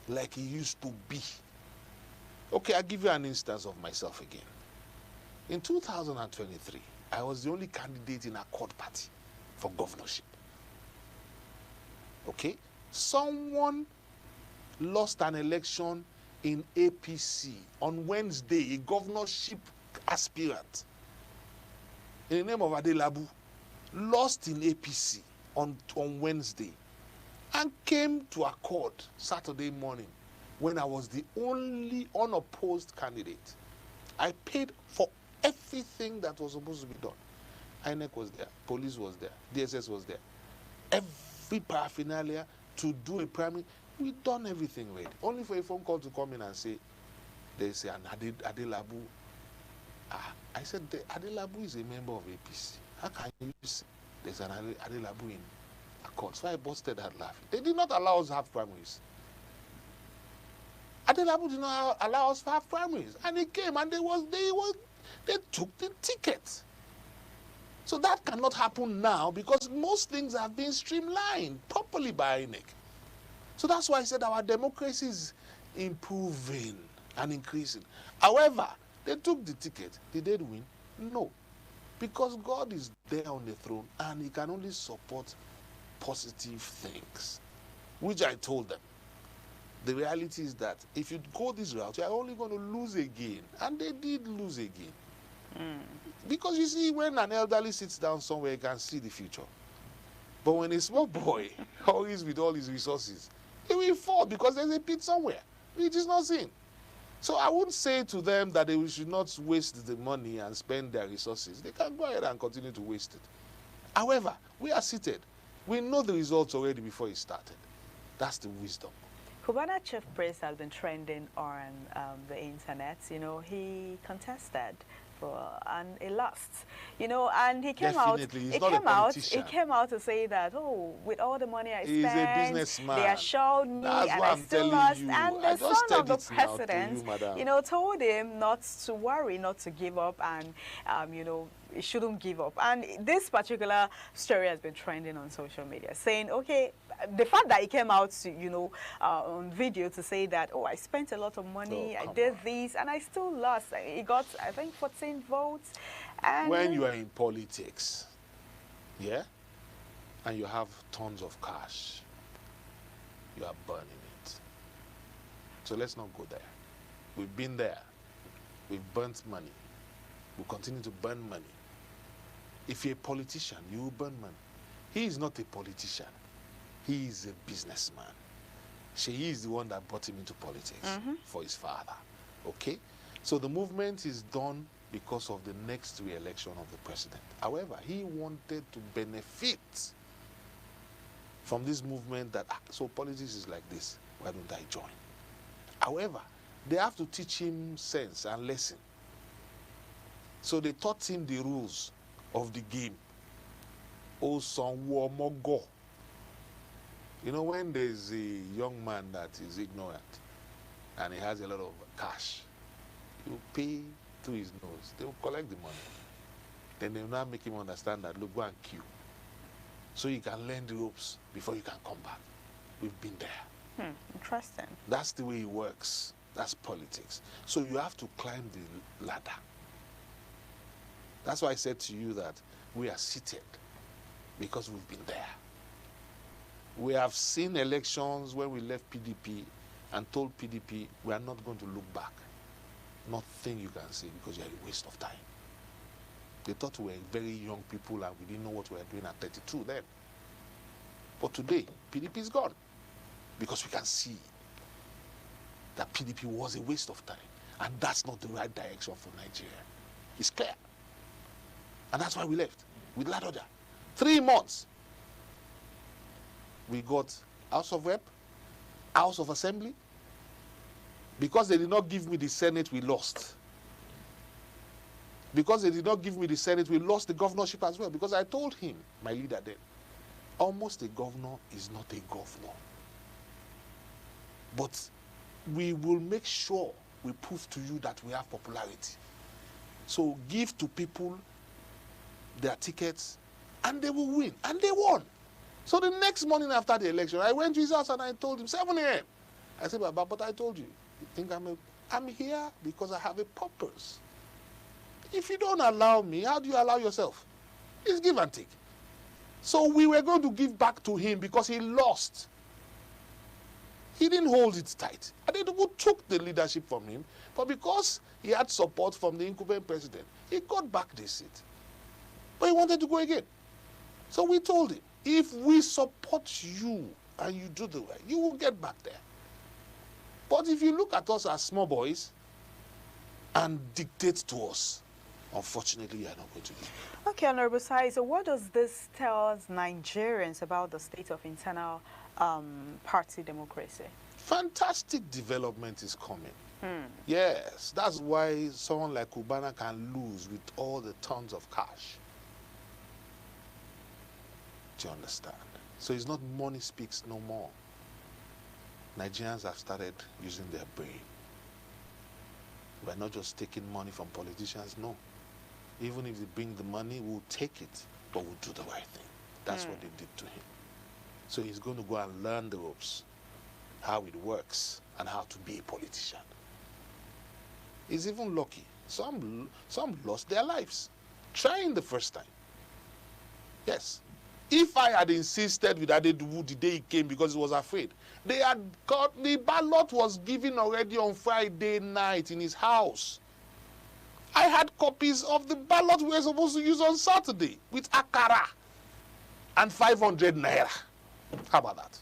like it used to be. Okay, I'll give you an instance of myself again. In 2023, I was the only candidate in a court party for governorship. Okay, someone lost an election in APC on Wednesday, a governorship aspirant in the name of Adelabu, lost in APC on Wednesday and came to a court Saturday morning when I was the only unopposed candidate. I paid for everything that was supposed to be done. INEC was there, police was there, DSS was there. Every paraphernalia to do a primary, we've done everything ready. Only for a phone call to come in and say, there's an Adelabu. I said, Adelabu is a member of APC. How can you say there's an Adelabu in a court? So I busted that laughing. They did not allow us to have primaries. Adelabu did not allow us to have primaries. And he came and they took the ticket. So that cannot happen now because most things have been streamlined properly by INEC. So that's why I said our democracy is improving and increasing. However, they took the ticket. Did they win? No. Because God is there on the throne and he can only support positive things, which I told them. The reality is that if you go this route, you are only going to lose again. And they did lose again. Because you see, when an elderly sits down somewhere, he can see the future. But when a small boy, always with all his resources, he will fall because there's a pit somewhere, which is not seen. So I wouldn't say to them that they should not waste the money and spend their resources. They can go ahead and continue to waste it. However, we are seated. We know the results already before it started. That's the wisdom. Cubana chief priest has been trending on the internet. You know, he contested and he lost, you know, and he came out. He came out to say that, oh, with all the money I spent, a businessman. They assured me, and I still lost. And the son of the president, you know, told him not to worry, not to give up, and you know, he shouldn't give up. And this particular story has been trending on social media, saying, okay, the fact that he came out to, you know, on video to say that, oh, I spent a lot of money, I did this, and I still lost. He got, I think, 14 votes. And when you are in politics, yeah, and you have tons of cash, you are burning it. So let's not go there. We've been there. We've burnt money. We'll continue to burn money. If you're a politician, you will burn money. He is not a politician. He is a businessman. She is the one that brought him into politics for his father. Okay? So the movement is done because of the next re-election of the president. However, he wanted to benefit from this movement that, so politics is like this. Why don't I join? However, they have to teach him sense and lesson. So they taught him the rules of the game Osonwomogo. You know, when there's a young man that is ignorant and he has a lot of cash, you pay through his nose. They will collect the money. Then they will now make him understand that, look, go and queue. So you can learn the ropes before you can come back. We've been there. Interesting. That's the way it works. That's politics. So you have to climb the ladder. That's why I said to you that we are seated because we've been there. We have seen elections when we left PDP and told PDP we are not going to look back. Nothing you can say because you're a waste of time. They thought we were very young people and we didn't know what we were doing at 32 then. But today, PDP is gone because we can see that PDP was a waste of time. And that's not the right direction for Nigeria. It's clear. And that's why we left with Ladoja. 3 months. We got House of Rep, House of Assembly. Because they did not give me the Senate, we lost. Because they did not give me the Senate, we lost the governorship as well. Because I told him, my leader then, almost a governor is not a governor. But we will make sure we prove to you that we have popularity. So give to people their tickets and they will win. And they won. So the next morning after the election, I went to his house and I told him, 7 a.m. I said, Baba, but I told you, you think I'm here because I have a purpose. If you don't allow me, how do you allow yourself? It's give and take. So we were going to give back to him because he lost. He didn't hold it tight. Adedogu took the leadership from him, but because he had support from the incumbent president, he got back the seat. But he wanted to go again. So we told him, if we support you and you do the right, you will get back there. But if you look at us as small boys and dictate to us, unfortunately, you are not going to be. Okay, Honorable Sai, so what does this tell us Nigerians about the state of internal party democracy? Fantastic development is coming. Yes, that's why someone like Cubana can lose with all the tons of cash. Do you understand? So it's not money speaks no more. Nigerians have started using their brain. We're not just taking money from politicians, no. Even if they bring the money, we'll take it, but we'll do the right thing. That's what they did to him. So he's going to go and learn the ropes, how it works, and how to be a politician. He's even lucky. Some lost their lives trying the first time. Yes. If I had insisted with Adedogu the day he came because he was afraid, they had got, the ballot was given already on Friday night in his house. I had copies of the ballot we were supposed to use on Saturday with akara and 500 naira. How about that?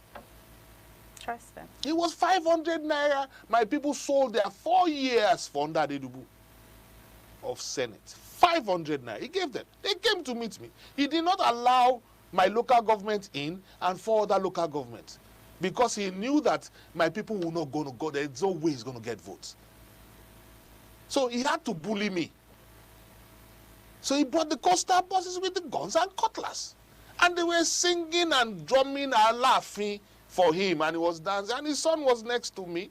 Interesting. It was 500 naira. My people sold their 4 years for under Adedogu of Senate. 500 naira. He gave them. They came to meet me. He did not allow my local government in and 4 other local governments because he knew that my people were not going to go. There's no way he's going to get votes. So he had to bully me. So he brought the coastal buses with the guns and cutlass. And they were singing and drumming and laughing for him. And he was dancing. And his son was next to me.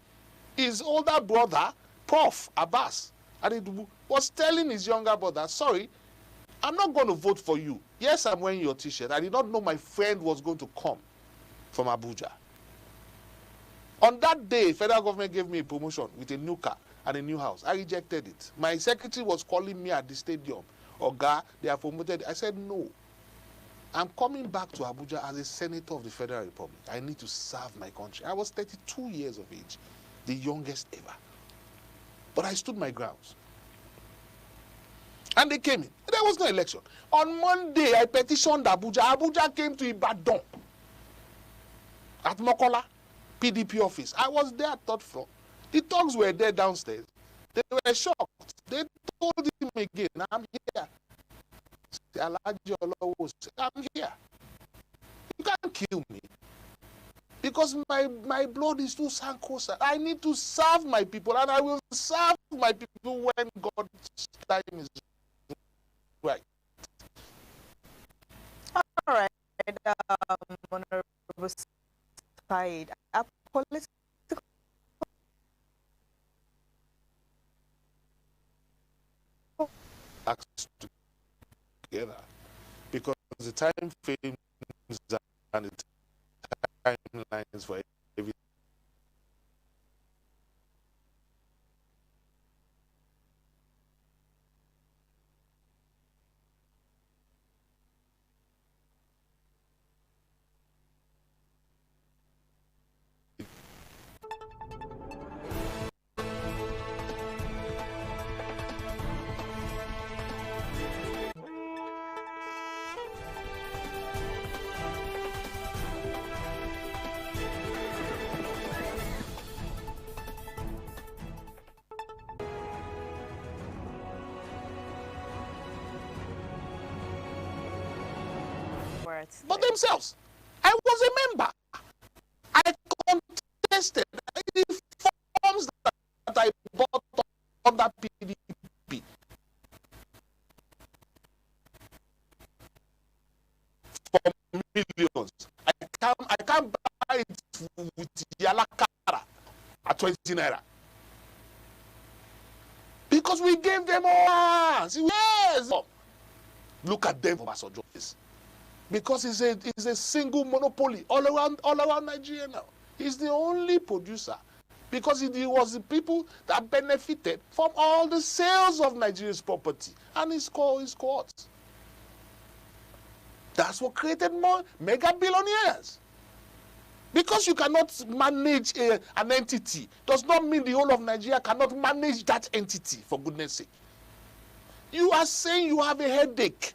His older brother, Prof. Abbas, was telling his younger brother, sorry, I'm not going to vote for you. Yes, I'm wearing your t-shirt. I did not know my friend was going to come from Abuja. On that day, federal government gave me a promotion with a new car and a new house. I rejected it. My secretary was calling me at the stadium. Oga, they are promoted. I said, no. I'm coming back to Abuja as a senator of the Federal Republic. I need to serve my country. I was 32 years of age, the youngest ever. But I stood my grounds. And they came in. There was no election. On Monday, I petitioned Abuja. Abuja came to Ibadan at Mokola, PDP office. I was there at 3rd floor. The thugs were there downstairs. They were shocked. They told him again, I'm here. I'm here. You can't kill me. Because my blood is too sankosa. I need to serve my people, and I will serve my people when God's time is right. All right. it. Our political acts together, because the time frames and the timelines for everything. But themselves. I was a member. I contested the forms that I bought under PDP. For millions. I can't buy it with Yalakara at 20 naira. Because we gave them all. Yes. Look at them for Basojo. Because it's a single monopoly all around Nigeria now. He's the only producer, because it was the people that benefited from all the sales of Nigeria's property and his courts. That's what created more mega billionaires. Because you cannot manage an entity does not mean the whole of Nigeria cannot manage that entity, for goodness sake. You are saying you have a headache.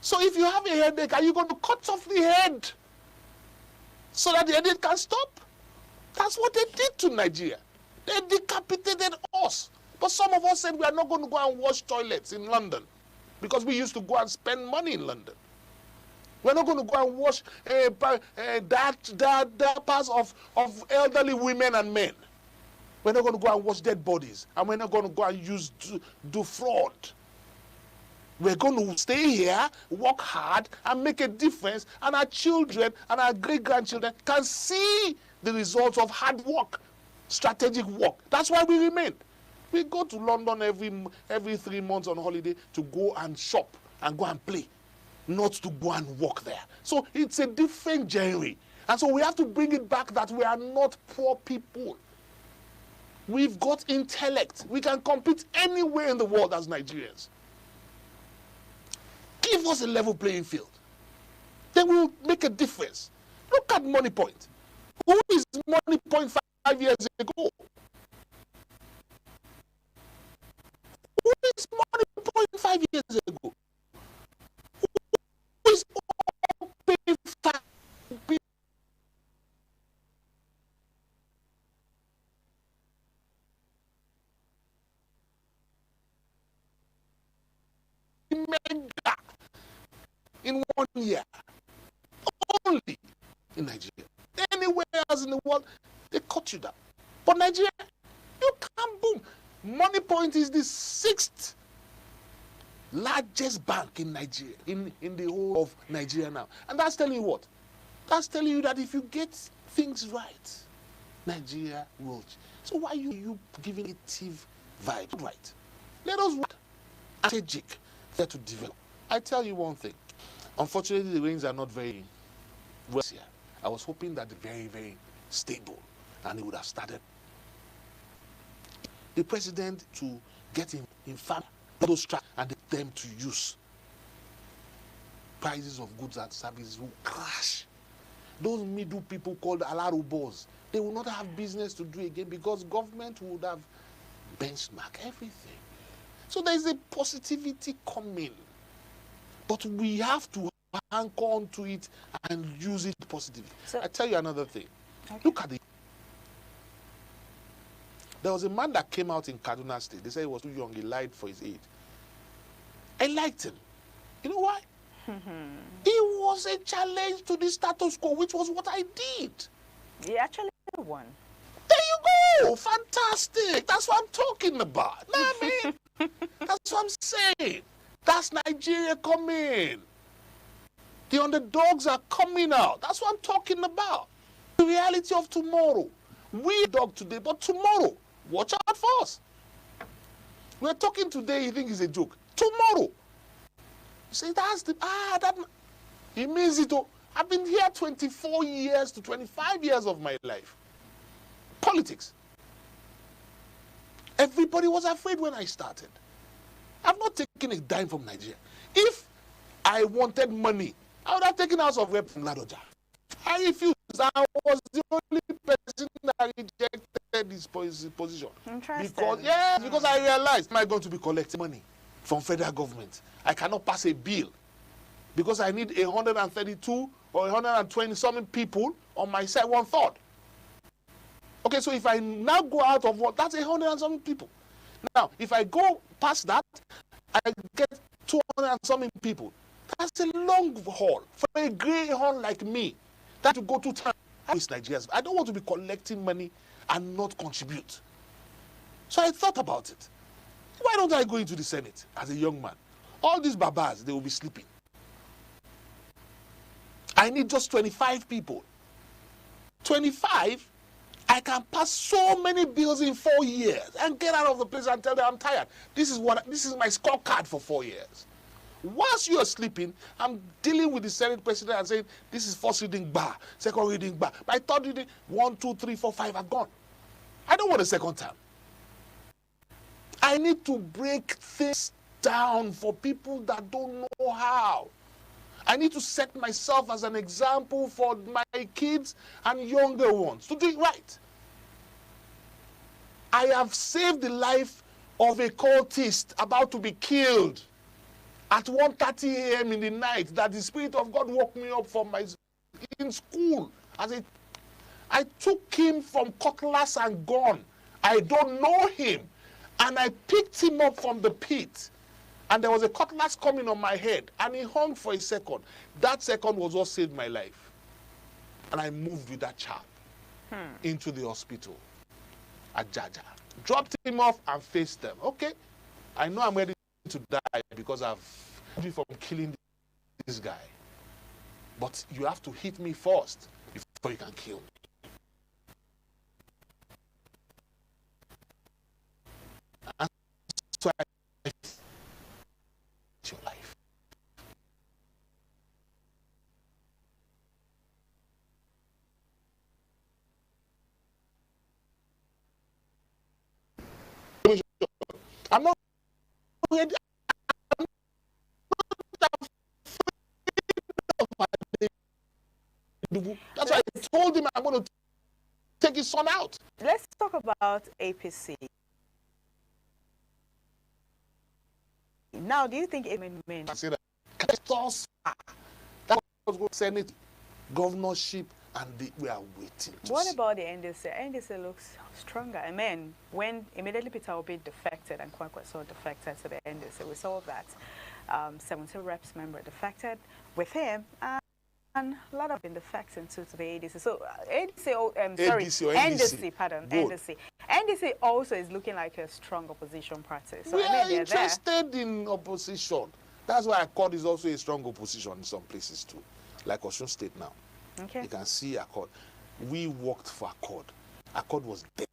So if you have a headache, are you going to cut off the head so that the headache can stop? That's what they did to Nigeria. They decapitated us. But some of us said we are not going to go and wash toilets in London because we used to go and spend money in London. We're not going to go and wash diapers of elderly women and men. We're not going to go and wash dead bodies. And we're not going to go and do fraud. We're going to stay here, work hard, and make a difference, and our children and our great-grandchildren can see the results of hard work, strategic work. That's why we remain. We go to London every 3 months on holiday to go and shop and go and play, not to go and work there. So it's a different journey. And so we have to bring it back that we are not poor people. We've got intellect. We can compete anywhere in the world as Nigerians. Give us a level playing field. Then we'll make a difference. Look at Money Point. Who is Money Point 5 years ago? Who is Money Point 5 years ago? Who is open 5 mega in 1 year? Only in Nigeria. Anywhere else in the world, they cut you down. But Nigeria, you can't boom. Money Point is the 6th largest bank in Nigeria, in the whole of Nigeria now. And that's telling you what? That's telling you that if you get things right, Nigeria will. So why are you giving negative vibe? Right. Let us work strategic there to develop. I tell you one thing. Unfortunately, the rains are not very well here. I was hoping that they're very, very stable and it would have started. The president to get in farm those tracks and them to use. Prices of goods and services will crash. Those middle people called alarubos, they will not have business to do again because government would have benchmarked everything. So there is a positivity coming. But we have to anchor on to it and use it positively. So, I tell you another thing. Okay. Look at it. There was a man that came out in Kaduna State. They said he was too young. He lied for his age. I liked him. You know why? He was a challenge to the status quo, which was what I did. He actually won. There you go. Fantastic. That's what I'm talking about. Know what I mean? That's what I'm saying. That's Nigeria coming. The underdogs are coming out. That's what I'm talking about. the reality of tomorrow. We dog today, but tomorrow, watch out for us. We're talking today, you think it's a joke. Tomorrow, you say that's the, that, it means it. I've been here 24 years to 25 years of my life. Politics. Everybody was afraid when I started. I've not taken a dime from Nigeria. If I wanted money, I would have taken House of Rep from Ladoja. I refused. I was the only person that rejected this position. Interesting. Because I realized, am I going to be collecting money from federal government? I cannot pass a bill because I need 132 or 120 something people on my side, 1/3. Okay, so if I now go out of what, that's 100 and something people. Now, if I go past that, I get 200 and something people. That's a long haul for a greyhound like me. That to go to town. I don't want to be collecting money and not contribute. So I thought about it. Why don't I go into the Senate as a young man? All these babas, they will be sleeping. I need just 25 people. 25, I can pass so many bills in 4 years and get out of the place and tell them I'm tired. This is my scorecard for 4 years. Whilst you are sleeping, I'm dealing with the Senate president and saying, this is first reading bar, second reading bar. By third reading, 1, 2, 3, 4, 5 are gone. I don't want a second term. I need to break things down for people that don't know how. I need to set myself as an example for my kids and younger ones to do it right. I have saved the life of a cultist about to be killed at 1:30 a.m. in the night, that the Spirit of God woke me up from in school. I took him from cutlass and gun. I don't know him. And I picked him up from the pit. And there was a cutlass coming on my head. And he hung for a second. That second was what saved my life. And I moved with that child into the hospital at Jaja. Dropped him off and faced them. Okay, I know I'm ready to die because I've been from killing this guy. But you have to hit me first before you can kill me. And so I your life. I'm not ready. That's why I told him I'm going to take his son out. Let's talk about APC. Now, do you think amendment? I say that. That was going to Senate, governorship, and we are waiting. What about the NDC? NDC looks stronger. I mean, when immediately Peter Obi defected and Kwankwaso defected to the NDC, we saw that 70 reps member defected with him, and a lot of been defecting to the ADC. So NDC, pardon, NDC. NDC also is looking like a strong opposition party. So we are interested in opposition. That's why Accord is also a strong opposition in some places too, like Osun State now. Okay. You can see Accord. We worked for Accord. Accord was dead.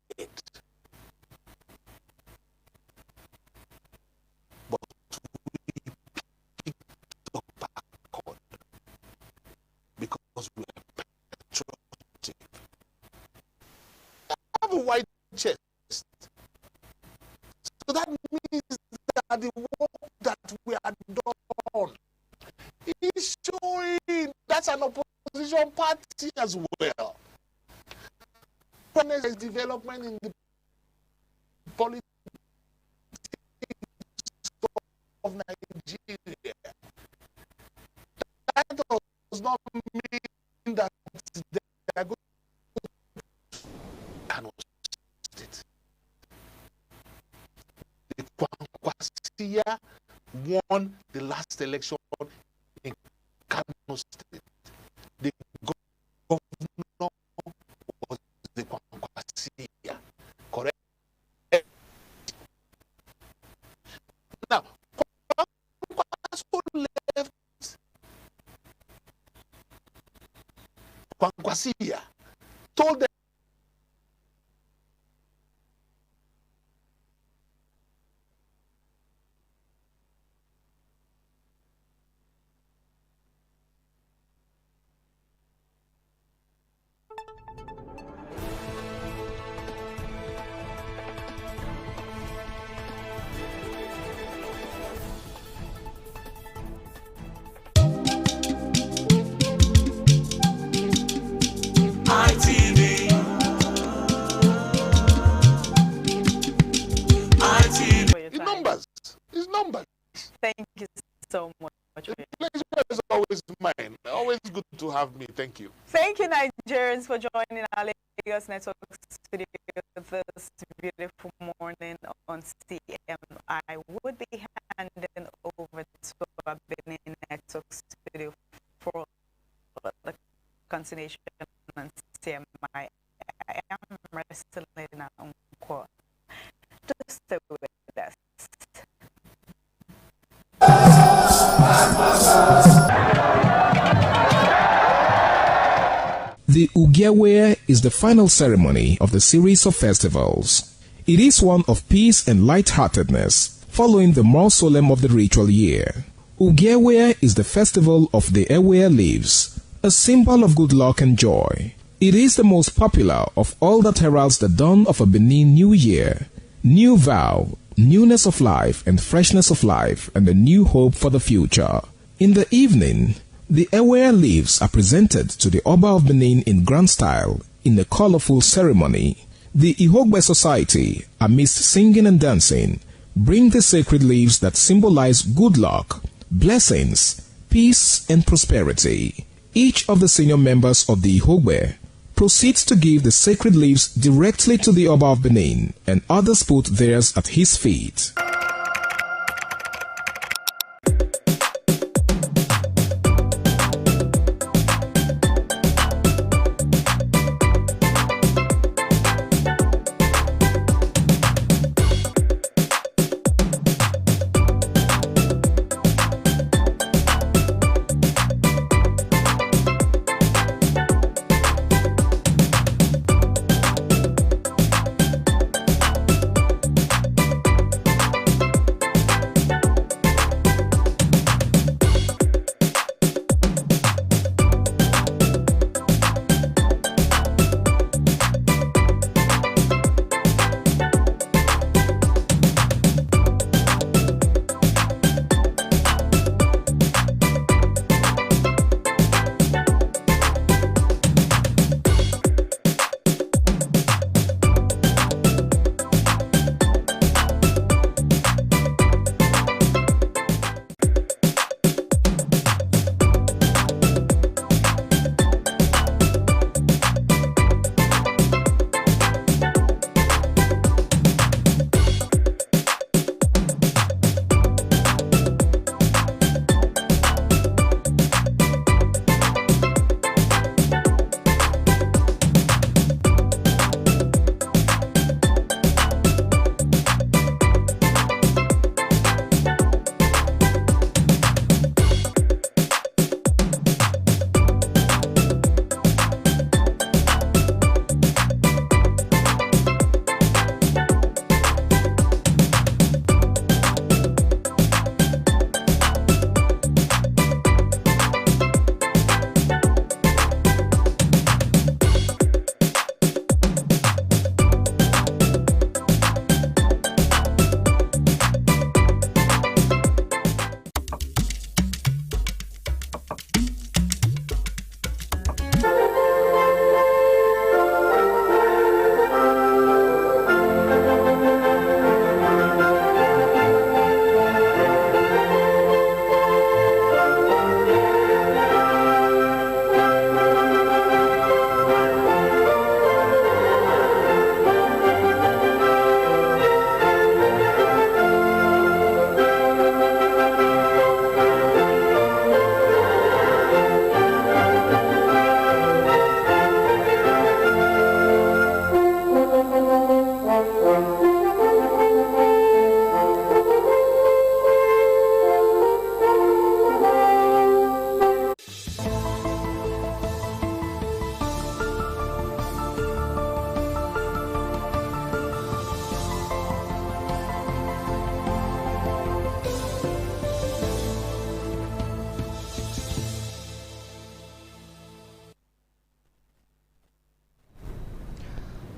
But we picked up Accord because we are patriotic. I have a white chest. So that means that the work that we are done is showing. That's an opposition party as well. When there is development in the politics of Nigeria, that does not mean that they are going to Kano State. The Kwankwasia won the last election in Kano State. The governor was the Kwankwasia, correct? Now, Kwankwasia left Kwankwasia ITV. It's numbers. It's numbers. Thank you so much. The pleasure is always mine. Always good to have me. Thank you. Thank you, Nigerians, for joining our Lagos Network studio this beautiful morning on CM. I would be handing over to our Benin Network studio for the continuation on CM. I am wrestling on court. Just stay with us. The Ugewe is the final ceremony of the series of festivals. It is one of peace and lightheartedness, following the more solemn of the ritual year. Ugewe is the festival of the Ewe leaves, a symbol of good luck and joy. It is the most popular of all that heralds the dawn of a Benin New Year, new vow, newness of life and freshness of life, and a new hope for the future. In the evening, the Ewe leaves are presented to the Oba of Benin in grand style in a colorful ceremony. The Ihogbe society, amidst singing and dancing, bring the sacred leaves that symbolize good luck, blessings, peace, and prosperity. Each of the senior members of the Ihogbe proceeds to give the sacred leaves directly to the Oba of Benin, and others put theirs at his feet.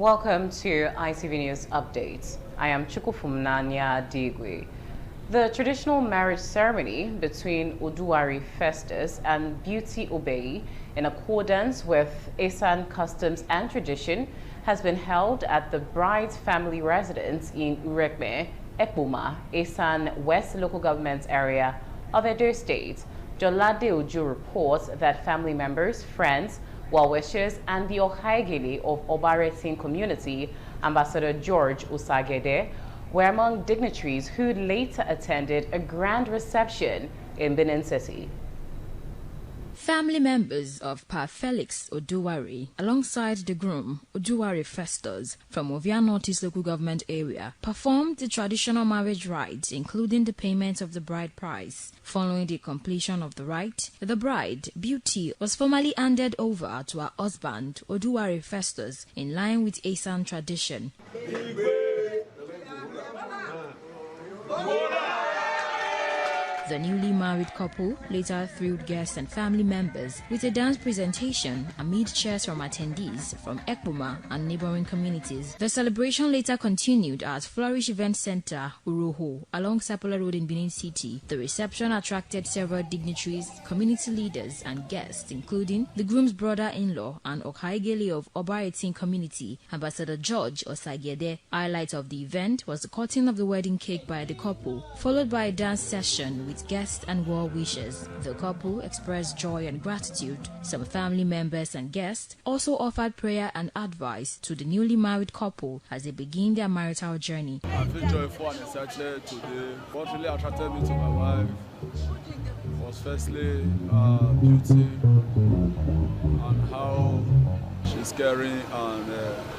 Welcome to ITV News Update. I am Chukufumnanya Digwe. The traditional marriage ceremony between Oduwari Festus and Beauty Obey, in accordance with Esan customs and tradition, has been held at the bride's family residence in Urekme, Ekpoma, Esan West Local Government Area of Edo State. Jolade Ojo reports that family members, friends, well-wishers, and the Ohaigili of Obaretin community, Ambassador George Usagede, were among dignitaries who later attended a grand reception in Benin City. Family members of Pa Felix Oduwari, alongside the groom, Oduwari Festus, from Ovia Northeast Local Government Area, performed the traditional marriage rites, including the payment of the bride price. Following the completion of the rite, the bride, Beauty, was formally handed over to her husband, Oduwari Festus, in line with Esan tradition. The newly married couple later thrilled guests and family members with a dance presentation amid cheers from attendees from Ekpoma and neighboring communities. The celebration later continued at Flourish Event Center, Uroho, along Sapola Road in Benin City. The reception attracted several dignitaries, community leaders, and guests, including the groom's brother-in-law and Okhaigele of Obaretin community, Ambassador George Osagede. Highlight of the event was the cutting of the wedding cake by the couple, followed by a dance session with guests and well wishers. The couple expressed joy and gratitude. Some family members and guests also offered prayer and advice to the newly married couple as they begin their marital journey. I feel joyful and excited today. What really attracted me to my wife was firstly beauty and how she's caring and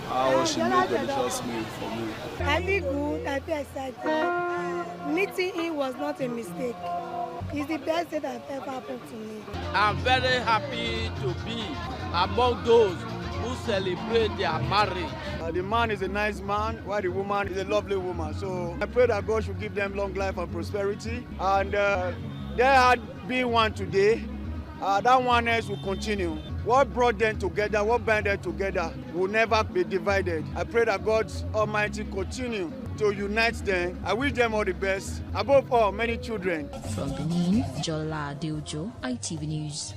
how she made delicious meal for me. I feel good, I feel excited. Meeting him was not a mistake. It's the best thing that ever happened to me. I'm very happy to be among those who celebrate their marriage. The man is a nice man, while the woman is a lovely woman. So I pray that God should give them long life and prosperity. And there had been one today. That oneness will continue. What brought them together, what bound them together will never be divided. I pray that God Almighty continue to unite them. I wish them all the best. Above all, many children. From Benin, Jola Deojo, ITV News.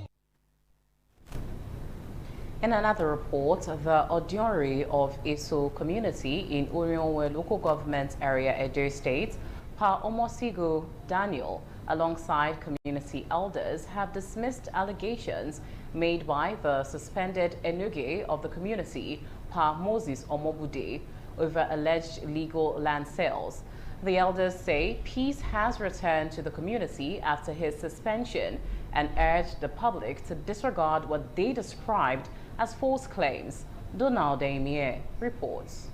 In another report, the Odiori of Eso community in Urionwe Local Government Area, Edo State, Pa Omosigo Daniel, alongside community elders, have dismissed allegations made by the suspended Enuge of the community, Pa Moses Omobude, over alleged illegal land sales. The elders say peace has returned to the community after his suspension and urged the public to disregard what they described as false claims. Donald Damie reports.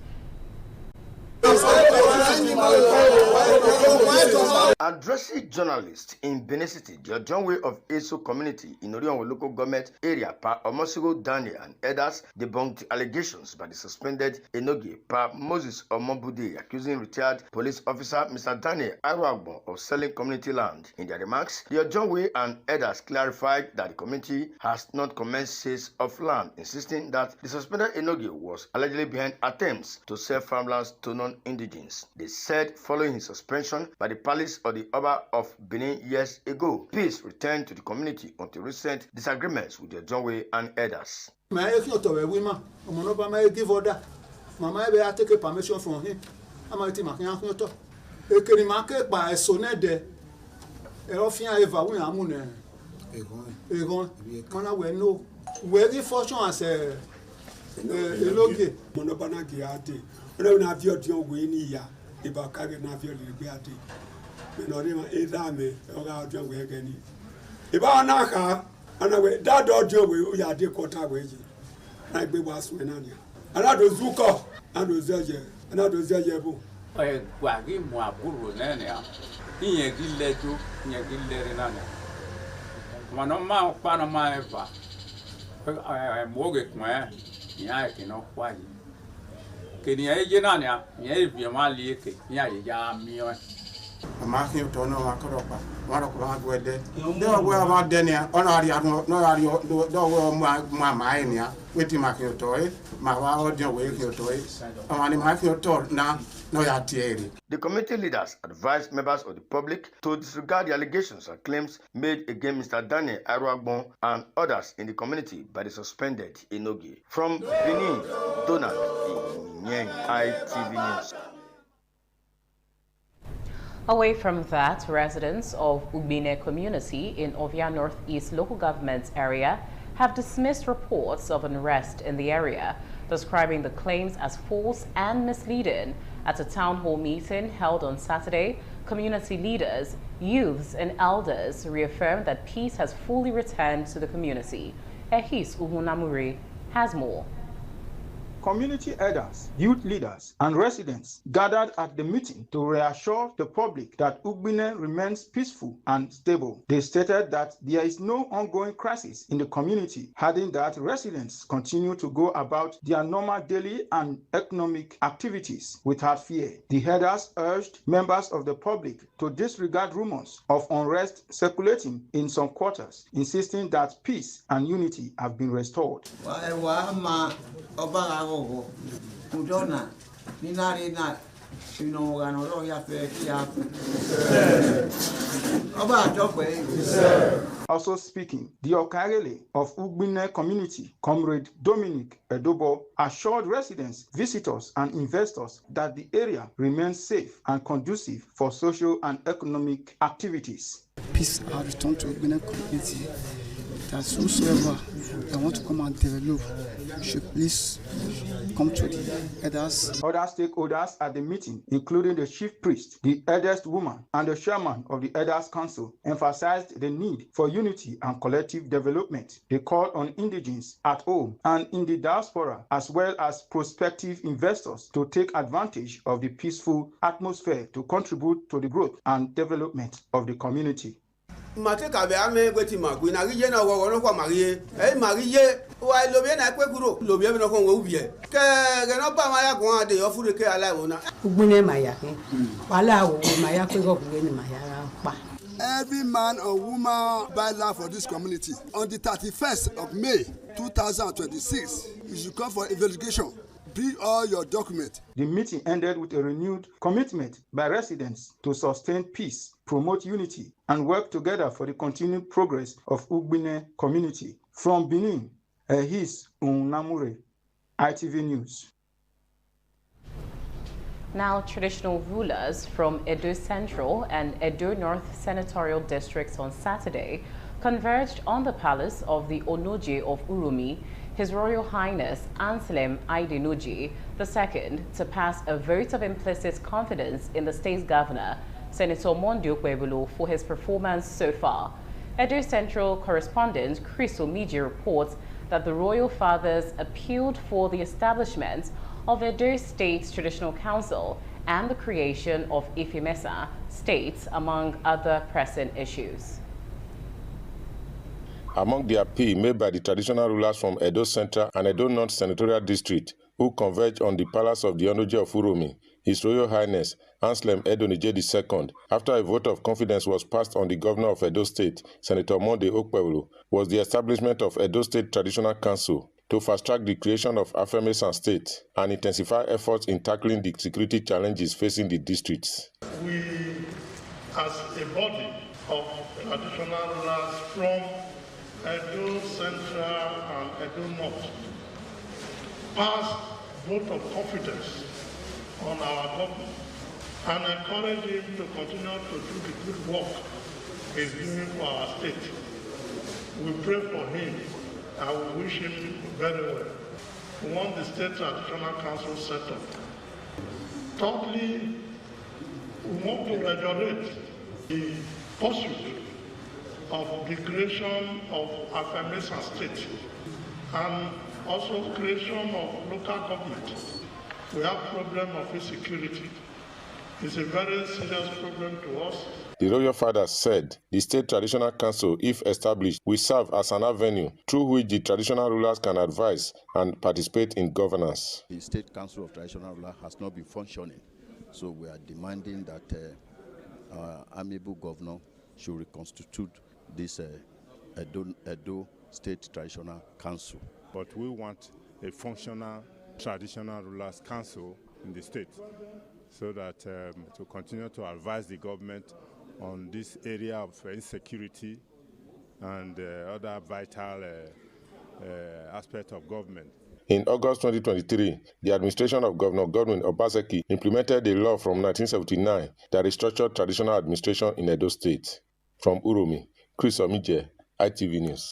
Addressing journalists in Benin City, the Ojonwe of Eso community in Orionwe local government area, Pa Omosigo Daniel and others debunked allegations by the suspended Enoge Pa Moses Omobude, accusing retired police officer Mr. Daniel Arwagbo of selling community land. In their remarks, the Ojonwe and others clarified that the community has not commenced sales of land, insisting that the suspended Enoge was allegedly behind attempts to sell farmlands to non-indigens. They said following his suspension by the palace of the Oba of Benin years ago, peace returned to the community until recent disagreements with the Ojonwe and others. Mama I take permission from him. I'm a team. Very fortune as a logi. Monobanaki ate. When I feel your winnie ya, if I can't have your liberty. Not even a dame or out your way again. If I knock and I wait that dog we are dear quarter wage. I be was when Anya. And I do Zuko and do Zaja and I do Zajabu. I waggy more guru nania. He a gileto, near Gilerinana. One of my Panama ever. I am mortgage my Yaki no quite. Can you Janania? Yes, be a mali, Yaya, me. Amakin to no makoropa. Waro ko ha gwede. Do we about denia onari no ari do we ma enia. Weti makin to e. Ma wa odion we kin to e. Amani makin to na no ya tieri. The committee leaders advised members of the public to disregard the allegations and claims made against Mr. Daniel Aruagbon and others in the community by the suspended Enogie. From Benin, Donald Inyeng, ITV News. Away from that, residents of Ugbine community in Ovia Northeast local government area have dismissed reports of unrest in the area, describing the claims as false and misleading. At a town hall meeting held on Saturday, community leaders, youths and elders reaffirmed that peace has fully returned to the community. Ehis Uhunamuri has more. Community elders, youth leaders, and residents gathered at the meeting to reassure the public that Ugbine remains peaceful and stable. They stated that there is no ongoing crisis in the community, adding that residents continue to go about their normal daily and economic activities without fear. The elders urged members of the public to disregard rumors of unrest circulating in some quarters, insisting that peace and unity have been restored. Also speaking, the Okarele of Ugbine community, Comrade Dominic Edobo, assured residents, visitors, and investors that the area remains safe and conducive for social and economic activities. Peace has returned to Ugbine community. That whosoever they want to come and develop should please come to the elders. Other stakeholders at the meeting, including the chief priest, the eldest woman, and the chairman of the Elders Council, emphasized the need for unity and collective development. They called on indigents at home and in the diaspora, as well as prospective investors, to take advantage of the peaceful atmosphere to contribute to the growth and development of the community. Mateka be ame gweti magwi na rije na wogo no kwa marie marie wa lobie na kwe kuro lobie no ko wo ubie ke no pa ma ya ko ade yo fure ke ala wo na Ugbine maya wala wo maya kwe go gbe ni maya pa. Every man or woman buy land for this community on the 31st of May 2026 you should come for investigation. Bring all your documents. The meeting ended with a renewed commitment by residents to sustain peace, promote unity, and work together for the continued progress of Ugbine community. From Benin, Ehis Unamure, ITV News. Now, traditional rulers from Edo Central and Edo North senatorial districts on Saturday converged on the palace of the Onoje of Urumi, His Royal Highness Anselm Aidenuji II, to pass a vote of implicit confidence in the state's governor, Senator Mondio Kwebulu, for his performance so far. Edo Central correspondent Chris Omiji reports that the royal fathers appealed for the establishment of Edo State Traditional Council and the creation of Ifemesa states, among other pressing issues. Among the appeal made by the traditional rulers from Edo Central and Edo North Senatorial District, who converged on the palace of the Onoje of Urumi, His Royal Highness Anselm Aidenuji II, after a vote of confidence was passed on the governor of Edo State, Senator Monday Okpebholo, was the establishment of Edo State Traditional Council to fast-track the creation of Afemesa State and intensify efforts in tackling the security challenges facing the districts. We, as a body of traditional rulers from Edo Central and Edo North, passed vote of confidence on our government and encourage him to continue to do the good work he's doing for our state. We pray for him and we wish him very well. We want the State Traditional Council set up. Thirdly, we want to reiterate the pursuit of the creation of Afemesa State and also creation of local government. We have problem of insecurity. It's a very serious problem to us. The royal fathers said the State Traditional Council, if established, will serve as an avenue through which the traditional rulers can advise and participate in governance. The State Council of Traditional Rulers has not been functioning, so we are demanding that amiable governor should reconstitute this Edo State Traditional Council. But we want a functional traditional rulers council in the state so that to continue to advise the government on this area of insecurity and other vital aspects of government. In August 2023, the administration of Governor Godwin Obaseki implemented a law from 1979 that restructured traditional administration in Edo State. From Uromi, Chris Omije, ITV News.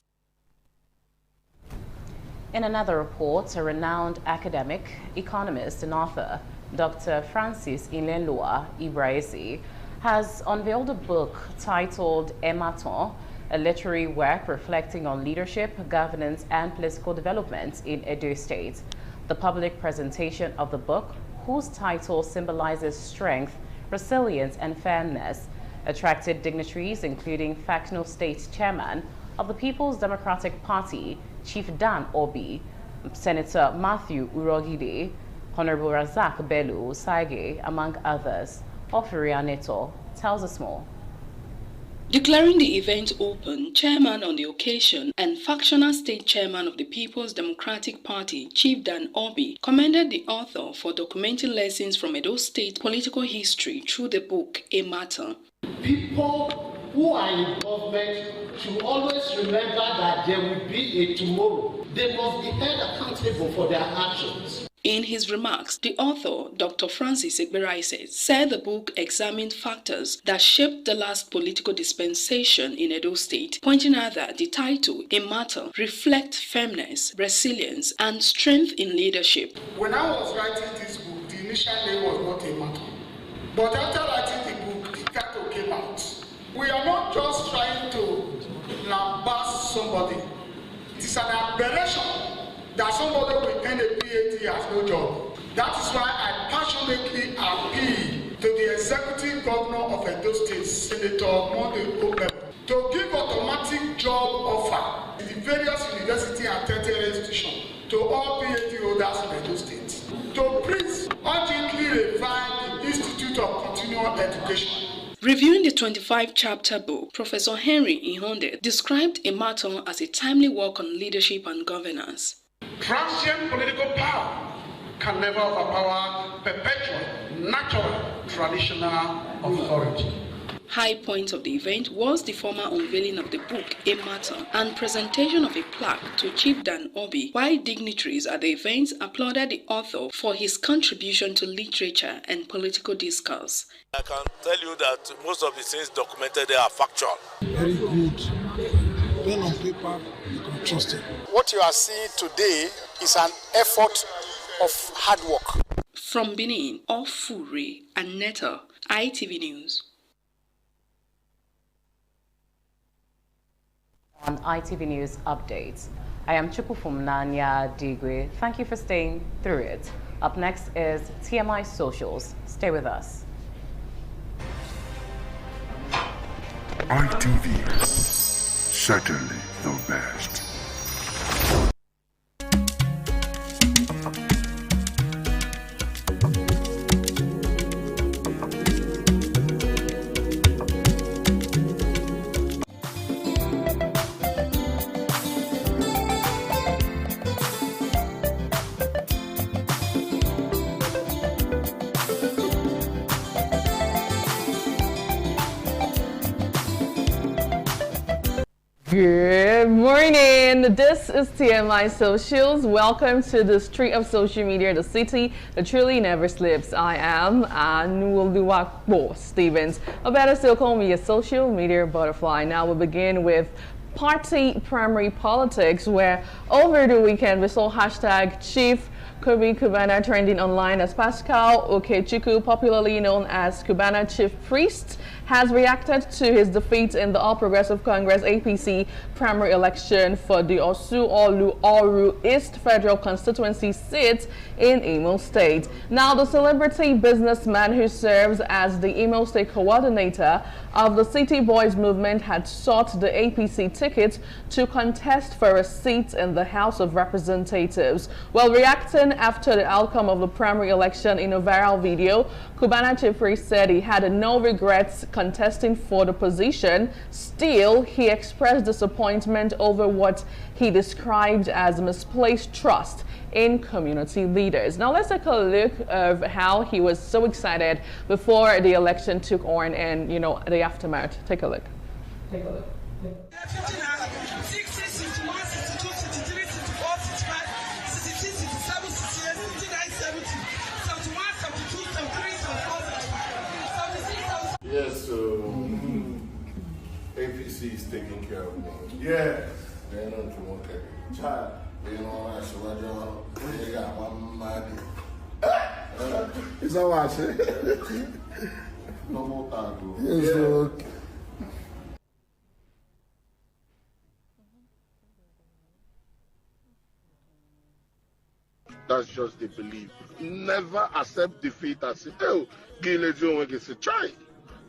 In another report, a renowned academic, economist and author, Dr. Francis Ilenlua Ibraisi, has unveiled a book titled Ematon, a literary work reflecting on leadership, governance, and political development in Edo State. The public presentation of the book, whose title symbolizes strength, resilience, and fairness, attracted dignitaries including Factional State Chairman of the People's Democratic Party, Chief Dan Obi, Senator Matthew Urogide, Honorable Razak Bello Saige, among others. Ofiria Neto tells us more. Declaring the event open, chairman on the occasion and factional state chairman of the People's Democratic Party, Chief Dan Obi, commended the author for documenting lessons from Edo State political history through the book A Matter. People who are in government should always remember that there will be a tomorrow. They must be held accountable for their actions. In his remarks, the author, Dr. Francis Ibraisi, said the book examined factors that shaped the last political dispensation in Edo State, pointing out that the title, A Matter, reflects firmness, resilience, and strength in leadership. When I was writing this book, the initial name was not A Matter. But after writing the book, the title came out. We are not just trying to lambast somebody. It is an aberration that somebody with a PhD has no job. That is why I passionately appeal to the executive governor of Edo State, Senator Monday Obem, to give automatic job offer in the various university and tertiary institutions to all PhD holders in Edo State. To please urgently revive the Institute of Continual Education. Reviewing the 25-chapter book, Professor Henry Ihonde described A Matter as a timely work on leadership and governance. Transient political power can never overpower perpetual, natural, traditional authority. High point of the event was the formal unveiling of the book A Matter and presentation of a plaque to Chief Dan Obi, while dignitaries at the event applauded the author for his contribution to literature and political discourse. I can tell you that most of the things documented there are factual. Very good. Pen on paper, you can trust it. What you are seeing today is an effort of hard work. From Benin, Ofuri and Neta, ITV News. On ITV News Updates, I am Chukufumnanya Digwe. Thank you for staying through it. Up next is TMI Socials. Stay with us. ITV, certainly the best. Good morning. This is TMI Socials. Welcome to the street of social media, the city that truly never sleeps. I am Anuoluwakbo Stevens, or better still call me a social media butterfly. Now we'll begin with party primary politics, where over the weekend we saw hashtag Chief Cubana trending online as Pascal Okechukwu, popularly known as Cubana Chief Priest, has reacted to his defeat in the All Progressive Congress APC primary election for the Osu-Olu-Oru East Federal Constituency seat in Imo State. Now, the celebrity businessman who serves as the Imo State coordinator of the City Boys movement had sought the APC ticket to contest for a seat in the House of Representatives. While reacting Even after the outcome of the primary election, in a viral video, Cubana Chief Priest said he had no regrets contesting for the position. Still, he expressed disappointment over what he described as misplaced trust in community leaders. Now let's take a look of how he was so excited before the election took on and, you know, the aftermath. Take a look. Take a look. Yes, so APC is taking care of me. Yes. They're not to work at child. They know I should they got one money. Is that what I said? No more time. Yes, okay. That's just the belief. Never accept defeat as it. Oh, give it to you. Try.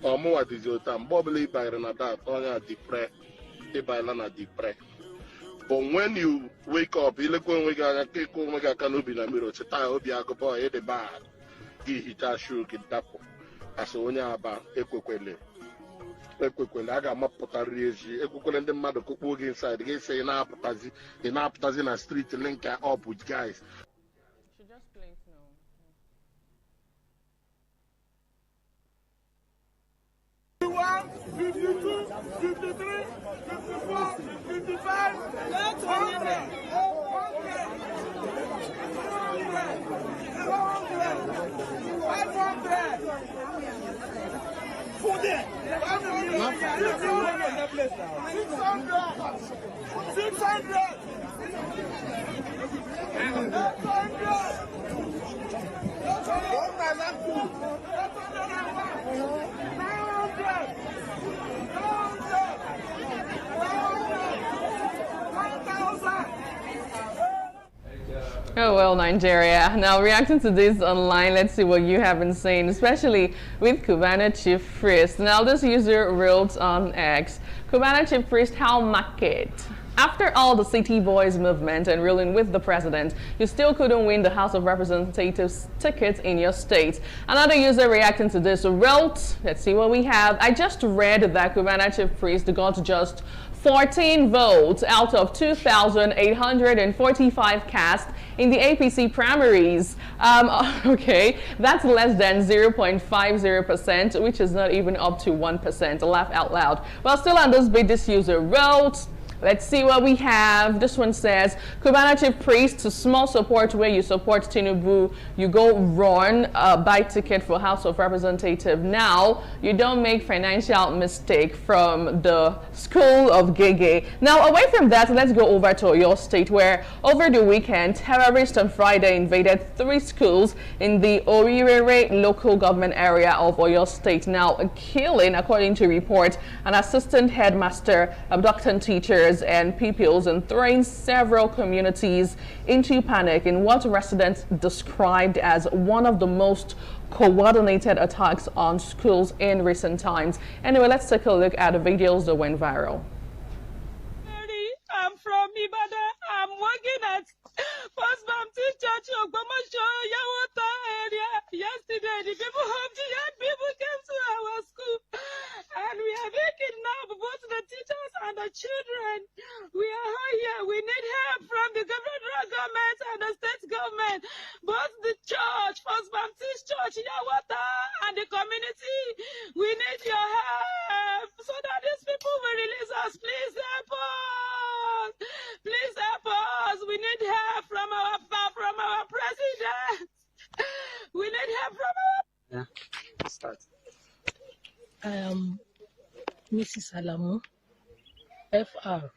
Or more at your time. Bobby by Renata, Tonya depressed. They by Lana depressed. But when you wake up, you look when we got a cake, we got Kanubi na mirror, it's a tie of Yakobo, the bad. He hit a shoe, get tapo. As when you are about Equequele. Equequele, I got my potariaji, Equequele, the mother cook inside. They say in Apatazi, in a street, link up with guys. She just plays no. 52, 53, 54, 55, 100, Oh well, Nigeria. Now reacting to this online, let's see what you have been saying, especially with Cubana Chief Priest. Now this user wrote on X, Cubana Chief Priest, how market? After all the City Boys movement and ruling with the president, you still couldn't win the House of Representatives ticket in your state. Another user reacting to this wrote, let's see what we have. I just read that Cubana Chief Priest got just 14 votes out of 2,845 cast in the APC primaries. Okay, that's less than 0.50%, which is not even up to 1%. Laugh out loud. Well, still on this bit, this user wrote, let's see what we have. This one says, Cubana Chief Priest, to small support where you support Tinubu, you go run buy ticket for House of Representative. Now, you don't make financial mistake from the school of Gege. Now, away from that, let's go over to Oyo State, where over the weekend, terrorists on Friday invaded 3 schools in the Orirere local government area of Oyo State. Now, killing, according to report, an assistant headmaster, abducting teachers and pupils, and throwing several communities into panic in what residents described as one of the most coordinated attacks on schools in recent times. Anyway, let's take a look at the videos that went viral. I'm from Ibadan. I'm working at First Baptist Church of Ogbomoso, Yawota area. Yesterday, the people of the young people came to our school, and we are making now both the teachers and the children. We are all here. We need help from the federal government and the state government, both the church, First Baptist Church, Yawota, and the community. We need your help so that these people will release us. Please help us. Please help us. We need help from our president. We need help from our... Yeah. Start. I am Mrs. Alamu, FR.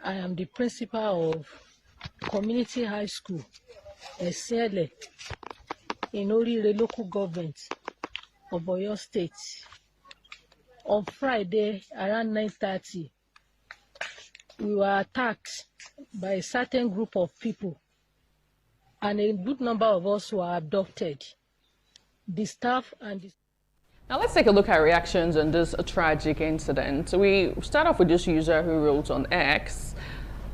I am the principal of Community High School, Esele, in Orire local government of Oyo State. On Friday, around 9:30, we were attacked by a certain group of people, and a good number of us were abducted. The staff and the... Now let's take a look at reactions on this tragic incident. We start off with this user who wrote on X,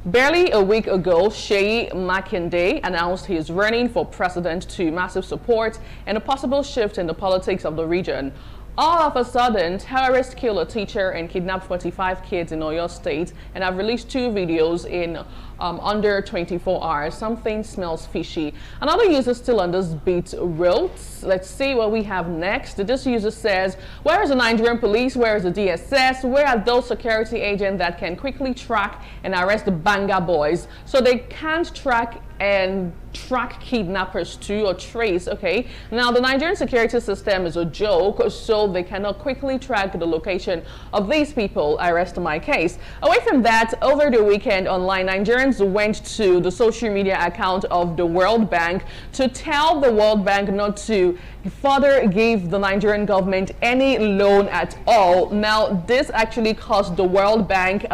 Barely a week ago, Seyi Makinde announced he is running for president to massive support and a possible shift in the politics of the region. All of a sudden, terrorists kill a teacher and kidnap 45 kids in Oyo State and have released 2 videos in under 24 hours. Something smells fishy. Another user still on this beat wrote, let's see what we have next. This user says, where is the Nigerian police? Where is the DSS? Where are those security agents that can quickly track and arrest the Banga boys so they can't track kidnappers too, or trace? Okay, now the Nigerian security system is a joke, so they cannot quickly track the location of these people. I rest my case. Away from that, over the weekend online, Nigerians went to the social media account of the World Bank to tell the World Bank not to further give the Nigerian government any loan at all. Now, this actually caused the World Bank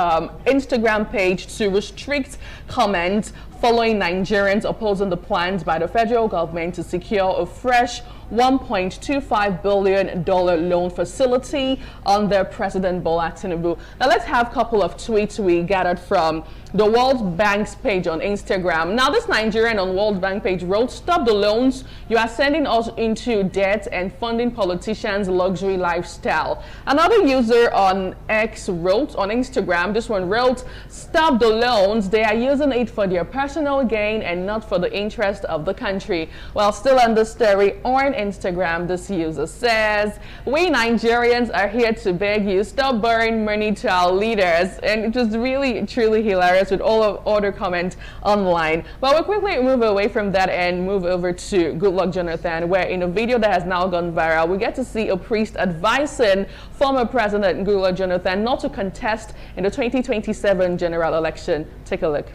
Instagram page to restrict comments following Nigerians opposing the plans by the federal government to secure a fresh $1.25 billion loan facility under President Bola Tinubu. Now let's have a couple of tweets we gathered from the World Bank's page on Instagram. Now this Nigerian on World Bank page wrote, stop the loans, you are sending us into debt and funding politicians' luxury lifestyle. Another user on X wrote on Instagram, this one wrote, stop the loans, they are using it for their personal gain and not for the interest of the country. Well, still on the story on Instagram, this user says, we Nigerians are here to beg you, stop borrowing money to our leaders. And it was really, truly hilarious with all of other comments online. But we'll quickly move away from that and move over to Good Luck Jonathan, where in a video that has now gone viral, we get to see a priest advising former President Good Luck Jonathan not to contest in the 2027 general election. Take a look.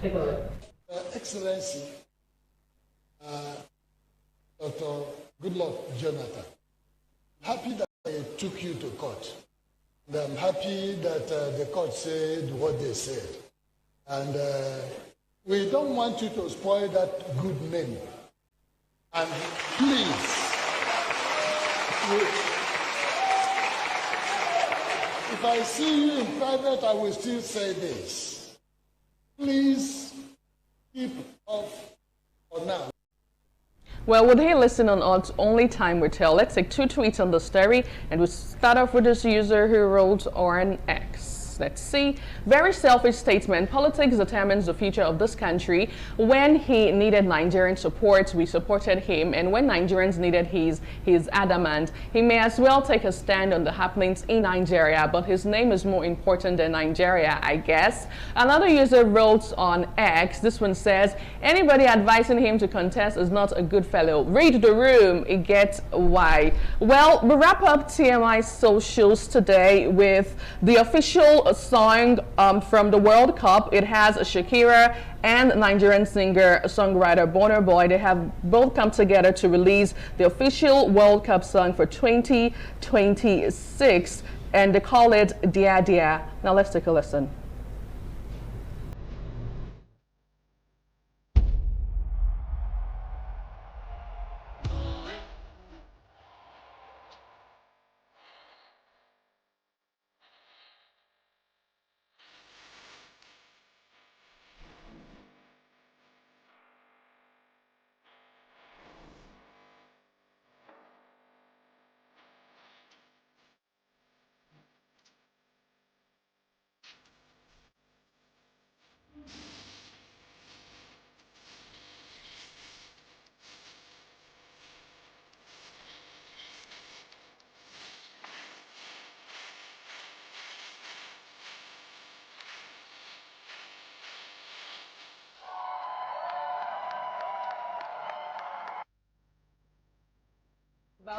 Take a look. Excellency, Dr. Goodluck Jonathan, I'm happy that they took you to court. And I'm happy that the court said what they said. And we don't want you to spoil that good name. And please, if I see you in private, I will still say this. Please keep off for now. Well, would he listen or not? Only time will tell. Let's take 2 tweets on the story, and we'll start off with this user who wrote on X. Let's see. Very selfish statement. Politics determines the future of this country. When he needed Nigerian support, we supported him. And when Nigerians needed his adamant. He may as well take a stand on the happenings in Nigeria, but his name is more important than Nigeria, I guess. Another user wrote on X. This one says, anybody advising him to contest is not a good fellow. Read the room. It gets why. Well, we wrap up TMI socials today with the official song from the World Cup. It has Shakira and Nigerian singer-songwriter Burna Boy. They have both come together to release the official World Cup song for 2026, and they call it Dia Dia. Now let's take a listen.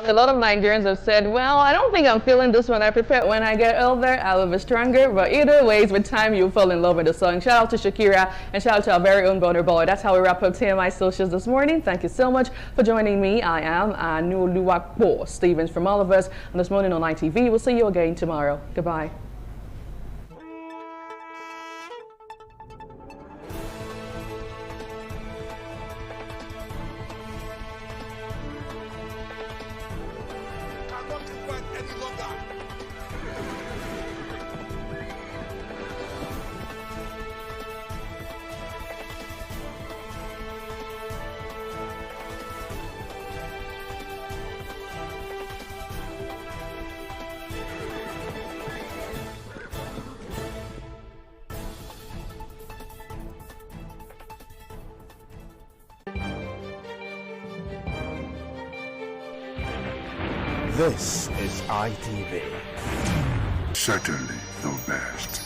A lot of Nigerians have said, well, I don't think I'm feeling this one. I prefer it when I get older, I will be stronger. But either ways, with time, you'll fall in love with the song. Shout out to Shakira and shout out to our very own Burna Boy. That's how we wrap up TMI Socials this morning. Thank you so much for joining me. I am Anuluwakbo Stevens from all of us on This Morning on ITV. We'll see you again tomorrow. Goodbye. This is ITV. Certainly the best.